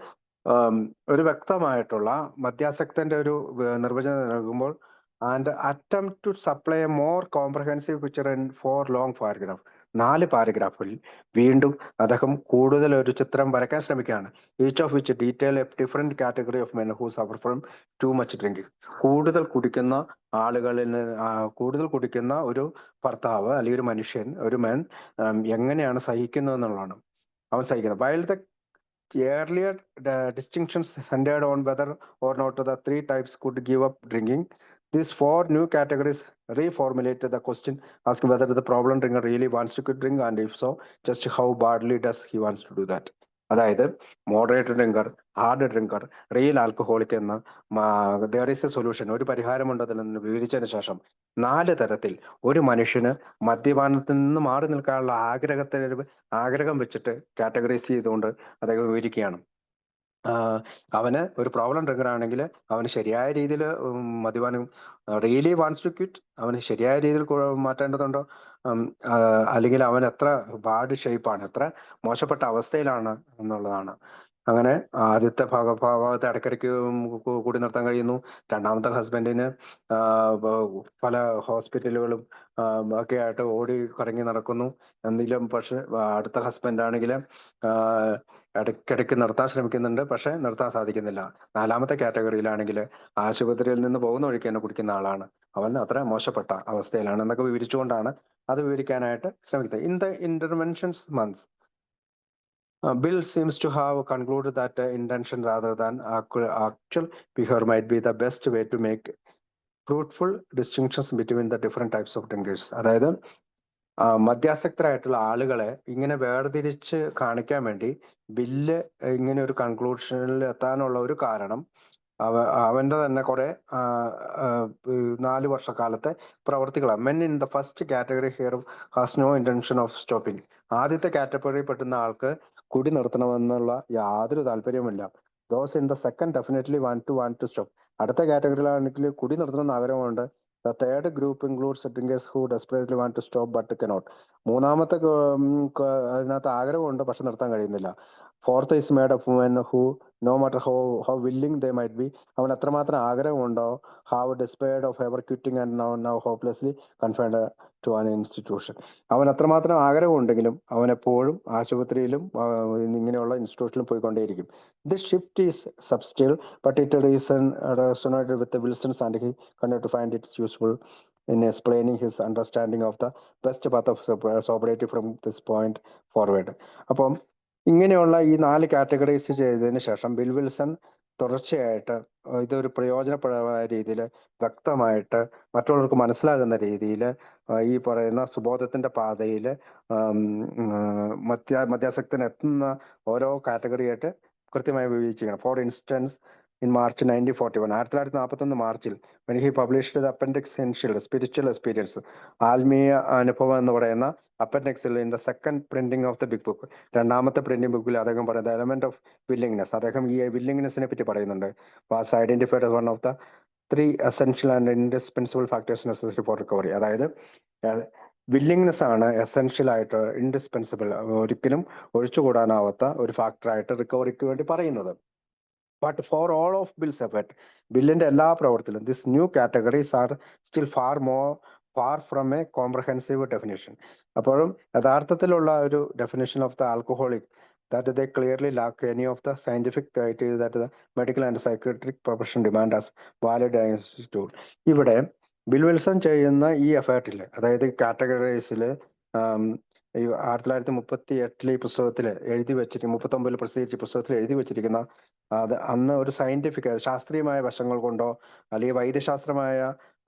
ഒരു വ്യക്തമായിട്ടുള്ള മദ്യാസക്തന്റെ ഒരു നിർവചനം നൽകുമ്പോൾ and attempt to supply a more comprehensive picture in 4 long paragraph. 4 പാരഗ്രാഫിൽ വീണ്ടും അദ്ദേഹം കൂടുതൽ ഒരു ചിത്രം വരയ്ക്കാൻ ശ്രമിക്കുകയാണ്. Each of which detail a different category of men who suffer from too much drinking. കൂടുതൽ കുടിക്കുന്ന ആളുകളിൽ കൂടുതൽ കുടിക്കുന്ന ഒരു ഭർത്താവ് അല്ലെങ്കിൽ ഒരു മനുഷ്യൻ, ഒരു മാൻ എങ്ങനെയാണ് സഹിക്കുന്നത് എന്നുള്ളതാണ് അവൻ സഹിക്കുന്നത്. While the earlier distinctions centered on whether or not the 3 types could give up drinking, these 4 new categories reformulated the question, asking whether the problem drinker really wants to quit drink, and if so, just how badly does he wants to do that. അതായത് moderate drinker, hard drinker, real alcoholic എന്ന there is a solution, ഒരു പരിഹാരമുണ്ടതിലെന്ന് വിവരിച്ചതിന് ശേഷം 4 തരത്തിൽ ഒരു മനുഷ്യന് മദ്യപാനത്തിൽ നിന്ന് മാറി നിൽക്കാനുള്ള ആഗ്രഹം വെച്ചിട്ട് കാറ്റഗറൈസ് ചെയ്തുകൊണ്ട് അദ്ദേഹം വിവരിക്കുകയാണ്. അവന് ഒരു പ്രോബ്ലം ഡ്രിങ്കർ ആണെങ്കിൽ അവന് ശരിയായ രീതിയിൽ മദ്യപാനം റിയലി വാണ്ട്സ് ടു ക്വിറ്റ്, അവന് ശരിയായ രീതിയിൽ മാറ്റേണ്ടതുണ്ടോ, അല്ലെങ്കിൽ അവൻ എത്ര ബാഡ് ഷേപ്പാണ്, എത്ര മോശപ്പെട്ട അവസ്ഥയിലാണ് എന്നുള്ളതാണ്. അങ്ങനെ ആദ്യത്തെ ഭാഗത്ത് ഇടയ്ക്കിടയ്ക്ക് കൂടി നിർത്താൻ കഴിയുന്നു. രണ്ടാമത്തെ ഹസ്ബൻഡിന് പല ഹോസ്പിറ്റലുകളും ഒക്കെ ആയിട്ട് ഓടി കറങ്ങി നടക്കുന്നു. എന്തെങ്കിലും പക്ഷെ അടുത്ത ഹസ്ബൻഡ് ആണെങ്കിൽ ഇടയ്ക്കിടയ്ക്ക് നിർത്താൻ ശ്രമിക്കുന്നുണ്ട്, പക്ഷെ നിർത്താൻ സാധിക്കുന്നില്ല. 4ാമത്തെ കാറ്റഗറിയിലാണെങ്കിൽ ആശുപത്രിയിൽ നിന്ന് പോകുന്ന വഴിക്ക് തന്നെ കുടിക്കുന്ന ആളാണ്. അവൻ അത്ര മോശപ്പെട്ട അവസ്ഥയിലാണ് എന്നൊക്കെ വിവരിച്ചുകൊണ്ടാണ് അത് വിവരിക്കാനായിട്ട് ശ്രമിക്കുന്നത്. In the interventions months, Bill seems to have concluded that intention rather than actual behavior might be the best way to make fruitful distinctions between the different types of drinkers. അതായത് മദ്യാസക്തരായിട്ടുള്ള ആളുകളെ ഇങ്ങനെ വേർതിരിച്ച് കാണിക്കാൻ വേണ്ടി ബില്ല് ഇങ്ങനെ ഒരു കൺക്ലൂഷനിൽ എത്താനുള്ള ഒരു കാരണം അവന്റെ തന്നെ കുറെ 4 വർഷക്കാലത്തെ പ്രവർത്തികളാണ്. Men in the first category here has no intention of stopping. ആദ്യത്തെ കാറ്റഗറിയിൽ പെട്ടുന്ന ആൾക്ക് കുടി നിർത്തണമെന്നുള്ള യാതൊരു താല്പര്യവുമില്ല. Those in the second definitely want to stop. അടുത്ത കാറ്റഗറിയിലാണെങ്കിൽ കുടി നിർത്തണമെന്ന് ആഗ്രഹമുണ്ട്. The third group includes drinkers who desperately want to stop but cannot. 3ാമത്തെ അതിനകത്ത് ആഗ്രഹമുണ്ട് പക്ഷെ നിർത്താൻ കഴിയുന്നില്ല. Fourth is made of men who no matter how willing they might be, അവൻ എത്രമാത്രം ആഗ്രഹമുണ്ടോ, have despaired of ever quitting and now hopelessly confined to an institution. അവൻ എത്രമാത്രം ആഗ്രഹമുണ്ടെങ്കിലും അവൻ എപ്പോഴും ആശുപത്രിയിലും ഇങ്ങനെയുള്ള ഇൻസ്റ്റിറ്റ്യൂഷനിലും പോയിക്കൊണ്ടേയിരിക്കും. This shift is subtle, but it resonated with the Wilson's and he continued to find it useful in explaining his understanding of the best path of sobriety from this point forward. അപ്പം ഇങ്ങനെയുള്ള ഈ 4 categorise ചെയ്തതിന് ശേഷം bill Wilson തുടർച്ചയായിട്ട് ഇതൊരു പ്രയോജനപ്രദമായ രീതിയിൽ വ്യക്തമായിട്ട് മറ്റുള്ളവർക്ക് മനസ്സിലാകുന്ന രീതിയിൽ ഈ പറയുന്ന സുബോധത്തിന്റെ പാതയിൽ മദ്യാസക്തന് എത്തുന്ന ഓരോ കാറ്റഗറിയായിട്ട് കൃത്യമായി വിഭജിക്കുകയാണ്. ഫോർ ഇൻസ്റ്റൻസ്, ഇൻ മാർച്ച് 1941, 1941 മാർച്ചിൽ when he published the appendix essential spiritual experience, ആത്മീയ അനുഭവം എന്ന് പറയുന്ന അപ്പൻഡിക്സിൽ in the second printing of the Big Book, രണ്ടാമത്തെ പ്രിന്റിംഗ് ബുക്കിൽ അദ്ദേഹം പറയുന്നത് എലമെന്റ് ഓഫ് വില്ലിങ്നെസ്, അദ്ദേഹം ഈ വില്ലിങ്നെസ്സിനെ പറ്റി പറയുന്നുണ്ട്. Was identified one of the 3 essential and indispensable factors necessary for recovery. അതായത് വില്ലിങ്നെസ് ആണ് എസെൻഷ്യൽ ആയിട്ട് ഇൻഡിസ്പെൻസിബിൾ, ഒരിക്കലും ഒഴിച്ചുകൂടാനാവാത്ത ഒരു ഫാക്ടറായിട്ട് റിക്കവറിക്ക് വേണ്ടി പറയുന്നത്. But for all of bills effort, ബില്ലിന്റെ എല്ലാ പ്രവർത്തനത്തിലും this new categories are still far from A comprehensive definition. അപ്പോഴും യഥാർത്ഥത്തിലുള്ള ഒരു definition of the alcoholic that they clearly lack any of the scientific criteria that the medical and psychiatric profession demand as valid diagnostic tool. ഇവിടെ bill Wilson ചെയ്യുന്ന ഈ എഫേർട്ടിൽ, അതായത് കാറ്റഗറൈസിൽ 1938 ഈ പുസ്തകത്തിൽ എഴുതി വെച്ചിട്ട് 1939 പ്രസിദ്ധീകരിച്ച പുസ്തകത്തിൽ എഴുതി വെച്ചിരിക്കുന്ന അത് അന്ന് ഒരു സയന്റിഫിക് ശാസ്ത്രീയമായ വശങ്ങൾ കൊണ്ടോ അല്ലെങ്കിൽ വൈദ്യശാസ്ത്രമായ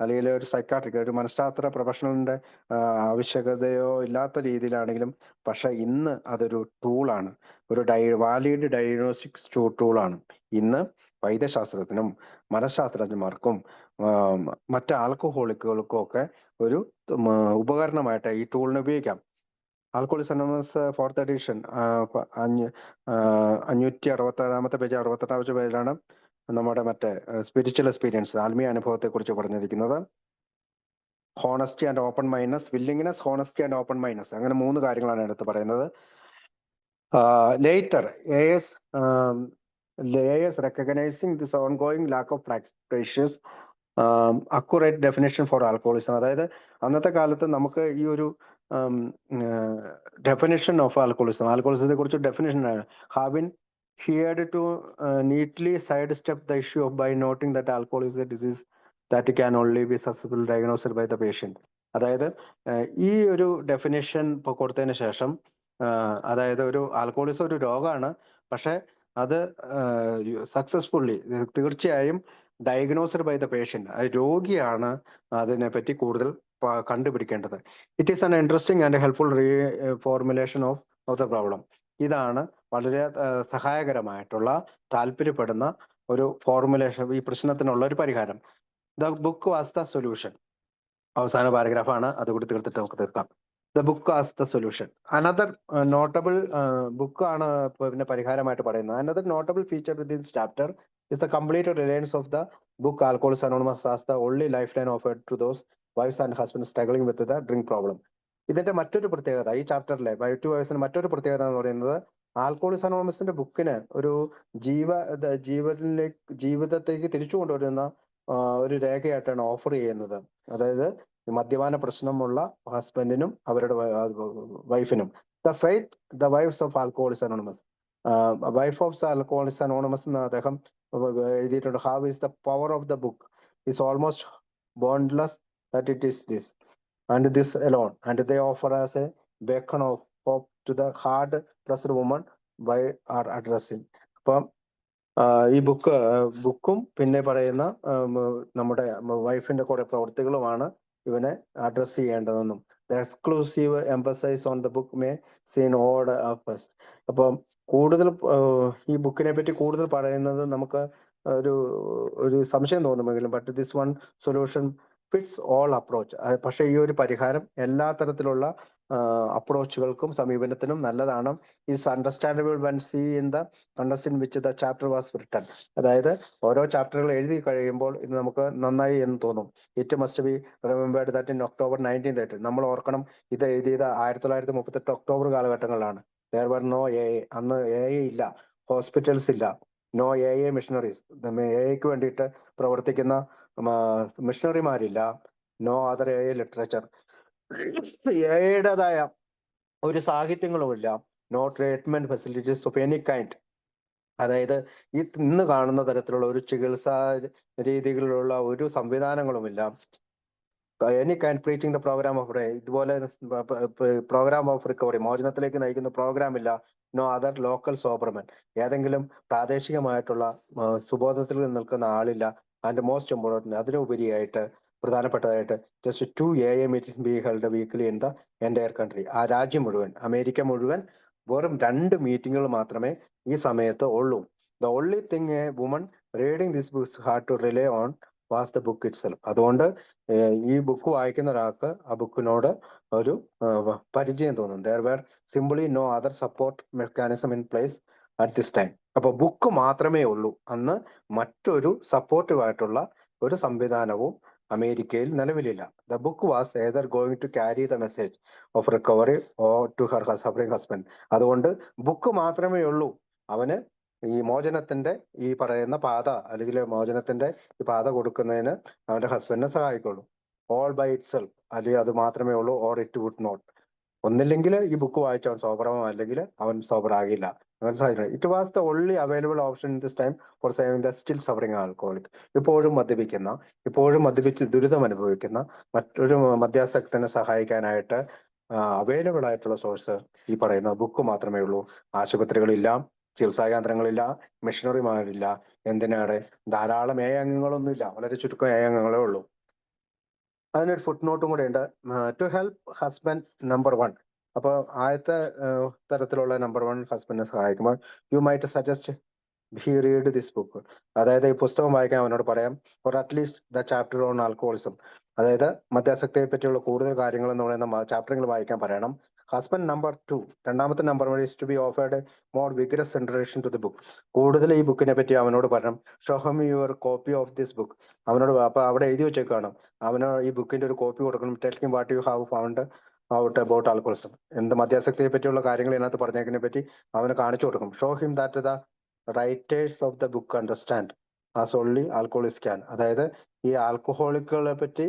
അല്ലെങ്കിൽ ഒരു സൈക്കാട്രിക് ഒരു മനഃശാസ്ത്ര പ്രൊഫഷണലിന്റെ ആവശ്യകതയോ ഇല്ലാത്ത രീതിയിലാണെങ്കിലും, പക്ഷെ ഇന്ന് അതൊരു ടൂളാണ്, ഒരു വാലിഡ് ഡയഗ്നോസ്റ്റിക് ടൂളാണ്. ഇന്ന് വൈദ്യശാസ്ത്രത്തിനും മനഃശാസ്ത്രജ്ഞന്മാർക്കും മറ്റ് ആൽക്കഹോളിക്കുകൾക്കും ഒക്കെ ഒരു ഉപകരണമായിട്ട് ഈ ടൂളിനെ ഉപയോഗിക്കാം. Alcoholics Anonymous fourth edition 567 page 68 പേജിലാണ് നമ്മുടെ മറ്റേ സ്പിരിച്വൽ എക്സ്പീരിയൻസ്, ആത്മീയ അനുഭവത്തെ കുറിച്ച് പറഞ്ഞിരിക്കുന്നത്. Honesty and open mindedness, willingness, honesty and open mindedness, അങ്ങനെ 3 കാര്യങ്ങളാണ് എടുത്ത് പറയുന്നത്. Later layers recognizing this ongoing lack of practices accurate definition for alcoholism. അതായത് അന്നത്തെ കാലത്ത് നമുക്ക് ഈ ഒരു ഡെഫിനിഷൻ ഓഫ് ആൽക്കഹോളിസത്തെ കുറിച്ച് ഡെഫിനിഷൻ ആണ്. Having heard to neatly sidestep the issue of by noting that alcohol is a disease that can only be successful diagnosed by the patient. അതായത് ഈ ഒരു ഡെഫിനിഷൻ ഇപ്പോൾ കൊടുത്തതിന് ശേഷം, അതായത് ഒരു ആൽക്കഹോളിസം ഒരു രോഗമാണ്, പക്ഷെ അത് സക്സസ്ഫുള്ളി തീർച്ചയായും ഡയഗ്നോസ്ഡ് ബൈ ദ പേഷ്യന്റ്, രോഗിയാണ് അതിനെപ്പറ്റി കൂടുതൽ കണ്ടുപിടിക്കേണ്ടത്. It is an interesting and helpful formulation of the problem. ഇതാണ് വളരെ സഹായകരമായിട്ടുള്ള, താല്പര്യപ്പെടുന്ന ഒരു ഫോർമുലേഷൻ, ഈ പ്രശ്നത്തിനുള്ള ഒരു പരിഹാരം. The book was the solution. അവസാന പാരഗ്രാഫാണ്, അതുകൂടി തീർത്തിട്ട് നമുക്ക് തീർക്കാം. The book as the solution. Another notable ബുക്കാണ് പിന്നെ പരിഹാരമായിട്ട് പറയുന്നത്. Another notable feature with this chapter is the complete reliance of the book Alcoholics Anonymous as the only lifeline offered to those wives and husbands struggling with the drink problem. ഇതിന്റെ മറ്റൊരു പ്രത്യേകത, ഈ ചാപ്റ്ററിലെ wife വൈസിന് മറ്റൊരു പ്രത്യേകത എന്ന് പറയുന്നത്, alcoholics അനോണിമസിന്റെ ബുക്കിന് ഒരു ജീവിതത്തേക്ക് തിരിച്ചു കൊണ്ടുവരുന്ന ഒരു രേഖയായിട്ടാണ് ഓഫർ ചെയ്യുന്നത്. അതായത് മദ്യപാന പ്രശ്നമുള്ള ഹസ്ബൻഡിനും അവരുടെ വൈഫിനും. The faith the wives of alcoholics Anonymous, wife of alcoholics Anonymous എന്ന് അദ്ദേഹം എഴുതിയിട്ടുണ്ട്. How is the power of the book is almost boundless that it is this and this alone and they offer as a beacon of hope to the hard pressed woman by are addressing. അപ്പം ഈ ബുക്കും പിന്നെ പറയുന്ന നമ്മുടെ വൈഫിന്റെ കുറെ പ്രവൃത്തികളുമാണ് ഇവനെ address ചെയ്യേണ്ടതെന്നും. The exclusive emphasise on the book may seen odd first. അപ്പം കൂടുതൽ ഈ ബുക്കിനെ പറ്റി കൂടുതൽ പറയുന്നത് നമുക്ക് ഒരു സംശയം തോന്നുമെങ്കിലും, but this one solution fits all approach. പക്ഷെ ഈ ഒരു പരിഹാരം എല്ലാ തരത്തിലുള്ള അപ്രോച്ചുകൾക്കും സമീപനത്തിനും നല്ലതാണ്. Is understandable when see in the context in which the chapter was written. അതായത് ഓരോ ചാപ്റ്ററുകൾ എഴുതി കഴിയുമ്പോൾ ഇത് നമുക്ക് നന്നായി എന്ന് തോന്നും. It must be remembered that in October 1930, നമ്മൾ ഓർക്കണം, ഇത് എഴുതിയത് 1938 ഒക്ടോബർ കാലഘട്ടങ്ങളിലാണ്. there were no AA, അന്ന് AA ഇല്ല, ഹോസ്പിറ്റൽസ് ഇല്ല, നോ AA മിഷണറീസ്, AAക്ക് വേണ്ടിയിട്ട് പ്രവർത്തിക്കുന്ന മിഷണറിമാരില്ല, നോ അതർ AA ലിറ്ററേച്ചർ, AAയുടേതായ ഒരു സാഹിത്യങ്ങളുമില്ല, no treatment facilities of any kind. അതായത് ഇന്ന് കാണുന്ന തരത്തിലുള്ള ഒരു ചികിത്സാ രീതികളിലുള്ള ഒരു സംവിധാനങ്ങളുമില്ല. Any kind preaching the program of ഇതുപോലെ പ്രോഗ്രാം ഓഫ് റിക്കവറി, മോചനത്തിലേക്ക് നയിക്കുന്ന പ്രോഗ്രാം ഇല്ല. No other local sober men. ഏതെങ്കിലും പ്രാദേശികമായിട്ടുള്ള സുബോധത്തിൽ നിൽക്കുന്ന ആളില്ല. ആൻഡ് മോസ്റ്റ് ഇമ്പോർട്ടൻറ്റ്, അതിനുപരിയായിട്ട് പ്രധാനപ്പെട്ടതായിട്ട് just 2 AM meetings be held weekly in the entire country. ആ രാജ്യം മുഴുവൻ, അമേരിക്ക മുഴുവൻ വെറും 2 മീറ്റിങ്ങുകൾ മാത്രമേ ഈ സമയത്ത് ഉള്ളൂ. The only thing a woman reading this books had to rely on was the book itself. അതുകൊണ്ട് ഈ ബുക്ക് വായിക്കുന്ന ഒരാൾക്ക് ആ ബുക്കിനോട് ഒരു പരിചയം തോന്നും. There were simply no other support mechanism in place at this time. അപ്പൊ ബുക്ക് മാത്രമേ ഉള്ളൂ. അന്ന് മറ്റൊരു സപ്പോർട്ടീവ് ആയിട്ടുള്ള ഒരു സംവിധാനവും അമേരിക്കയിൽ നിലവിലില്ല. The book was either going to carry the message of recovery or to her suffering husband. അതുകൊണ്ട് ബുക്ക് മാത്രമേ ഉള്ളൂ അവന് ഈ മോചനത്തിന്റെ ഈ പറയുന്ന പാത, അല്ലെങ്കിൽ മോചനത്തിന്റെ ഈ പാത കൊടുക്കുന്നതിന് അവന്റെ ഹസ്ബൻഡിനെ സഹായിക്കുള്ളൂ. ഓൾ ബൈ ഇറ്റ് സെൽഫ്, അല്ലെങ്കിൽ അത് മാത്രമേ ഉള്ളൂ. Or it would not. ഒന്നില്ലെങ്കിൽ ഈ ബുക്ക് വായിച്ച അവൻ സോബറാവും, അല്ലെങ്കിൽ അവൻ സോബർ ആകില്ല. It was the only available option in this time for saving the still suffering alcoholic. ഇപ്പോഴും മദ്യപിച്ച് ദുരിതം അനുഭവിക്കുന്ന മറ്റൊരു മദ്യാസക്തനെ സഹായിക്കാനായിട്ട് അവൈലബിൾ ആയിട്ടുള്ള സോഴ്സ് ഈ പറയുന്ന ബുക്ക് മാത്രമേ ഉള്ളൂ. ആശുപത്രികളില്ല, ചികിത്സാ കേന്ദ്രങ്ങളില്ല, മിഷണറിമാരില്ല. എന്തിനാണ്? ധാരാളം അംഗങ്ങളൊന്നുമില്ല, വളരെ ചുരുക്കം അംഗങ്ങളേ ഉള്ളൂ. അതിനൊരു ഫുട് നോട്ടും കൂടെ ഉണ്ട്. To help husband number 1. അപ്പോൾ ആദ്യത്തെ തരത്തിലുള്ള നമ്പർ 1 ഹസ്ബൻഡിനെ സഹായിക്കുമ്പോൾ you might suggest he read this book. അതായത് ഈ പുസ്തകം വായിക്കാൻ അവനോട് പറയാം. For at least the chapter on alcoholism, അതായത് മദ്യാസക്തിയെ പറ്റിയുള്ള കൂടുതൽ കാര്യങ്ങൾ എന്ന് പറയുന്ന ചാപ്റ്ററുകൾ വായിക്കാൻ പറയണം. ഹസ്ബൻഡ് നമ്പർ 2, രണ്ടാമത്തെ number is to be offered more vigorous introduction to the book. കൂടുതൽ ഈ ബുക്കിനെ പറ്റി അവനോട് പറയണം. Show him your copy of this book. അവനോട് അപ്പൊ അവിടെ എഴുതി വെച്ചേക്കാണ്, അവന് ഈ ബുക്കിന്റെ ഒരു കോപ്പി കൊടുക്കണം. Tell him what you have found out about alcoholism. എന്ത് മദ്യാസക്തിയെ പറ്റിയുള്ള കാര്യങ്ങൾ ഇതിനകത്ത് പറഞ്ഞതിനെ പറ്റി അവന് കാണിച്ചു കൊടുക്കും. Show him that the writers of the book understand as only alcoholics can. അതായത് ഈ ആൽക്കഹോളിക്കുകളെ പറ്റി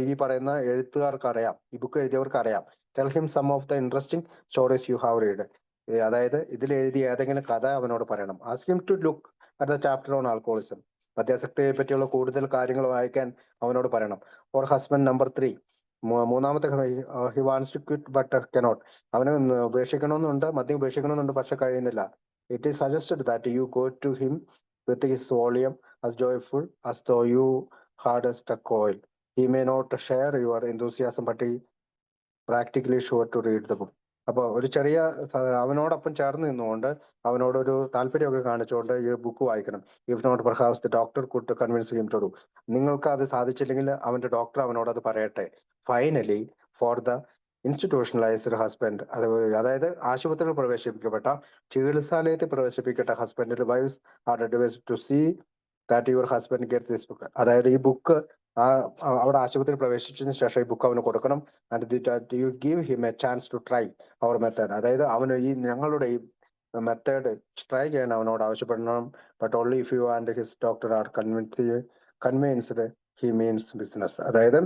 ഈ പറയുന്ന എഴുത്തുകാർക്ക് അറിയാം, ഈ ബുക്ക് എഴുതിയവർക്ക് അറിയാം. Tell him some of the interesting stories you have read. അതായത് ഇതിൽ എഴുതിയ ഏതെങ്കിലും കഥ അവനോട് പറയണം. Ask him to look at the chapter on alcoholism. മദ്യാസക്തിയെ പറ്റിയുള്ള കൂടുതൽ കാര്യങ്ങൾ വായിക്കാൻ അവനോട് പറയണം. ഫോർ ഹസ്ബൻഡ് നമ്പർ 3, മൂന്നാമത്തെ he wants to quit but cannot. അവന് ഉപേക്ഷിക്കണമെന്നുണ്ട്, മദ്യം ഉപേക്ഷിക്കണമെന്നുണ്ട്, പക്ഷെ കഴിയുന്നില്ല. It is suggested that you go to him with his volume as joyful as though you had struck oil. He may not share your enthusiasm, but he practically sure to read the book. അപ്പോൾ ഒരു ചെറിയ അവനോടൊപ്പം ചേർന്ന് നിന്നുകൊണ്ട് അവനോടൊരു താല്പര്യമൊക്കെ കാണിച്ചുകൊണ്ട് ഈ book വായിക്കണം. If not perhaps the doctor could convince him to do. നിങ്ങൾക്ക് അത് സാധിച്ചില്ലെങ്കിൽ അവന്റെ ഡോക്ടർ അവനോട് അത് പറയട്ടെ. Finally for the institutionalized husband, അതായത് ആശുപത്രിയിൽ പ്രവേശിപ്പിക്കപ്പെട്ട, ചികിത്സാലയത്തിൽ പ്രവേശിപ്പിക്കപ്പെട്ട ഹസ്ബൻഡിൽ wives are advised to see that your husband get this book. അതായത് ഈ ബുക്ക് അവിടെ ആശുപത്രിയിൽ പ്രവേശിച്ചതിന് ശേഷം ഈ ബുക്ക് അവന് കൊടുക്കണം. And you give him a chance to try our method. അതായത് അവന് ഈ ഞങ്ങളുടെ ഈ മെത്തേഡ് ട്രൈ ചെയ്യാൻ അവനോട് ആവശ്യപ്പെടണം. But only if you and his doctor are convinced he means business. അതായത്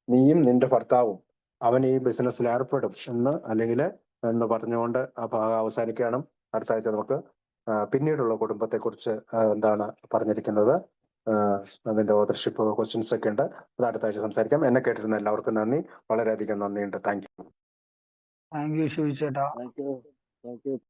നീയും നിന്റെ ഭർത്താവും അവൻ ഈ ബിസിനസ്സിൽ ഏർപ്പെടും എന്ന് പറഞ്ഞുകൊണ്ട് ആ ഭാഗം അവസാനിക്കുകയാണ്. അടുത്ത ആഴ്ച നമുക്ക് പിന്നീടുള്ള കുടുംബത്തെ കുറിച്ച് എന്താണ് പറഞ്ഞിരിക്കുന്നത്, അതിന്റെ ഓതർഷിപ്പ് ക്വസ്റ്റ്യൻസ് ഒക്കെ ഉണ്ട്. അത് അടുത്ത ആഴ്ച സംസാരിക്കാം. എന്നെ കേട്ടിരുന്ന എല്ലാവർക്കും നന്ദി, വളരെയധികം നന്ദിയുണ്ട്. Thank you. Thank you Shibu ചേട്ടാ.